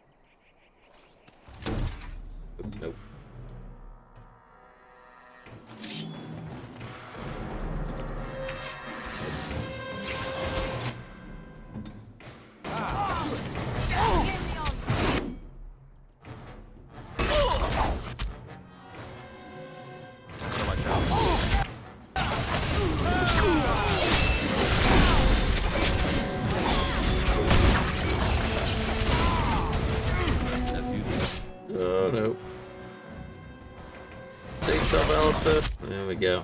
Nope. Oh no. Save yourself, Alistair. There we go.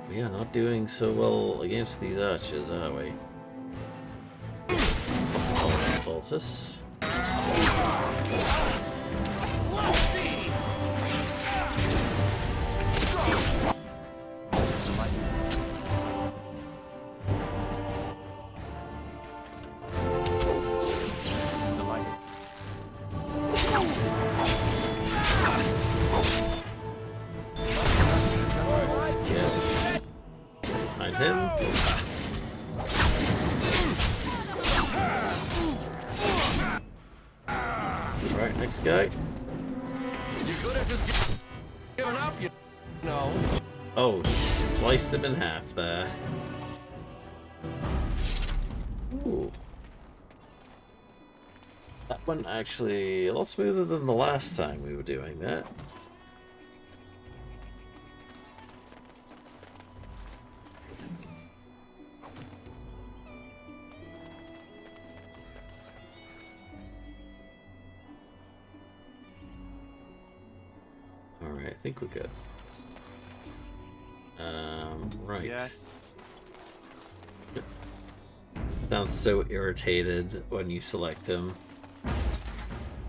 We are not doing so well against these archers, are we? Poultice. Guy. You could have just given up, you know. Oh, just sliced him in half there. Ooh. That went actually a lot smoother than the last time we were doing that. I think we're good. Right. Yes. Sounds so irritated when you select him.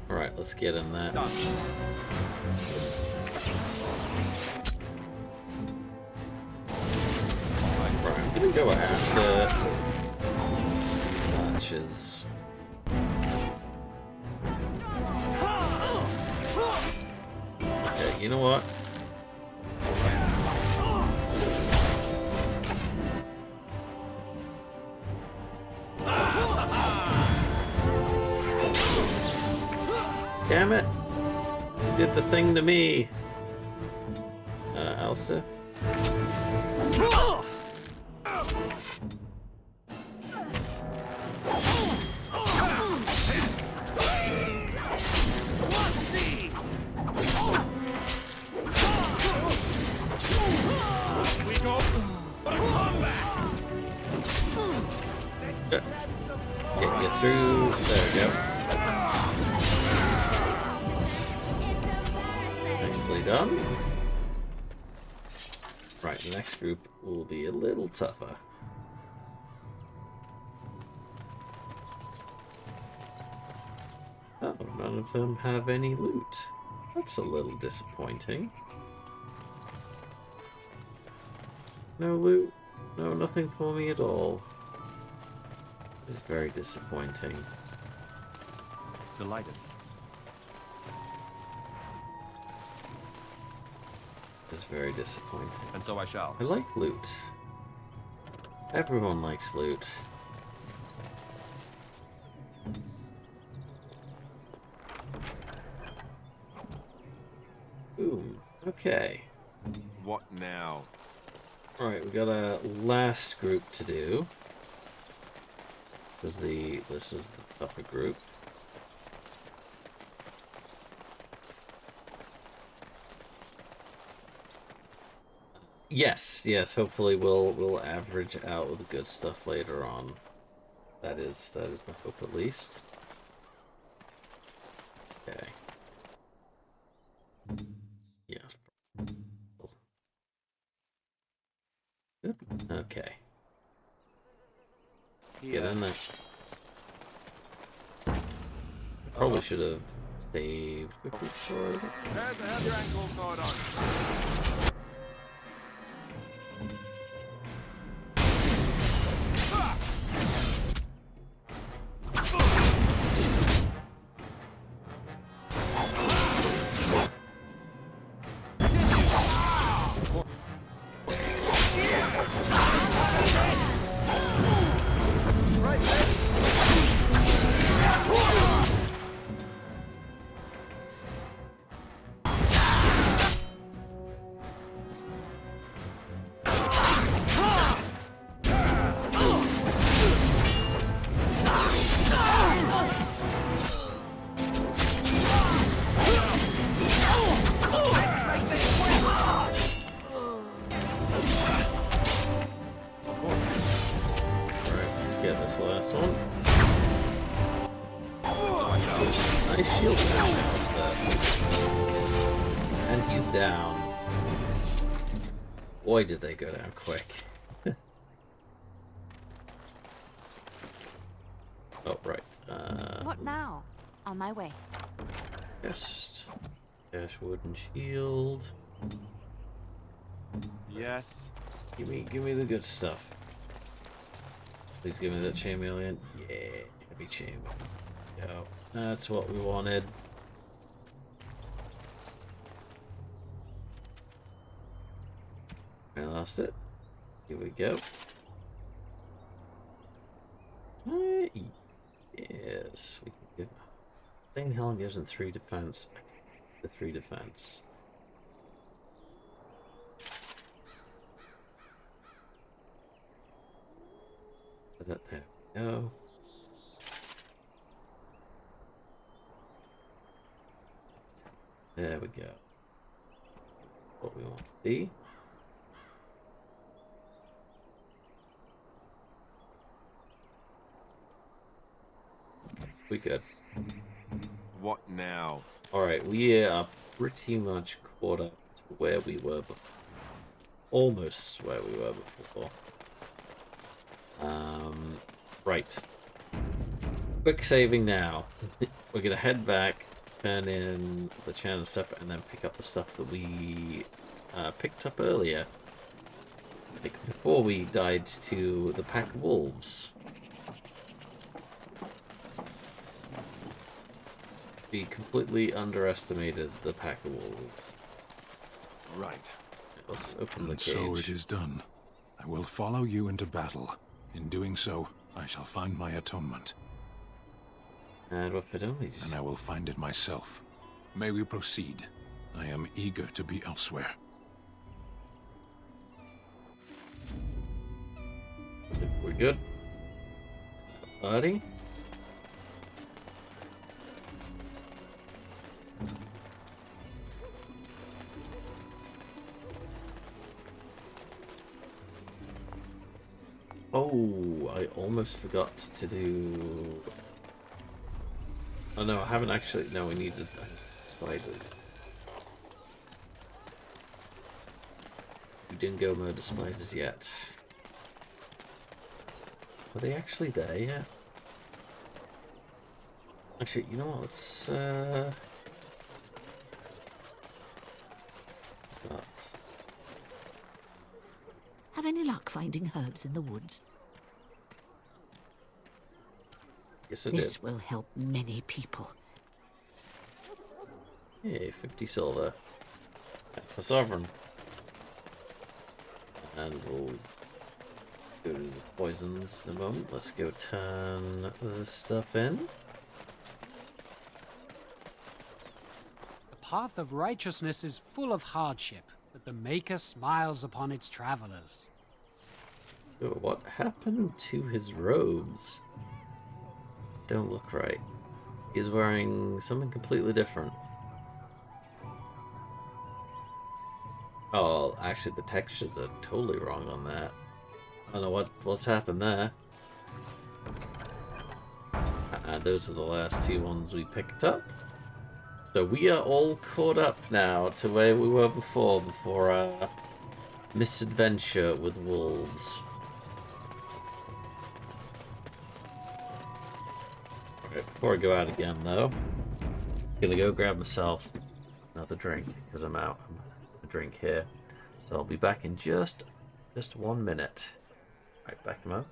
Alright, let's get in that. Done. Right, I'm gonna go after these matches. Okay, you know what? Damn it! You did the thing to me! Alistair? Right, the next group will be a little tougher. Oh, none of them have any loot. That's a little disappointing. No loot. No, nothing for me at all. It's very disappointing. Delighted. It's very disappointing. And so I shall. I like loot. Everyone likes loot. Boom. Okay. What now? Alright, we got a last group to do. This is the tougher group. Yes, hopefully we'll average out with the good stuff later on. That is the hope, at least. Okay. Yeah. Good. Okay. Get in there. Probably should have saved quickly for it. Prepare to have your ankle cord on. Last one. Nice shield stuff. And he's down. Boy, did they go down quick. Oh, right. What now? On my way. Just dash wooden shield. Yes. Give me the good stuff. Please give me that chainmail. Yeah, heavy chain. Go. That's what we wanted. I lost it. Here we go. Yes, we can give. Thing Helen gives him 3 defense. The 3 defense. Put that there. Go. There we go. What we want to see. We good. What now? Alright, we are pretty much caught up to where we were before. Almost where we were before. Right. Quick saving now. We're gonna head back, turn in the channel stuff, and then pick up the stuff that we picked up earlier. Like before we died to the pack of wolves. We completely underestimated the pack of wolves. Right. Let's open the cage. So it is done. I will follow you into battle. In doing so, I shall find my atonement. And what if it only just... And I will find it myself. May we proceed? I am eager to be elsewhere. We're good? Buddy? Oh, I almost forgot to do... Oh no, I haven't actually... No, we needed spiders. Dingomo displays yet. Are they actually there yet? Actually, you know what? Let's Have any luck finding herbs in the woods? Yes, I This did. will help many people. Hey, 50 silver. For Sovereign. And we'll go to the poisons in a moment. Let's go turn this stuff in. The path of righteousness is full of hardship, but the Maker smiles upon its travelers. Oh, what happened to his robes? Don't look right. He's wearing something completely different. Oh, actually the textures are totally wrong on that. I don't know what's happened there. Those are the last two ones we picked up. So we are all caught up now to where we were before our misadventure with wolves. Alright, before I go out again though, I'm gonna go grab myself another drink because I'm out. I'm a drink here. So I'll be back in just 1 minute. Right, back in a moment.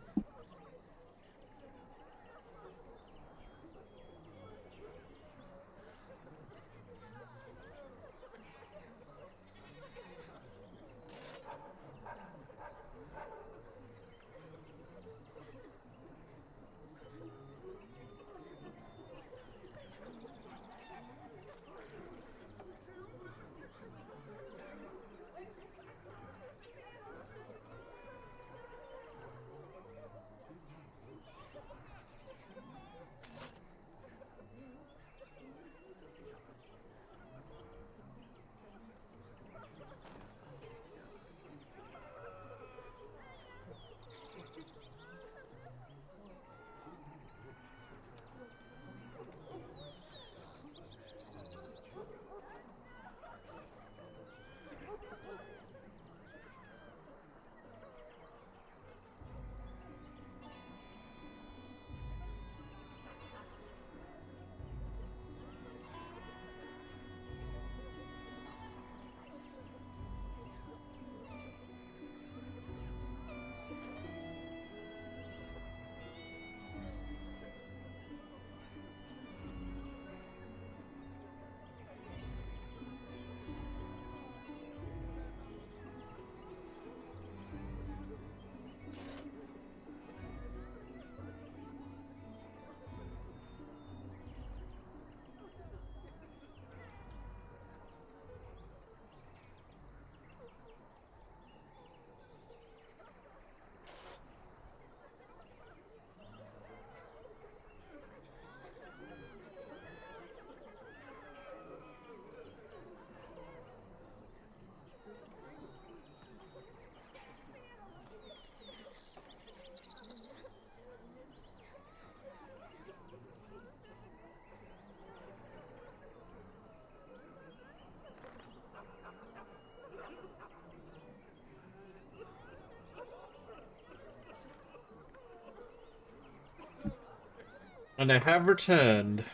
And I have returned.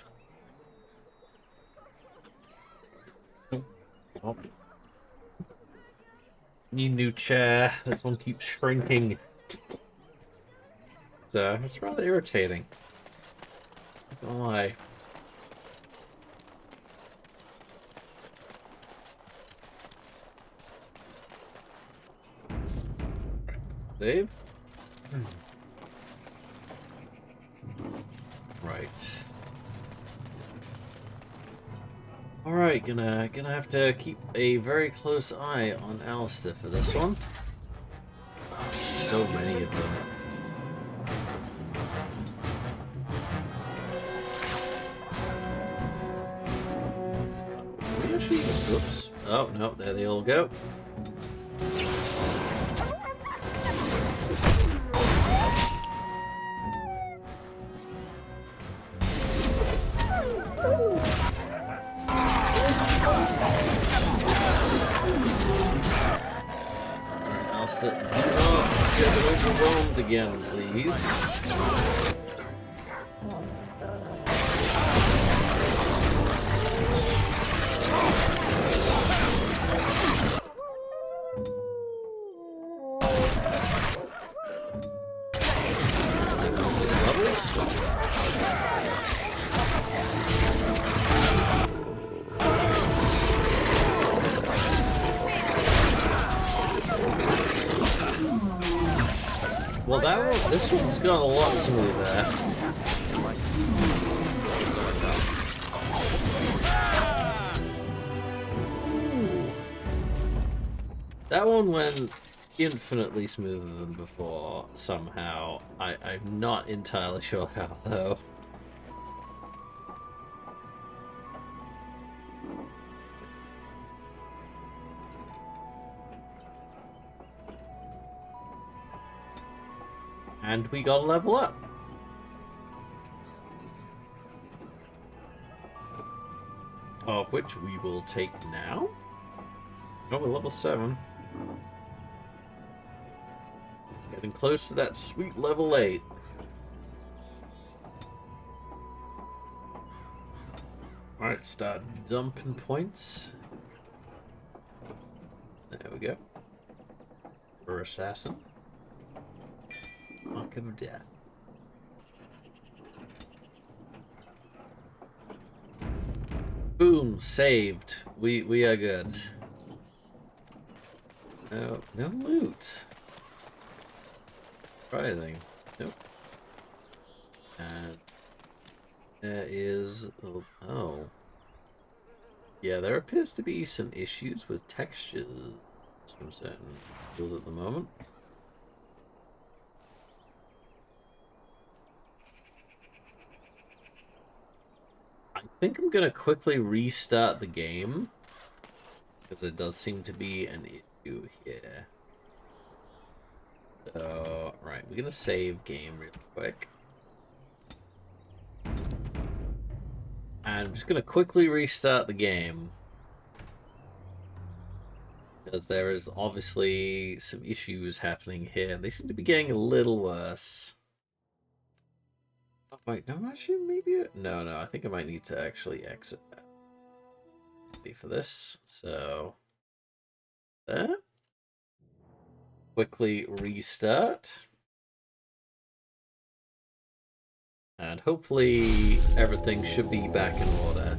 Oh. Need a new chair. This one keeps shrinking. So it's rather irritating. Not gonna lie. Save. Right. Alright, gonna have to keep a very close eye on Alistair for this one. Oh, so many of them. Oops. Oh, no, there they all go. Alistair, do not get overwhelmed again, please. Well, this one's gone a lot smoother. Ooh. That one went infinitely smoother than before, somehow. I'm not entirely sure how, though. And we got a level up. Of which we will take now. Oh, we're level 7. Getting close to that sweet level 8. Alright, start dumping points. There we go. For assassin. Mark of death. Boom, saved. We are good. No loot. Surprising. Nope. And there is oh. Yeah, there appears to be some issues with textures from certain tools at the moment. I think I'm gonna quickly restart the game because there does seem to be an issue here. So, right, we're gonna save game real quick. And I'm just gonna quickly restart the game because there is obviously some issues happening here. They seem to be getting a little worse. Oh, wait, no, actually, maybe... No, I think I might need to actually exit that for this. So, there. Quickly restart. And hopefully everything should be back in order.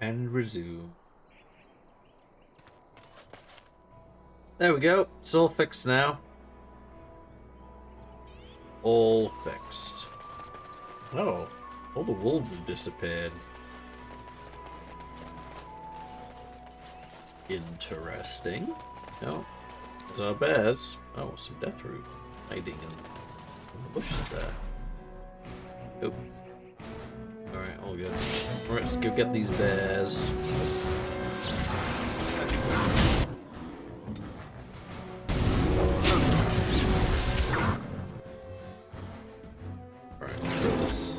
And resume. There we go. It's all fixed now. All fixed. Oh, all the wolves have disappeared. Interesting. Oh, there's our bears. Oh, some death root hiding in the bushes there. Oh. Alright, all good. Alright, let's go get these bears. Alright, let's go this,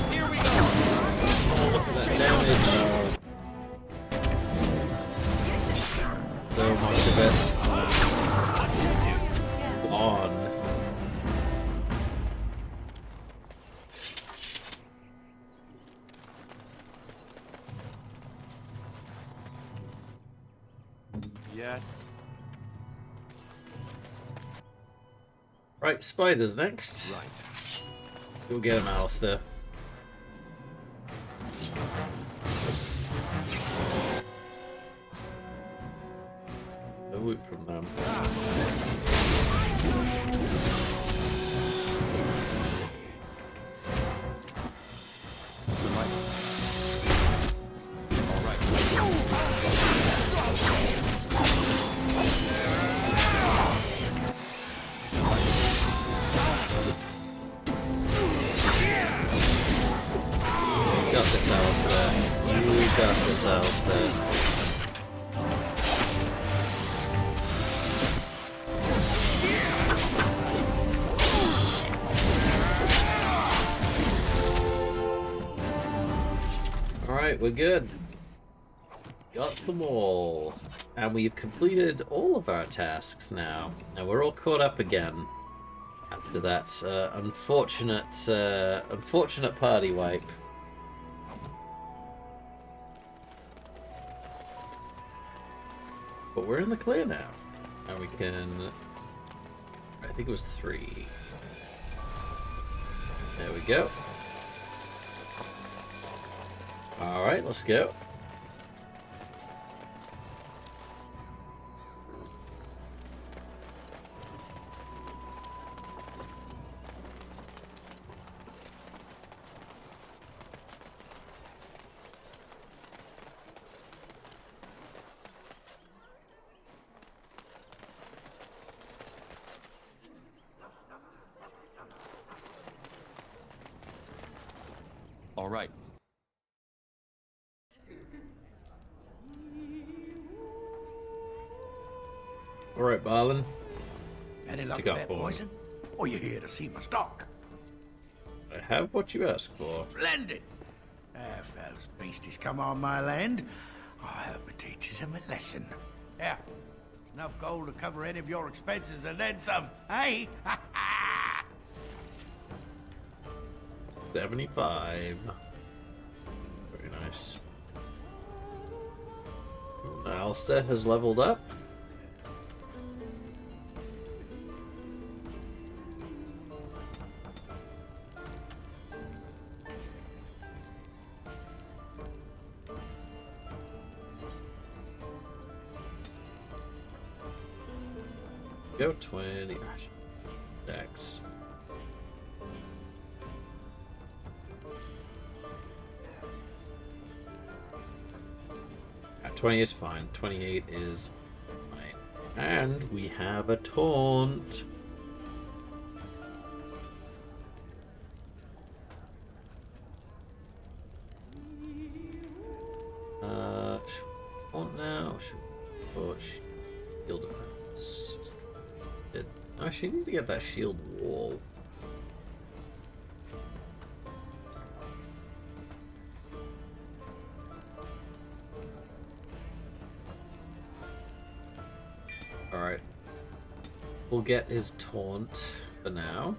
Here we go! Oh, look at that damage! So much of it. On. Yes. Right, spiders next. Right. Go get him, Alistair. No loot from them. got this, Alistair. You got this, Alistair. Alright, we're good. Got them all. And we've completed all of our tasks now. And we're all caught up again. After that unfortunate party wipe. But we're in the clear now. And we can... I think it was 3. There we go. Alright, let's go. All right. Alright, Barlin. Any luck You with got that for me. poison? Or you here to see my stock? I have what you asked for. Splendid! If those beasties come on my land, I hope it teaches them a lesson. Yeah, it's enough gold to cover any of your expenses and then some, hey? 75. Very nice. Alistair has leveled up. Go 20. Dex. 20 is fine. 28 is fine. And we have a taunt. Should we taunt now? Should we push? Shield defense. No, she needs to get that shield wall. Alright. We'll get his taunt for now.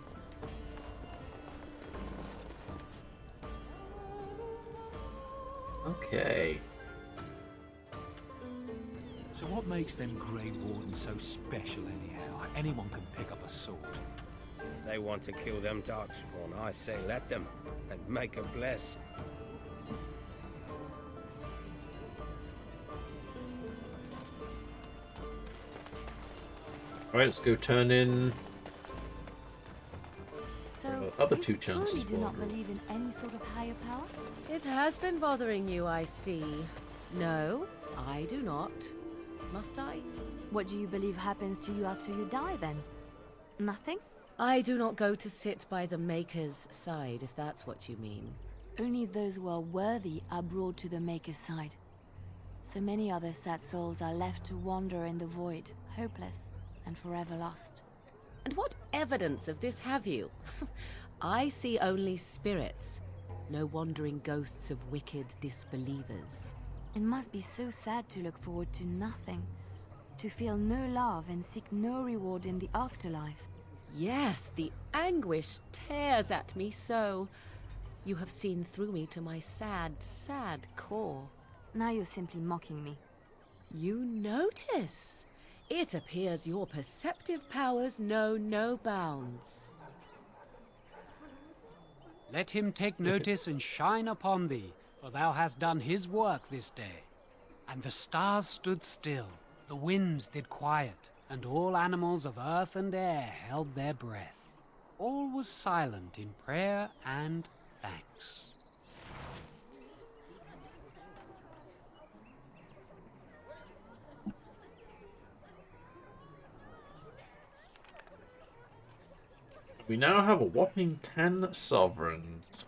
Okay. So what makes them Grey Wardens so special anyhow? Anyone can pick up a sword. If they want to kill them Darkspawn, I say let them, and make a bless. Alright, let's go turn in So, other you 2 chances. truly do not believe in any sort of higher power? It has been bothering you, I see. No, I do not. Must I? What do you believe happens to you after you die, then? Nothing? I do not go to sit by the Maker's side, if that's what you mean. Only those who are worthy are brought to the Maker's side. So many other sad souls are left to wander in the void, hopeless and forever lost. And what evidence of this have you? I see only spirits, no wandering ghosts of wicked disbelievers. It must be so sad to look forward to nothing, to feel no love and seek no reward in the afterlife. Yes, the anguish tears at me so. You have seen through me to my sad, sad core. Now you're simply mocking me. You notice? It appears your perceptive powers know no bounds. Let him take notice and shine upon thee, for thou hast done his work this day. And the stars stood still, the winds did quiet, and all animals of earth and air held their breath. All was silent in prayer and thanks. We now have a whopping 10 sovereigns.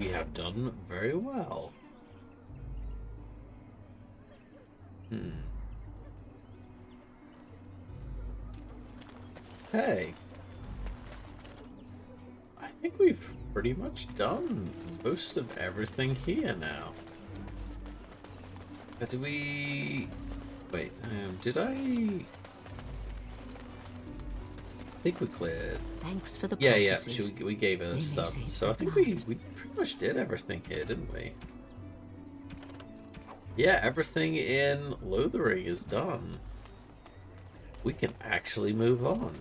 we have done very well. Hey. I think we've pretty much done most of everything here now. Do we... Wait, did I think we cleared... Thanks for the Yeah, practices. we gave her They may stuff. save So I some think we pretty much did everything here, didn't we? Yeah, everything in Lothering is done. We can actually move on.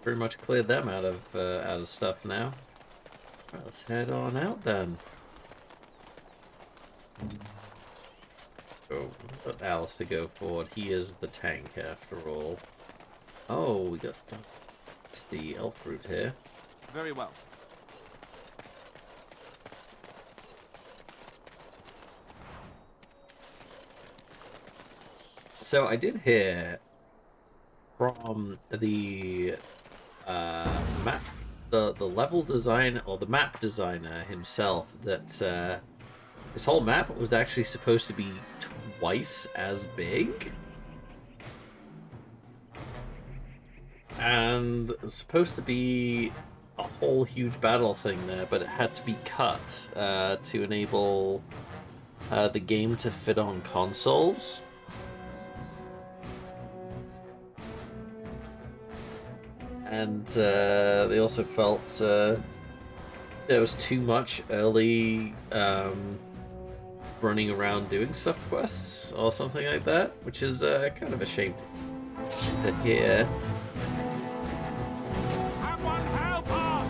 Pretty much cleared them out of stuff now. Right, let's head on out then. Oh, got Alice to go forward. He is the tank after all. Oh, we got it's the elf route here. Very well. So I did hear from the map, the level design or the map designer himself that this whole map was actually supposed to be twice as big. And it was supposed to be a whole huge battle thing there, but it had to be cut to enable the game to fit on consoles. And they also felt there was too much early running around doing stuff quests or something like that, which is kind of a shame to hear. Someone help us!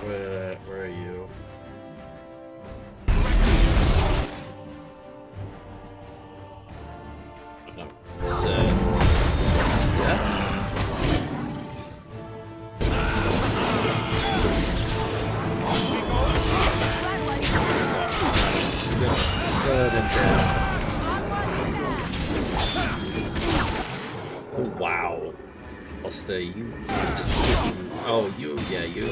Where are you? No, it's, yeah. Oh, wow. Buster, you just freaking... Oh, yeah, you...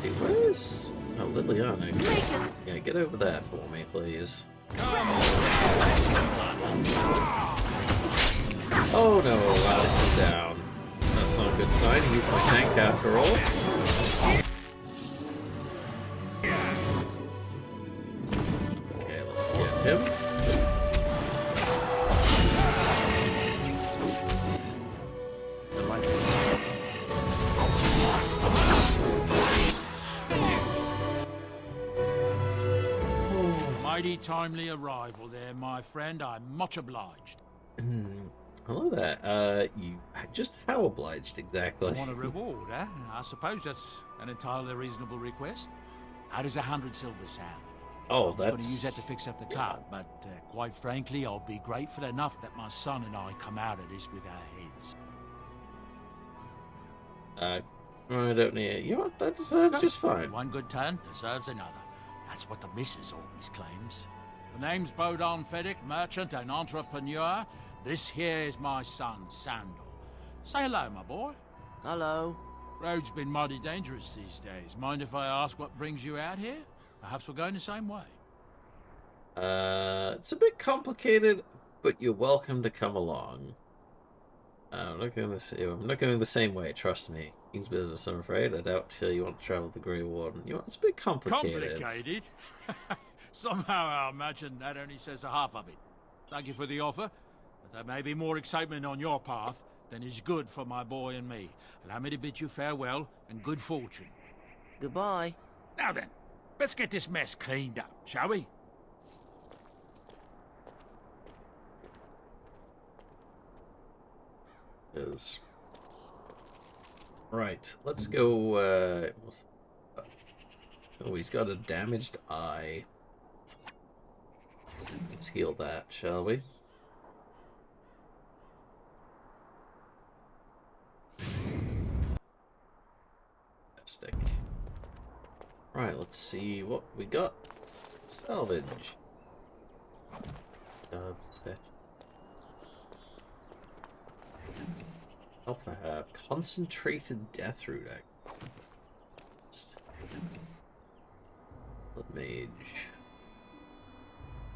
Hey, where's... Oh, Liliana. Yeah, get over there for me, please. Oh no, Alice is down. That's not a good sign. He's my tank after all. Okay, let's get him. Mighty timely arrival there, my friend. I'm much obliged. Hello there. You just how obliged exactly? Want a reward, eh? I suppose that's an entirely reasonable request. How does 100 silver sound? Oh, I was going to that's... use that to fix up the cart, but quite frankly, I'll be grateful enough that my son and I come out of this with our heads. I don't need... You know what? That's just fine. One good turn deserves another. That's what the missus always claims. The name's Bodon Feddick, merchant and entrepreneur. This here is my son, Sandal. Say hello, my boy. Hello. Road's been mighty dangerous these days. Mind if I ask what brings you out here? Perhaps we're going the same way. It's a bit complicated, but you're welcome to come along. I'm not going the same way, trust me. King's business, I'm afraid. I doubt you want to travel with the Grey Warden. You know, it's a bit complicated. Complicated? Somehow I imagine that only says a half of it. Thank you for the offer, but there may be more excitement on your path than is good for my boy and me. Allow me to bid you farewell and good fortune. Goodbye. Now then, let's get this mess cleaned up, shall we? Is right. Let's go. Oh, he's got a damaged eye. Let's heal that, shall we? Fantastic. Right, let's see what we got. Salvage. Alpha herb. Concentrated death root. Blood mage.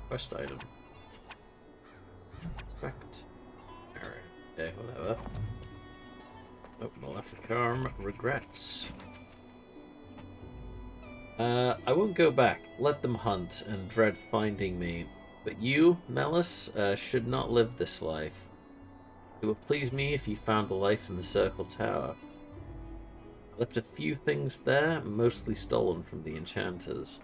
Quest item. Expect. Alright. Okay, whatever. Oh, Maleficarm regrets. I won't go back. Let them hunt and dread finding me. But you, Melis, should not live this life. It would please me if you found a life in the Circle Tower. I left a few things there, mostly stolen from the enchanters.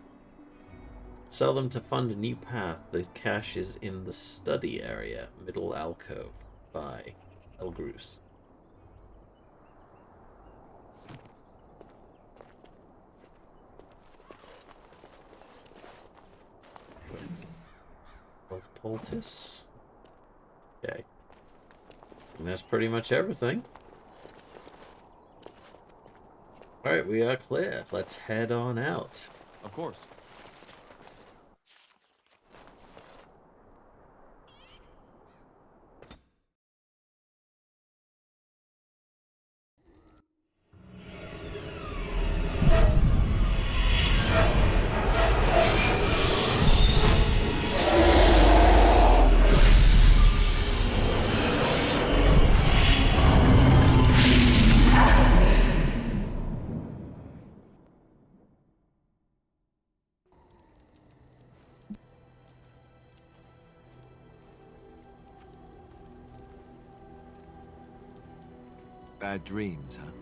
Sell them to fund a new path. The cache is in the study area, middle alcove, by Elgrus. Of poultice. Okay. And that's pretty much everything. Alright, we are clear. Let's head on out. Of course. Bad dreams, huh?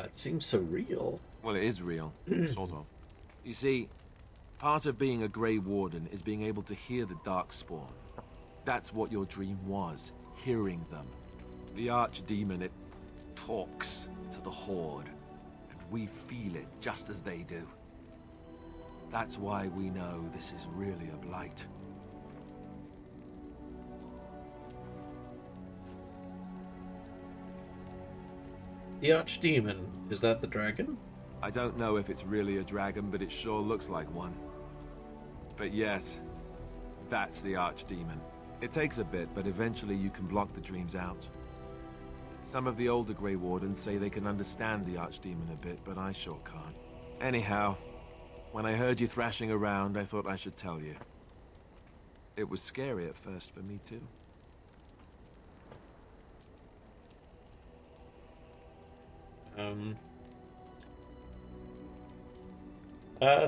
It seems so real. Well, it is real, sort of. You see, part of being a Grey Warden is being able to hear the Darkspawn. That's what your dream was, hearing them. The Archdemon, it talks to the Horde, and we feel it just as they do. That's why we know this is really a blight. The Archdemon, is that the dragon? I don't know if it's really a dragon, but it sure looks like one. But yes, that's the Archdemon. It takes a bit, but eventually you can block the dreams out. Some of the older Grey Wardens say they can understand the Archdemon a bit, but I sure can't. Anyhow, when I heard you thrashing around, I thought I should tell you. It was scary at first for me, too.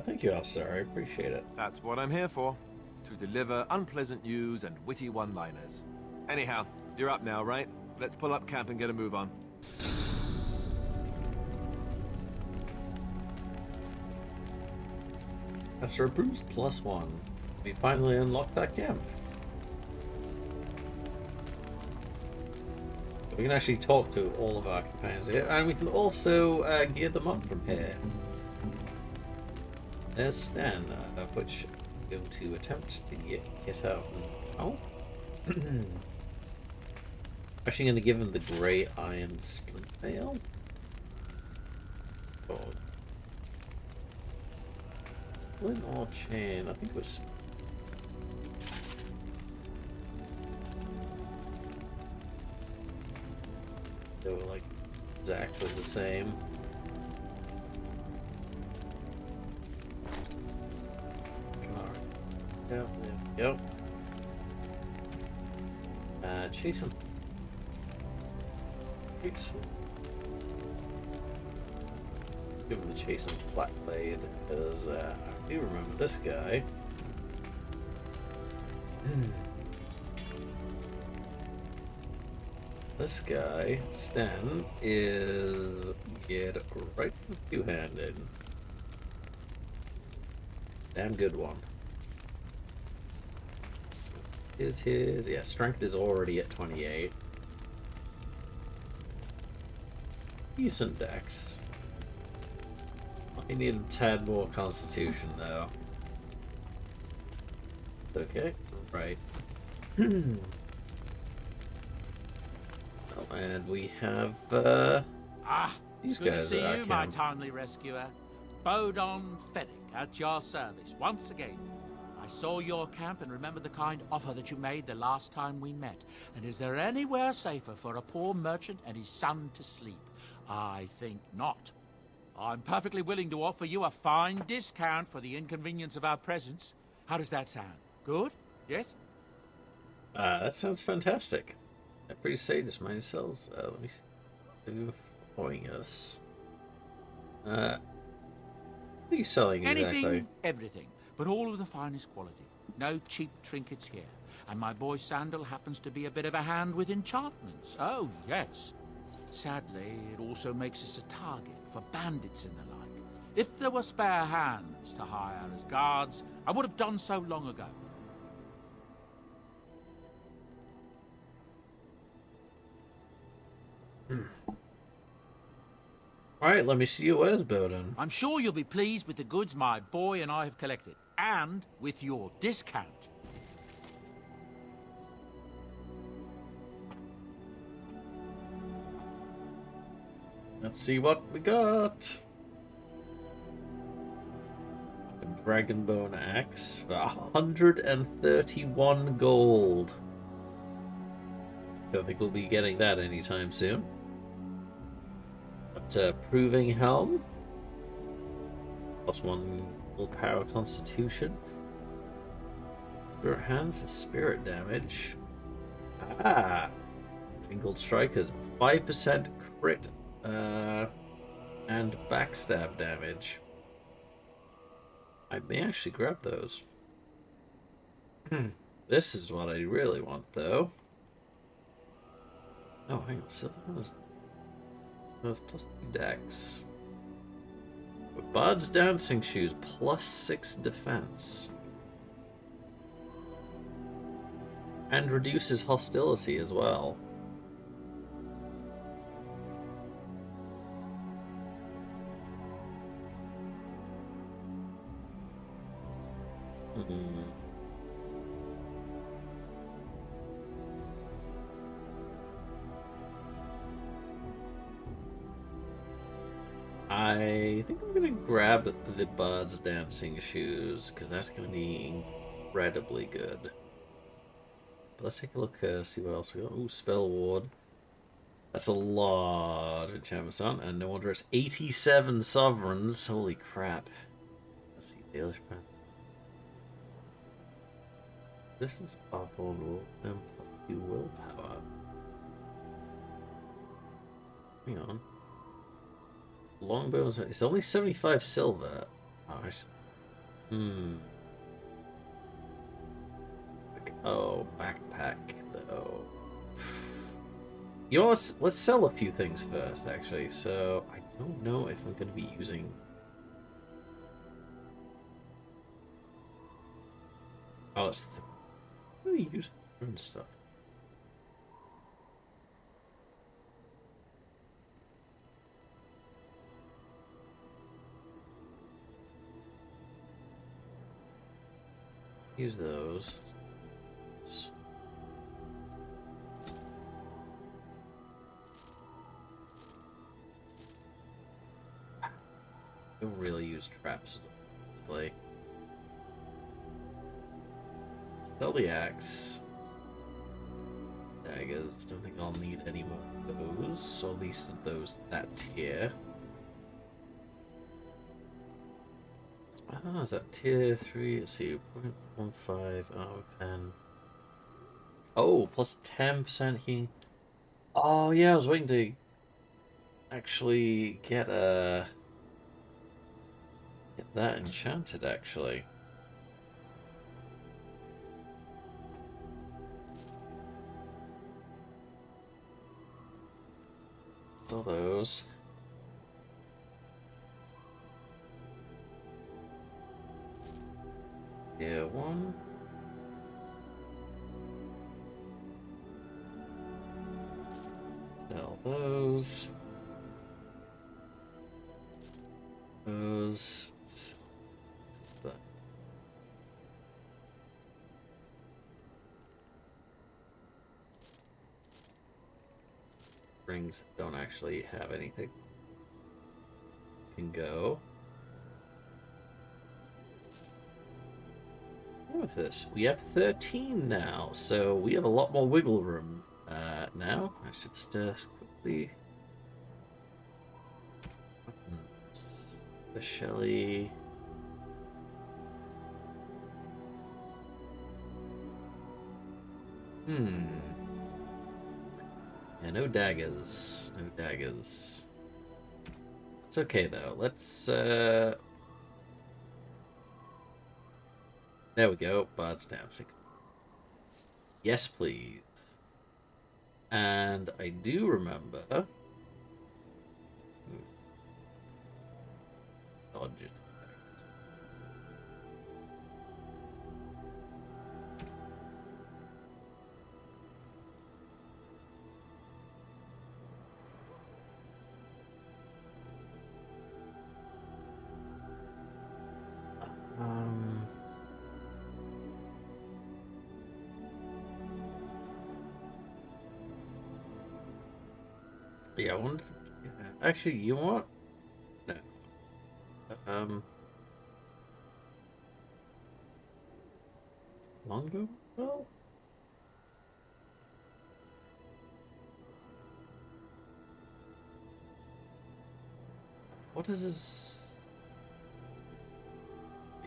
Thank you, Alistair. I appreciate it. That's what I'm here for. To deliver unpleasant news and witty one-liners. Anyhow, you're up now, right? Let's pull up camp and get a move on. Master approves +1. We finally unlocked that camp. We can actually talk to all of our companions here, and we can also gear them up from here. There's Stan, which I'm going to attempt to get out now. Actually going to give him the grey iron splint mail. God. Splint or chain? I think it was. They were like exactly the same. Yeah, there we go. Chase him. Give him the chase on Flat Blade, because I do remember this guy. This guy, Stan, is geared right for two-handed. Damn good one. Yeah, strength is already at 28. Decent dex. I need a tad more constitution though. Okay, Right. Oh, and we have, It's these good to guys see at our you, my camp. timely rescuer. Bodon Fennick at your service once again. I saw your camp and remember the kind offer that you made the last time we met. And is there anywhere safer for a poor merchant and his son to sleep? I think not. I'm perfectly willing to offer you a fine discount for the inconvenience of our presence. How does that sound? Good? Yes? That sounds fantastic. Pretty sages, mind yourselves. Let me see. Who's following us? What are you selling exactly? Anything, everything, but all of the finest quality. No cheap trinkets here. And my boy Sandal happens to be a bit of a hand with enchantments. Oh, yes. Sadly, it also makes us a target for bandits and the like. If there were spare hands to hire as guards, I would have done so long ago. Alright, let me see your wares, Bowden. I'm sure you'll be pleased with the goods my boy and I have collected, and with your discount. Let's see what we got. A Dragonbone axe for 131 gold. Don't think we'll be getting that anytime soon. But Proving Helm. +1 willpower constitution. Spirit hands for spirit damage. Ah! Mingled strikers. 5% crit and backstab damage. I may actually grab those. This is what I really want, though. Oh, hang on. So those +2 dex. With Bard's Dancing Shoes, +6 defense. And reduces hostility as well. I think I'm gonna grab the Bud's Dancing Shoes, because that's gonna be incredibly good. But let's take a look, see what else we got. Ooh, Spell Ward. That's a lot of enchantments on, and no wonder it's 87 sovereigns. Holy crap. Let's see, Dalish Pen. Distance, powerful, and +2 willpower. Hang on. Longbows, it's only 75 silver. Oh, Oh, backpack, though. You know, let's sell a few things first, actually. So, I don't know if I'm going to be using... Oh, it's... How do you use throne stuff? Use those. Don't really use traps. It's like sell the axe. Daggers. Don't think I'll need any more of those. So at least of those that tier. Ah, is that tier 3? Let's see, 0.15 armor pen. Oh, plus 10% healing. Oh, yeah, I was waiting to actually get that enchanted, actually. Still those. Yeah, one. Sell those. Those. rings don't actually have anything. Can go. With this, we have 13 now, so we have a lot more wiggle room now. I should just quickly. The Shelley. Yeah, no daggers. No daggers. It's okay though. Let's there we go. Bard's dancing. Yes, please. And I do remember. Dodge it. Yeah, I wanted to... Actually, you want? No. Longbow? Well... What is this?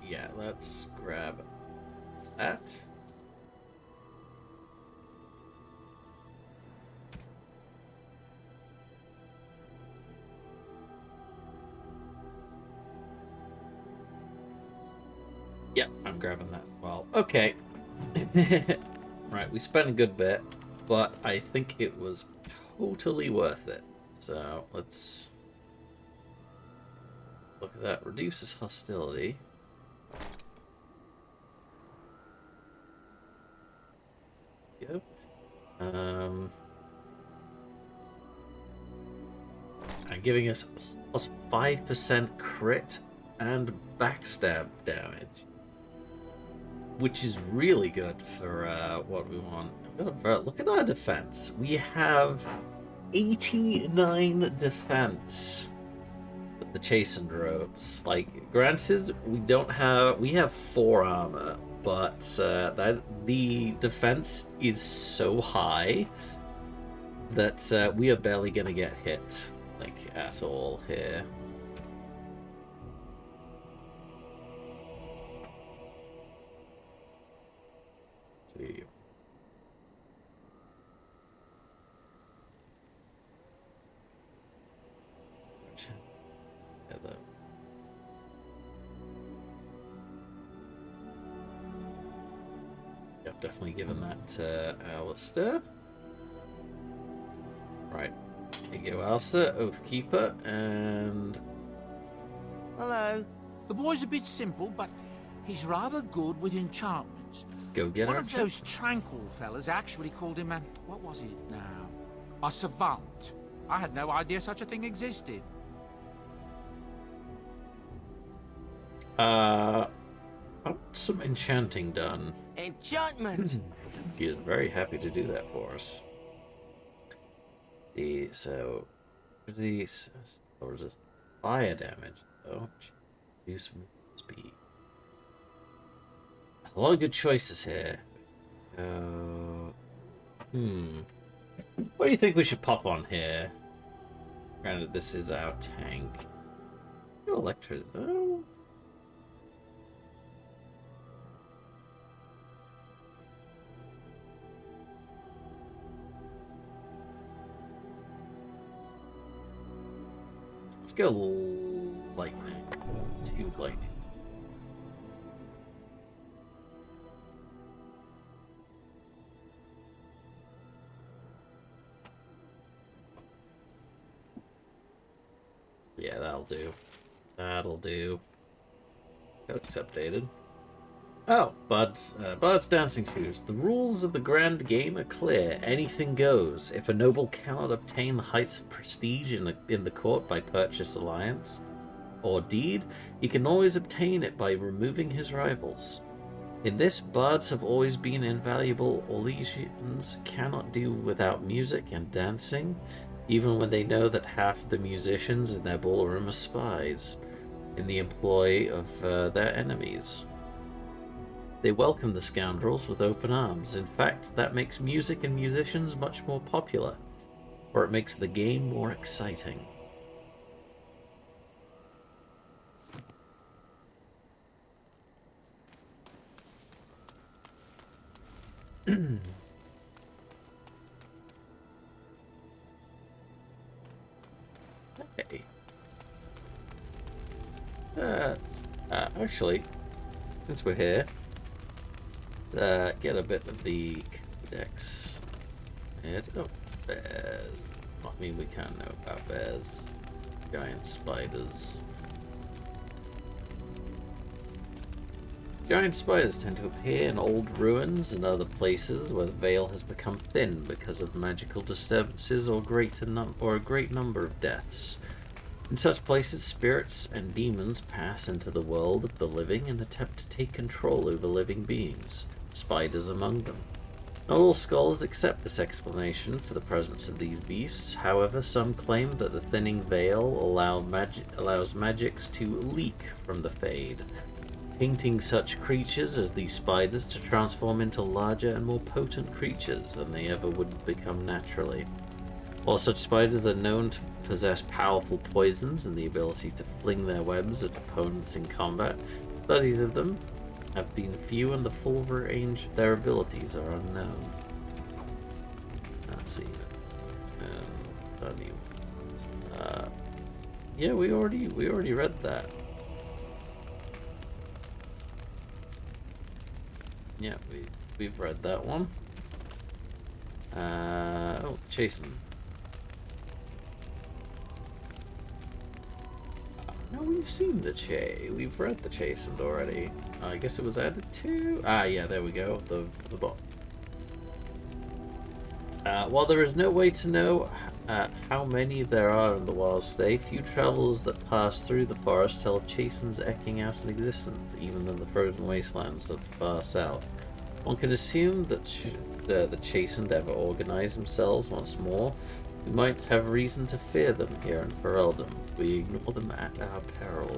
Yeah, let's grab that. Yep, I'm grabbing that as well. Okay. Right, we spent a good bit, but I think it was totally worth it. So, let's look at that. Reduces hostility. Yep. And giving us plus 5% crit and backstab damage, which is really good for what we want. Look at our defense. We have 89 defense with the chastened robes. Like, granted, we have 4 armor, but the defense is so high that we are barely gonna get hit, like, at all here. See. Yep, definitely given that to Alistair. Right. Here you go, Alistair, Oathkeeper, and... Hello. The boy's a bit simple, but he's rather good with enchantments. Go get One her. of those tranquil fellas actually called him a... what was it now? A savant. I had no idea such a thing existed. I want some enchanting done. Enchantment! He is very happy to do that for us. So, these resist fire damage, though. Do some speed. There's a lot of good choices here. What do you think we should pop on here? Granted, this is our tank. No electricity. Oh. Let's go lightning. 2 lightning. Yeah, that'll do. That'll do. Codex updated. Oh, Bud's dancing shoes. The rules of the grand game are clear. Anything goes. If a noble cannot obtain the heights of prestige in the court by purchase, alliance, or deed, he can always obtain it by removing his rivals. In this, bards have always been invaluable. Orlesians cannot do without music and dancing. even when they know that half the musicians in their ballroom are spies in the employ of their enemies. They welcome the scoundrels with open arms. In fact, that makes music and musicians much more popular, or it makes the game more exciting. Okay. Actually, since we're here, let's get a bit of the codex. Oh, bears. I mean, we can't know about bears. Giant spiders. Giant spiders tend to appear in old ruins and other places where the veil has become thin because of magical disturbances or a great number of deaths. In such places, spirits and demons pass into the world of the living and attempt to take control over living beings, spiders among them. Not all scholars accept this explanation for the presence of these beasts. However, some claim that the thinning veil allows magics to leak from the Fade, painting such creatures as these spiders to transform into larger and more potent creatures than they ever would become naturally. While such spiders are known to possess powerful poisons and the ability to fling their webs at opponents in combat, studies of them have been few and the full range of their abilities are unknown. Let's see. Yeah, we already read that. Yeah, we've read that one. Oh, Chasen. No, we've seen the we've read the Chastened already. I guess it was added to. Yeah, there we go. The bot. While there is no way to know how many there are in the Wild Stay, few travelers that pass through the forest tell of Chasens eking out in existence, even in the frozen wastelands of the far south. One can assume that the Chastened ever organize themselves once more. We might have reason to fear them here in Ferelden. We ignore them at our peril.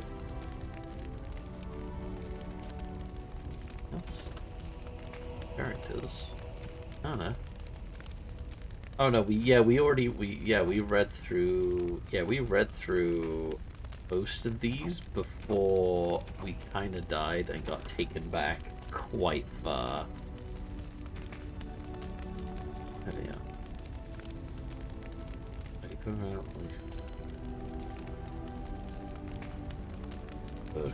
That's characters. Oh no. Oh no, we read through most of these before we kinda died and got taken back quite far. There we are. Good.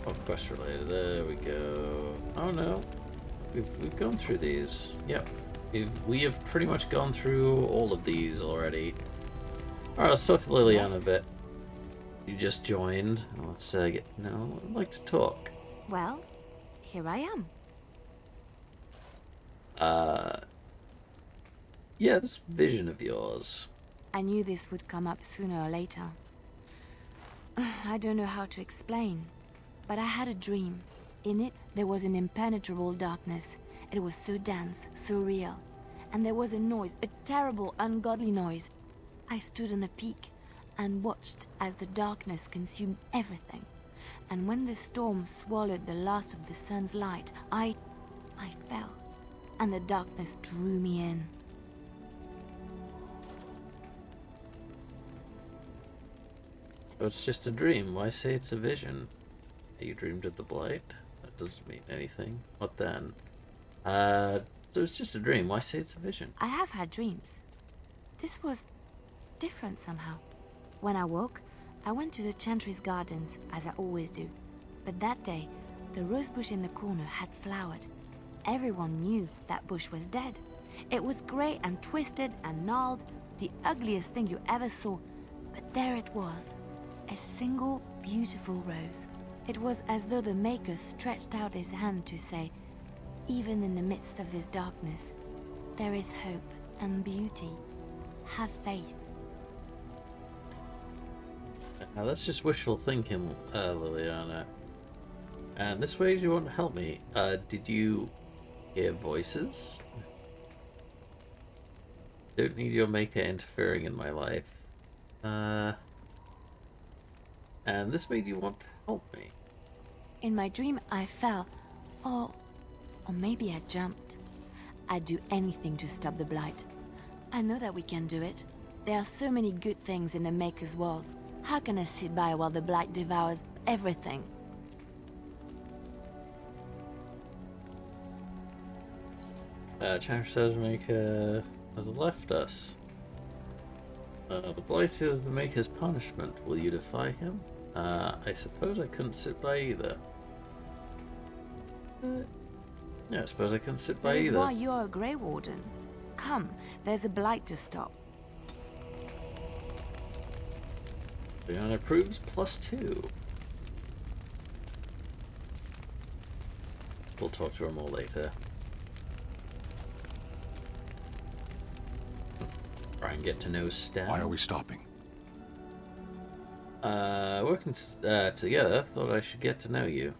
Oh, quest related. There we go. Oh no, we've gone through these. Yep, we have pretty much gone through all of these already. All right, let's talk to Liliana a bit. You just joined. Let's get to know. I'd like to talk. Well, here I am. Yeah, this vision of yours. I knew this would come up sooner or later. I don't know how to explain, but I had a dream. In it, there was an impenetrable darkness. It was so dense, so real. And there was a noise, a terrible, ungodly noise. I stood on a peak and watched as the darkness consumed everything. And when the storm swallowed the last of the sun's light, I fell, and the darkness drew me in. So it's just a dream. Why say it's a vision? You dreamed of the blight? That doesn't mean anything. What then? So it's just a dream. Why say it's a vision? I have had dreams. This was different somehow. When I woke, I went to the Chantry's gardens, as I always do. But that day, the rosebush in the corner had flowered. Everyone knew that bush was dead. It was grey and twisted and gnarled, the ugliest thing you ever saw. But there it was, a single beautiful rose. It was as though the Maker stretched out his hand to say, even in the midst of this darkness, there is hope and beauty. Have faith. Now that's just wishful thinking, Liliana. And this way you want to help me. Did you hear voices? Don't need your maker interfering in my life. And this made you want to help me. In my dream, I fell. Or maybe I jumped. I'd do anything to stop the Blight. I know that we can do it. There are so many good things in the Maker's world. How can I sit by while the Blight devours everything? Chapter says Maker has left us. The Blight is the Maker's punishment. Will you defy him? I suppose I couldn't sit by either. Yeah, I suppose I couldn't sit by That is either. why you're a Grey Warden. Come, there's a Blight to stop. Leon approves +2. We'll talk to her more later. Try and get to know Stan. Why are we stopping? Working together, thought I should get to know you.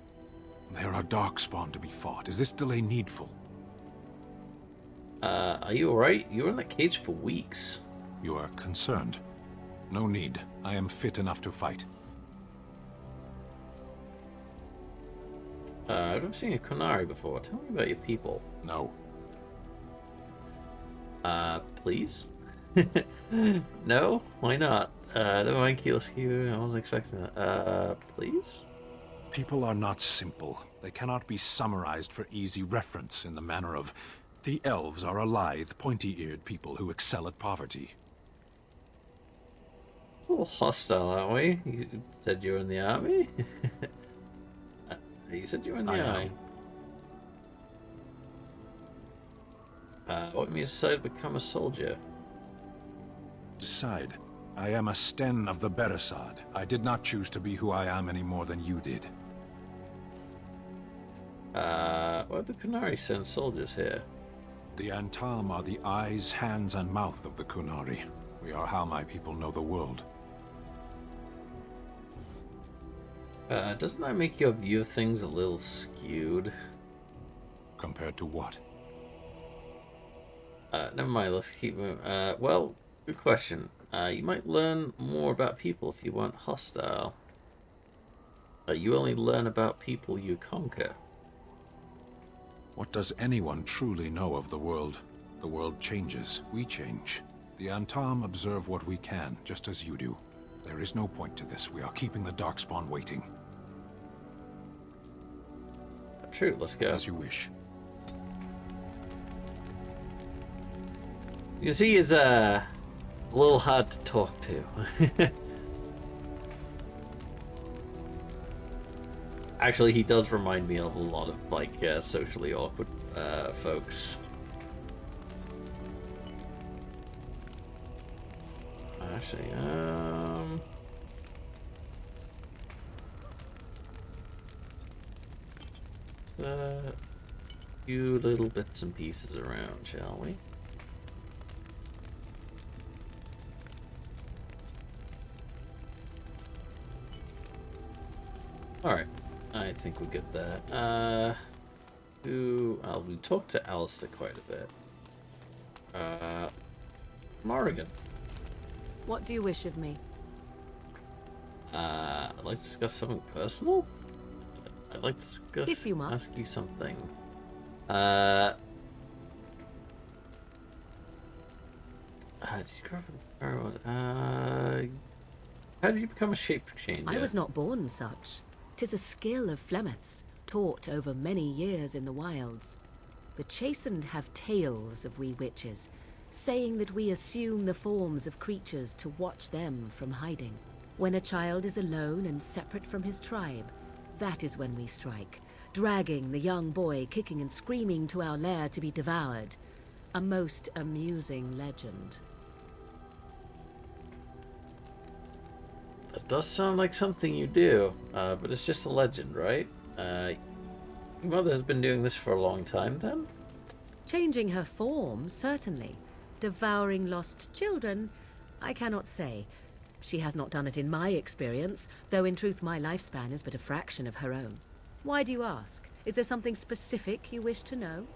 There are darkspawn to be fought. Is this delay needful? Are you alright? You were in that cage for weeks. You are concerned. No need. I am fit enough to fight. I've never seen a Kunari before. Tell me about your people. No. Please? No? Why not? Never mind, Kielski. I wasn't expecting that. Please? People are not simple. They cannot be summarized for easy reference in the manner of, the elves are a lithe, pointy-eared people who excel at poverty. A little hostile, aren't we? You said you were in the army? You said you were in the army. What made you decide to become a soldier? Decide. I am a Sten of the Beresad. I did not choose to be who I am any more than you did. Why do the Kunari send soldiers here? The Antam are the eyes, hands, and mouth of the Kunari. We are how my people know the world. Doesn't that make your view of things a little skewed? Compared to what? Never mind, let's keep moving. Well, good question. You might learn more about people if you weren't hostile. You only learn about people you conquer. What does anyone truly know of the world? The world changes. We change. The Antam observe what we can, just as you do. There is no point to this. We are keeping the Darkspawn waiting. True, let's go. As you wish. You see, he's a little hard to talk to. Actually, he does remind me of a lot of, like, socially awkward folks. Actually, a few little bits and pieces around, shall we? Alright, I think we're good there. We talked to Alistair quite a bit. Morrigan. What do you wish of me? I'd like to discuss something personal? I'd like to discuss... If you must. Ask you something. Did you grow up in Farwood? How did you become a shape changer? I was not born such. 'Tis a skill of Flemeth's, taught over many years in the wilds. The chastened have tales of we witches, saying that we assume the forms of creatures to watch them from hiding. When a child is alone and separate from his tribe, that is when we strike, dragging the young boy kicking and screaming to our lair to be devoured. A most amusing legend. That does sound like something you do, but it's just a legend, right? Your mother has been doing this for a long time, then? Changing her form, certainly. Devouring lost children, I cannot say. She has not done it in my experience, though in truth my lifespan is but a fraction of her own. Why do you ask? Is there something specific you wish to know?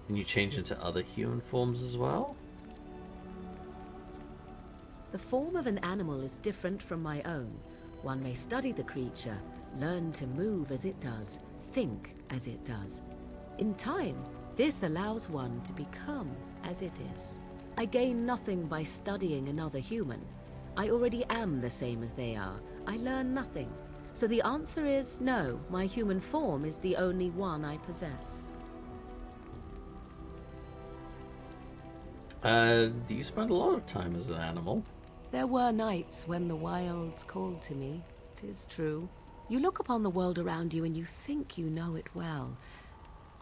Can you change into other human forms as well? The form of an animal is different from my own. One may study the creature, learn to move as it does, think as it does. In time, this allows one to become as it is. I gain nothing by studying another human. I already am the same as they are. I learn nothing. So the answer is no, my human form is the only one I possess. Do you spend a lot of time as an animal? There were nights when the wilds called to me, 'tis true. You look upon the world around you and you think you know it well.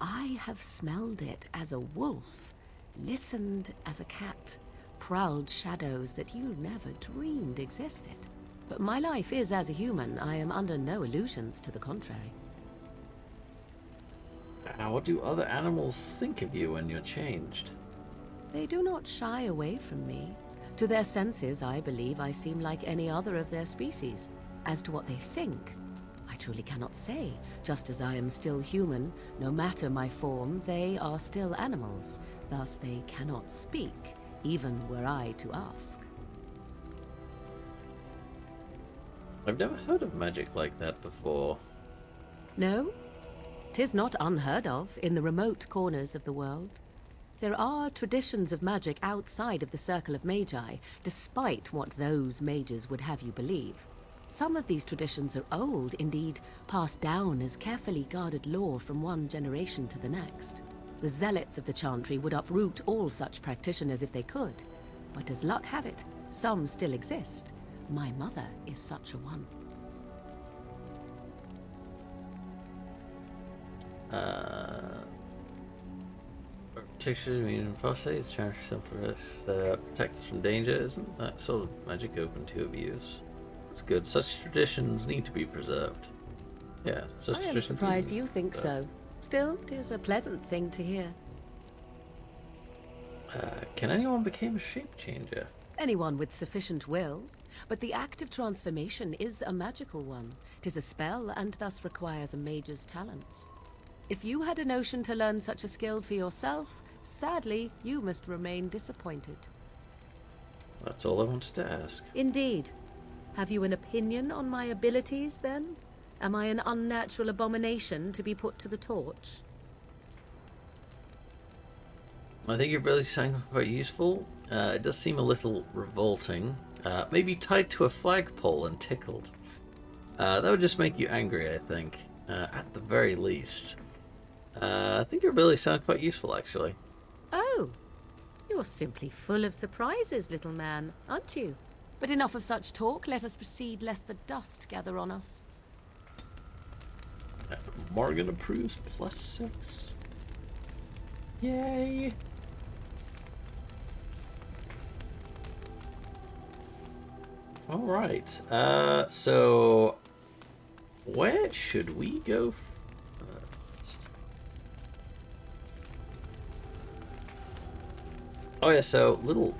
I have smelled it as a wolf, listened as a cat, prowled shadows that you never dreamed existed. But my life is as a human. I am under no illusions to the contrary. What do other animals think of you when you're changed? They do not shy away from me. To their senses, I believe I seem like any other of their species. As to what they think, I truly cannot say. Just as I am still human, no matter my form, they are still animals. Thus they cannot speak, even were I to ask. I've never heard of magic like that before. No, 'tis not unheard of in the remote corners of the world. There are traditions of magic outside of the circle of magi, despite what those mages would have you believe. Some of these traditions are old, indeed, passed down as carefully guarded lore from one generation to the next. The zealots of the Chantry would uproot all such practitioners if they could. But as luck have it, some still exist. My mother is such a one. Protection immune prostates, charge protects us from danger. Isn't that sort of magic open to abuse? That's good. Such traditions need to be preserved. Yeah, such I am traditions. surprised you think so. Still, 'tis a pleasant thing to hear. Can anyone become a shape changer? Anyone with sufficient will. But the act of transformation is a magical one. 'Tis a spell and thus requires a mage's talents. If you had a notion to learn such a skill for yourself, sadly, you must remain disappointed. That's all I wanted to ask. Indeed. Have you an opinion on my abilities, then? Am I an unnatural abomination to be put to the torch? I think your ability sounds quite useful. It does seem a little revolting. Maybe tied to a flagpole and tickled. That would just make you angry, I think. At the very least. I think your ability sounds quite useful, actually. Oh, you're simply full of surprises, little man, aren't you? But enough of such talk. Let us proceed, lest the dust gather on us. Morgan approves +6. Yay! Alright, so where should we go first? Oh yeah, so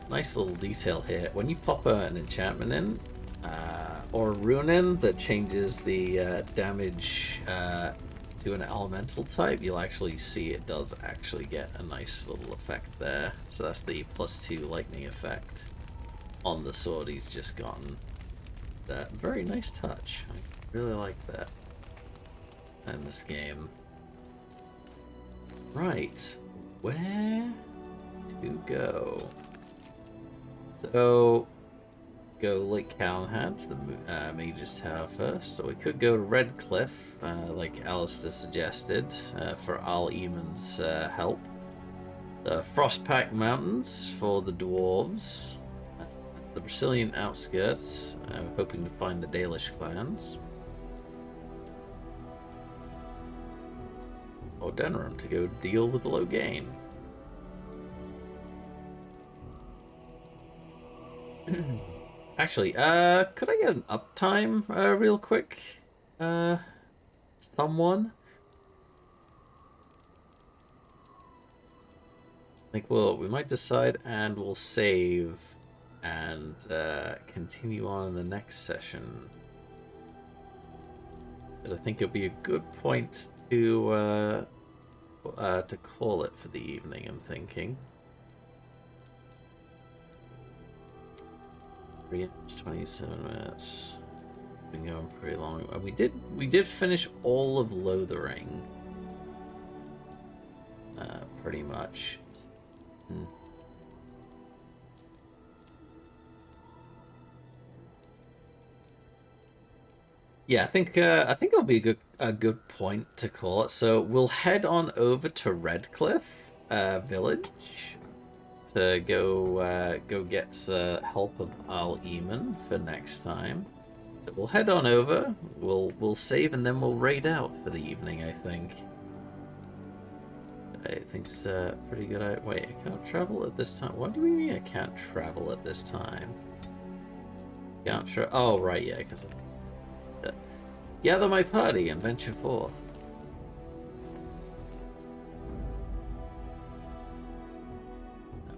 nice little detail here. When you pop an enchantment in, or a rune in that changes the damage to an elemental type, you'll actually see it does actually get a nice little effect there. So that's the +2 lightning effect on the sword he's just gotten. That very nice touch. I really like that in this game. Right, where to go? So go Lake Calenhad to the Mage's Tower first, or we could go to Red Cliff, like Alistair suggested, for Al Eamon's help. Frostpack Mountains for the dwarves. The Brazilian outskirts, we're hoping to find the Dalish clans. Or Denerim to go deal with the Loghain. Actually, could I get an uptime real quick? Someone? I think we might decide and we'll save and continue on in the next session. because I think it'll be a good point to call it for the evening, I'm thinking. 3 hours, 27 minutes. Been going pretty long. We did finish all of Lothering. Pretty much. Yeah, I think it'll be a good point to call it. So we'll head on over to Redcliffe village to go get help of Al Eamon for next time. So we'll head on over. We'll save and then we'll raid out for the evening. I think it's a pretty good idea. Wait, I can't travel at this time. What do we mean I can't travel at this time? Can't oh right, yeah, because. Gather my party and venture forth.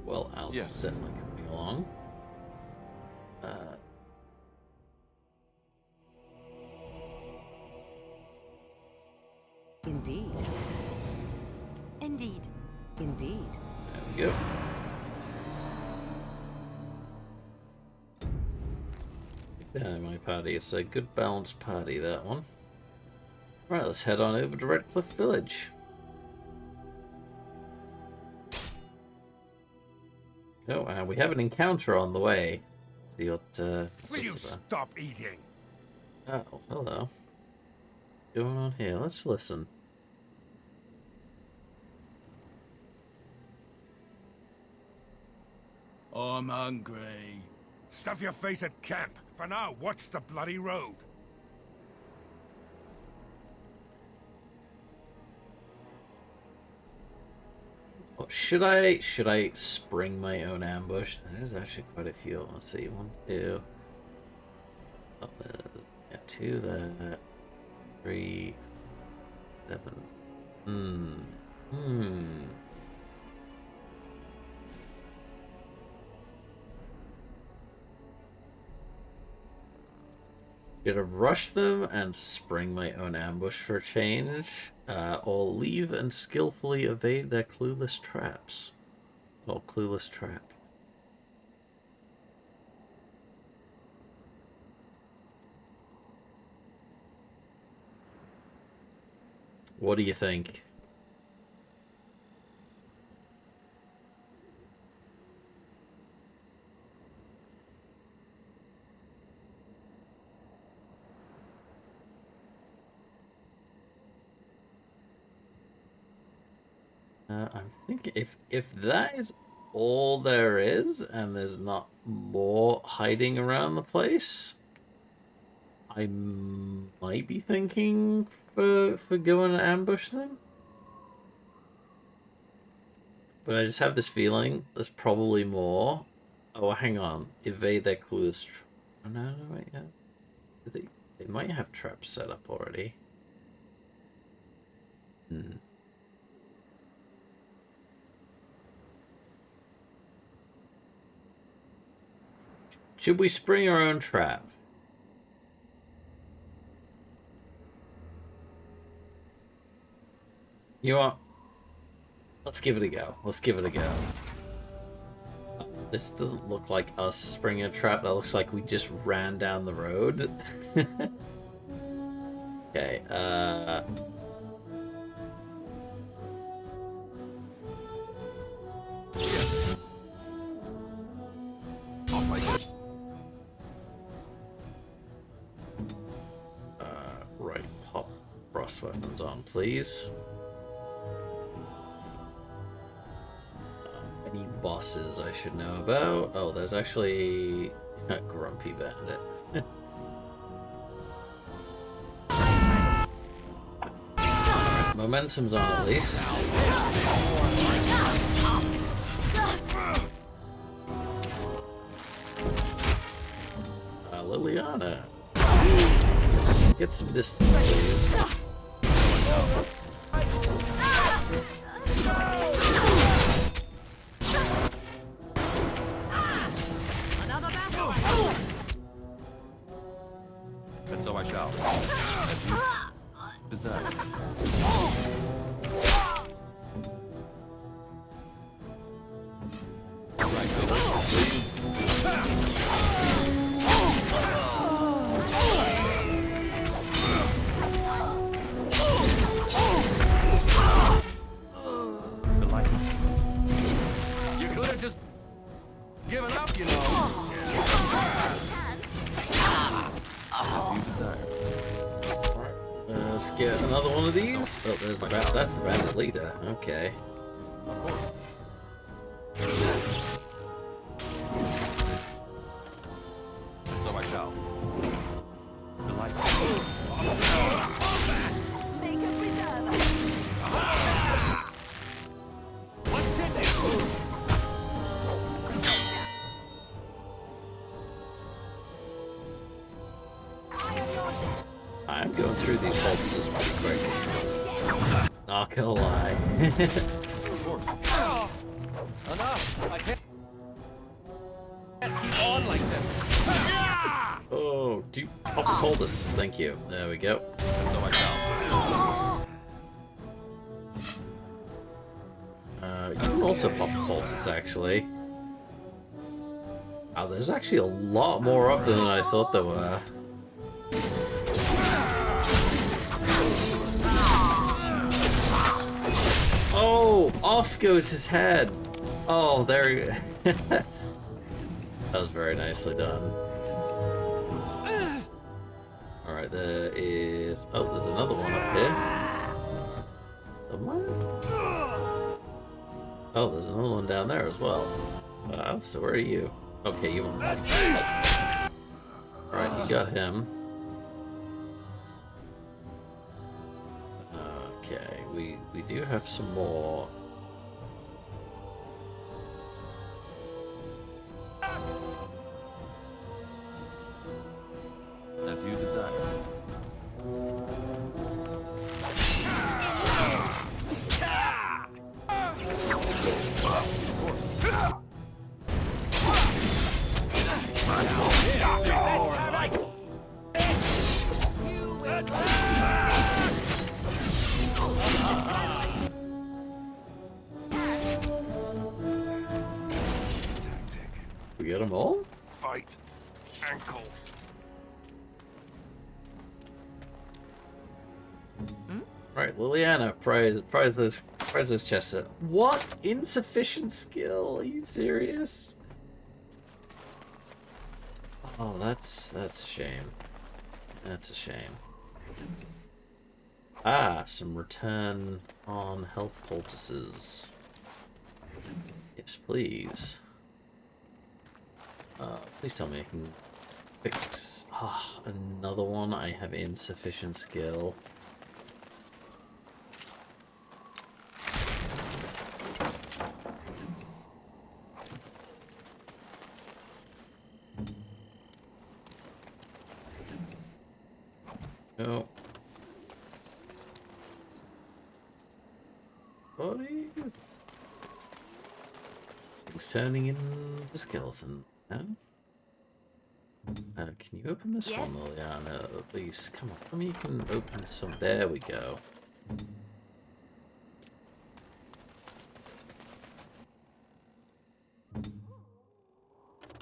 Well, Al's definitely coming along. Indeed. Indeed. Indeed. There we go. My party. It's a good balanced party, that one. Right, let's head on over to Redcliffe Village. Oh, we have an encounter on the way. See what Will you stop eating? Oh, hello. What's going on here? Let's listen. I'm hungry. Stuff your face at camp. For now, watch the bloody road. Well, should I spring my own ambush? There's actually quite a few. Let's see, 1, 2. Oh, yeah, 2 there. 3, 7. Should I rush them and spring my own ambush for a change, or leave and skillfully evade their clueless traps? Or clueless trap. What do you think? I'm thinking if that is all there is, and there's not more hiding around the place, I might be thinking for going to ambush them. But I just have this feeling there's probably more. Oh, hang on. Evade their clues. Oh, no, wait, yeah. They might have traps set up already. Should we spring our own trap? You know what? Let's give it a go. Let's give it a go. This doesn't look like us springing a trap. That looks like we just ran down the road. Okay, right, pop frost weapons on, please. Any bosses I should know about? Oh, there's actually a Grumpy Bandit. Momentum's on at least. Liliana. Get some distance, please. Another battle. And so I shall. Desire. You could have just given up, you know. As you desire. Let's get another one of these. Oh, there's the that's the bandit leader. Okay. Of course. And so I shall. Delightful. Make a preserve. What's in it? I'm going through these pulses pretty quick. Not gonna lie. Of course. Enough! I can't keep on like this. Oh, do you pop a poultice? Thank you. There we go. So I shall. You can also pop a poultice, actually. Wow, there's actually a lot more of them than I thought there were. Oh, off goes his head. Oh, there. That was very nicely done. Alright, there is... Oh, there's another one up here. Somewhere? Oh, there's another one down there as well. So where are you? Okay, you went back. Alright, you got him. Okay, we do have some more. As you desire. We get them all? Fight. Ankles. Right, Liliana, prize those chests. What? Insufficient skill? Are you serious? Oh, that's a shame. That's a shame. Ah, some return on health poultices. Yes, please. Please tell me I can fix... Ah, another one. I have insufficient skill. Oh. Body? Things turning into skeleton. No? Can you open this one, Liliana, at least? Come on, tell me you can open some. There we go.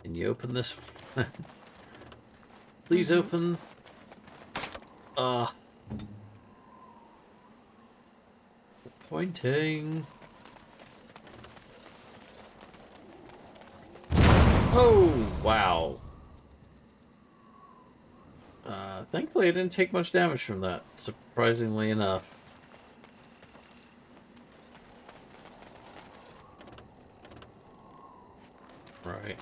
Can you open this one? Please open. Pointing. Oh, wow. Thankfully I didn't take much damage from that, surprisingly enough. Right.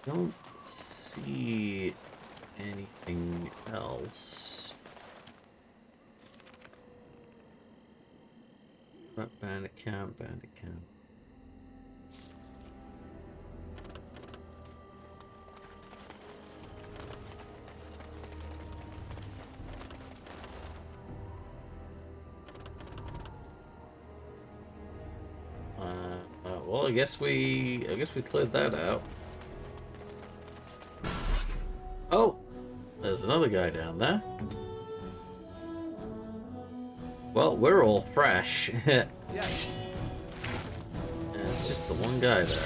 Don't see anything else. Bandit camp, bandit camp. well, I guess we cleared that out. Oh, there's another guy down there. Well, we're all fresh. Yeah, it's just the one guy there.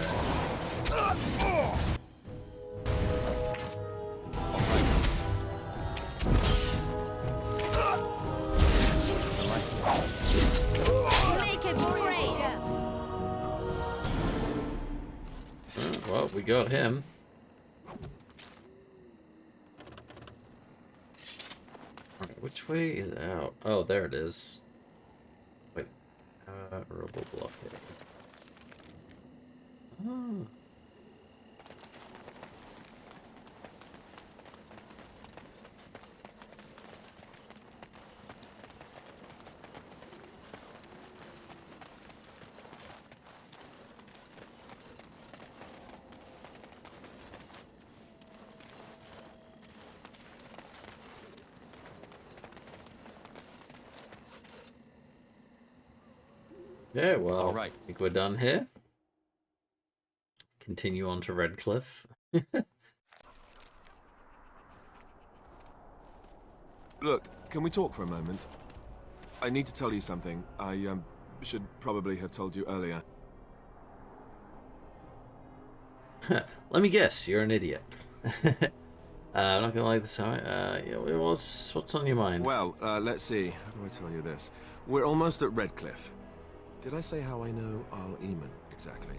Make him afraid. Well, we got him. Alright, which way is out? Oh, there it is. Wait. Rebel blockade. Oh. Yeah, well, all right. I think we're done here. Continue on to Redcliffe. Look, can we talk for a moment? I need to tell you something. I should probably have told you earlier. Let me guess, you're an idiot. I'm not gonna like this out. Yeah, what's on your mind? Well, let's see. How do I tell you this? We're almost at Redcliffe. Did I say how I know Al Eamon exactly?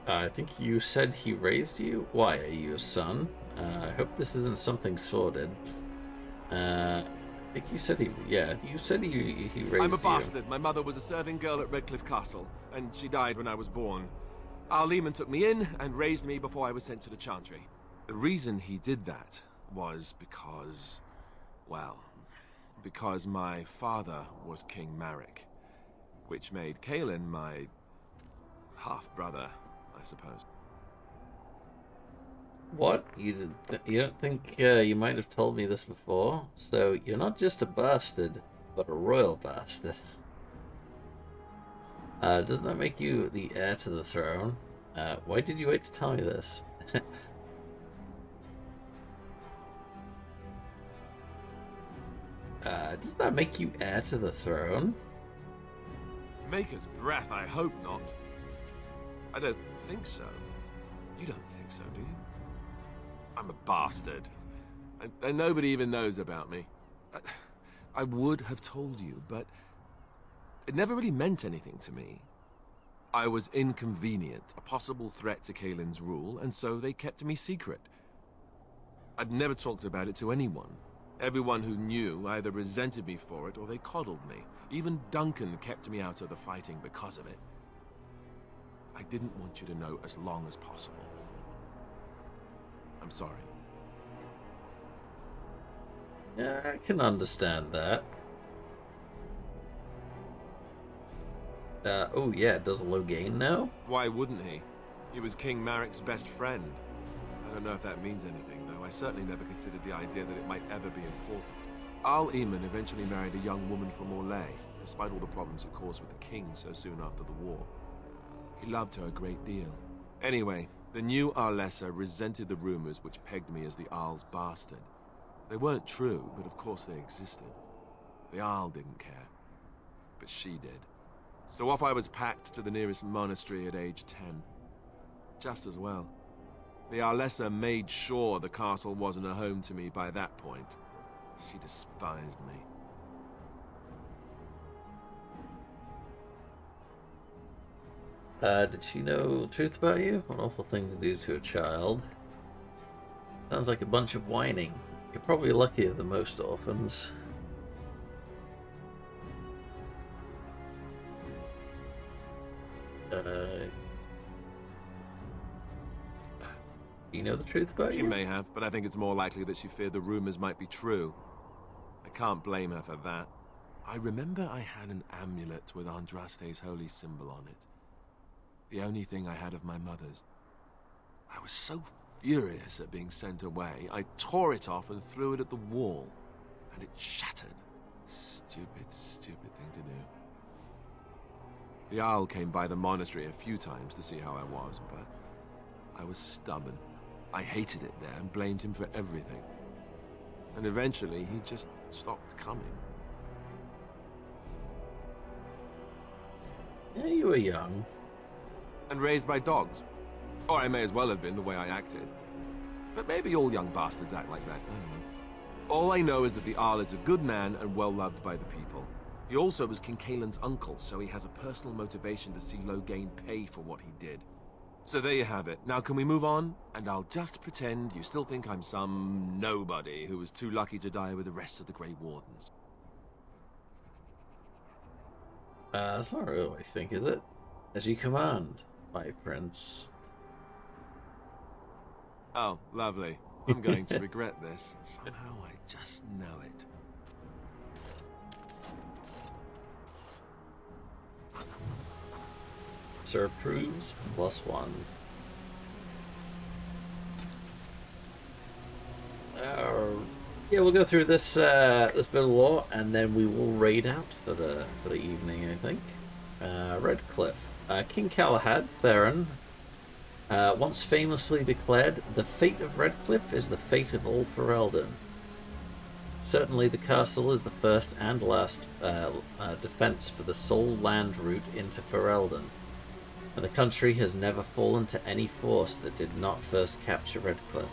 I think you said he raised you? Why, are you a son? I hope this isn't something sordid. I think you said he raised you. I'm a bastard. My mother was a serving girl at Redcliffe Castle, and she died when I was born. Al Eamon took me in and raised me before I was sent to the Chantry. The reason he did that was because, well, because my father was King Marek, which made Kaelin my half-brother, I suppose. What? You don't think you might have told me this before? So you're not just a bastard, but a royal bastard. Doesn't that make you the heir to the throne? Why did you wait to tell me this? Does that make you heir to the throne? Maker's breath, I hope not. I don't think so. You don't think so, do you? I'm a bastard. And nobody even knows about me. I would have told you, but it never really meant anything to me. I was inconvenient, a possible threat to Kaelin's rule, and so they kept me secret. I'd never talked about it to anyone. Everyone who knew either resented me for it or they coddled me. Even Duncan kept me out of the fighting because of it. I didn't want you to know as long as possible. I'm sorry. Yeah, I can understand that. Oh yeah, does Logain know? Why wouldn't he? He was King Marek's best friend. I don't know if that means anything, though. I certainly never considered the idea that it might ever be important. Al Eamon eventually married a young woman from Orlais, despite all the problems it caused with the king so soon after the war. He loved her a great deal. Anyway, the new Arlessa resented the rumors which pegged me as the Arl's bastard. They weren't true, but of course they existed. The Arl didn't care, but she did. So off I was packed to the nearest monastery at age 10. Just as well. The Arlessa made sure the castle wasn't a home to me by that point. She despised me. Did she know the truth about you? What an awful thing to do to a child. Sounds like a bunch of whining. You're probably luckier than most orphans. Do you know the truth about you? She may have, but I think it's more likely that she feared the rumors might be true. I can't blame her for that. I remember I had an amulet with Andraste's holy symbol on it. The only thing I had of my mother's. I was so furious at being sent away, I tore it off and threw it at the wall. And it shattered. Stupid, stupid thing to do. The Jarl came by the monastery a few times to see how I was, but I was stubborn. I hated it there and blamed him for everything. And eventually, he just stopped coming. Yeah, you were young. And raised by dogs. Or I may as well have been, the way I acted. But maybe all young bastards act like that, I don't know. All I know is that the Jarl is a good man and well-loved by the people. He also was King Kaelin's uncle, so he has a personal motivation to see Loghain pay for what he did. So there you have it. Now can we move on? And I'll just pretend you still think I'm some nobody who was too lucky to die with the rest of the Grey Wardens. That's not really what I think, is it? As you command, my prince. Oh, lovely. I'm going to regret this. Somehow I just know it. Sir approves, +1. Yeah, we'll go through this this bit of lore, and then we will raid out for the evening, I think. Redcliffe. King Galahad Theron once famously declared, "The fate of Redcliffe is the fate of all Ferelden." Certainly the castle is the first and last defense for the sole land route into Ferelden, and the country has never fallen to any force that did not first capture Redcliffe.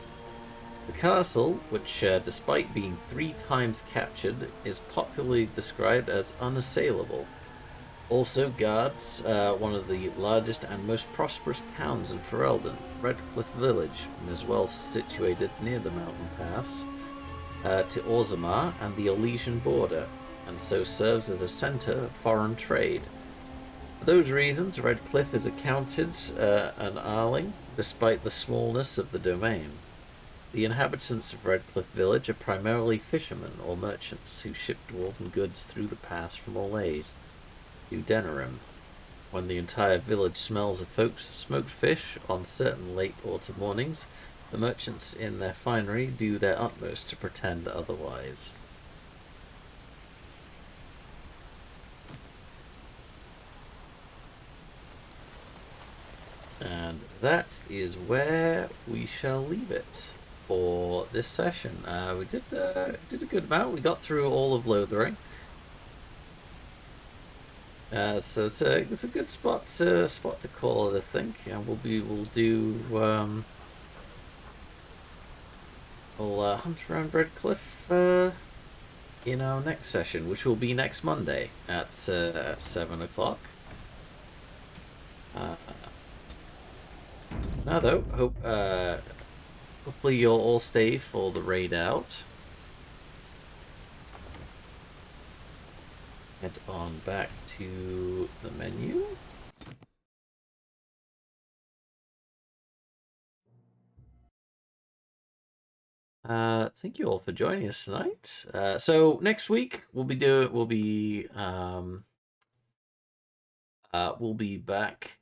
The castle, which despite being 3 times captured, is popularly described as unassailable, also guards one of the largest and most prosperous towns in Ferelden, Redcliffe Village, and is well situated near the mountain pass to Orzammar and the Orlesian border, and so serves as a centre of foreign trade. For those reasons, Redcliffe is accounted an Arling, despite the smallness of the domain. The inhabitants of Redcliffe Village are primarily fishermen or merchants who ship dwarven goods through the pass from Orlais to Denerim. When the entire village smells of smoked fish on certain late autumn mornings, the merchants in their finery do their utmost to pretend otherwise. And that is where we shall leave it for this session. We did a good amount. We got through all of Lothering. So it's a good spot to call it, I think. And we'll hunt around Redcliffe in our next session, which will be next Monday at 7 o'clock. Now though, hopefully you'll all stay for the raid out. Head on back to the menu. Thank you all for joining us tonight. So next week we'll be back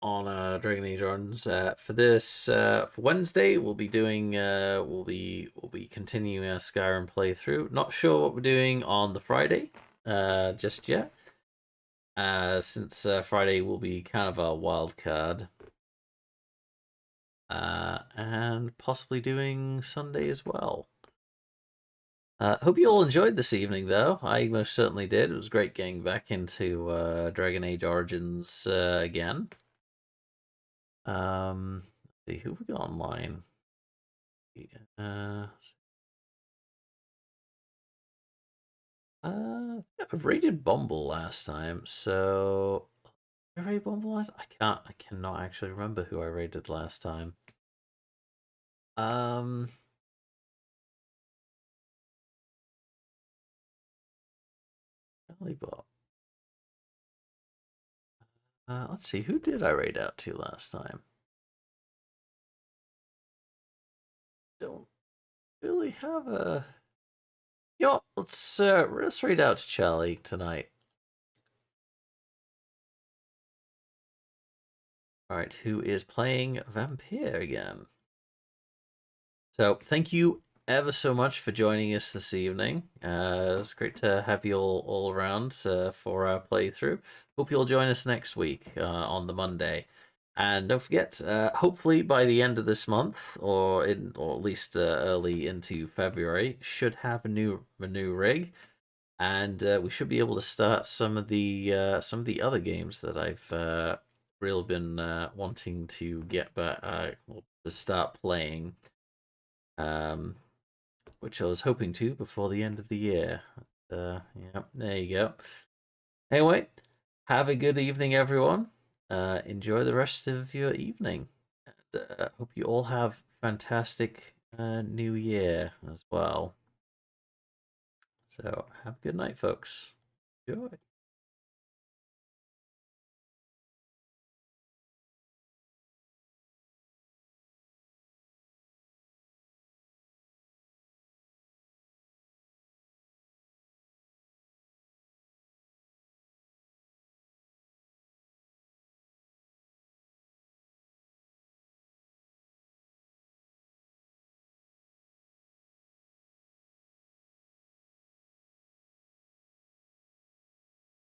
on Dragon Age Origins. For this for Wednesday we'll be continuing our Skyrim playthrough. Not sure what we're doing on the Friday just yet. Since Friday will be kind of a wild card. And possibly doing Sunday as well. Hope you all enjoyed this evening, though. I most certainly did. It was great getting back into Dragon Age Origins again. Let's see who we got online. I rated Bumble last time, so I rated Bumble last. I cannot actually remember who I rated last time. Bot. Let's see, who did I raid out to last time? Don't really have a... Yo, let's raid out to Charlie tonight. Alright, who is playing Vampire again. So, thank you ever so much for joining us this evening. It's great to have you all around for our playthrough. Hope you'll join us next week on the Monday. And don't forget, hopefully by the end of this month, or at least early into February, should have a new rig, and we should be able to start some of the other games that I've really been wanting to get back to start playing, which I was hoping to before the end of the year. Yeah, there you go. Anyway, have a good evening, everyone. Enjoy the rest of your evening. And hope you all have fantastic new year as well. So have a good night, folks. Enjoy.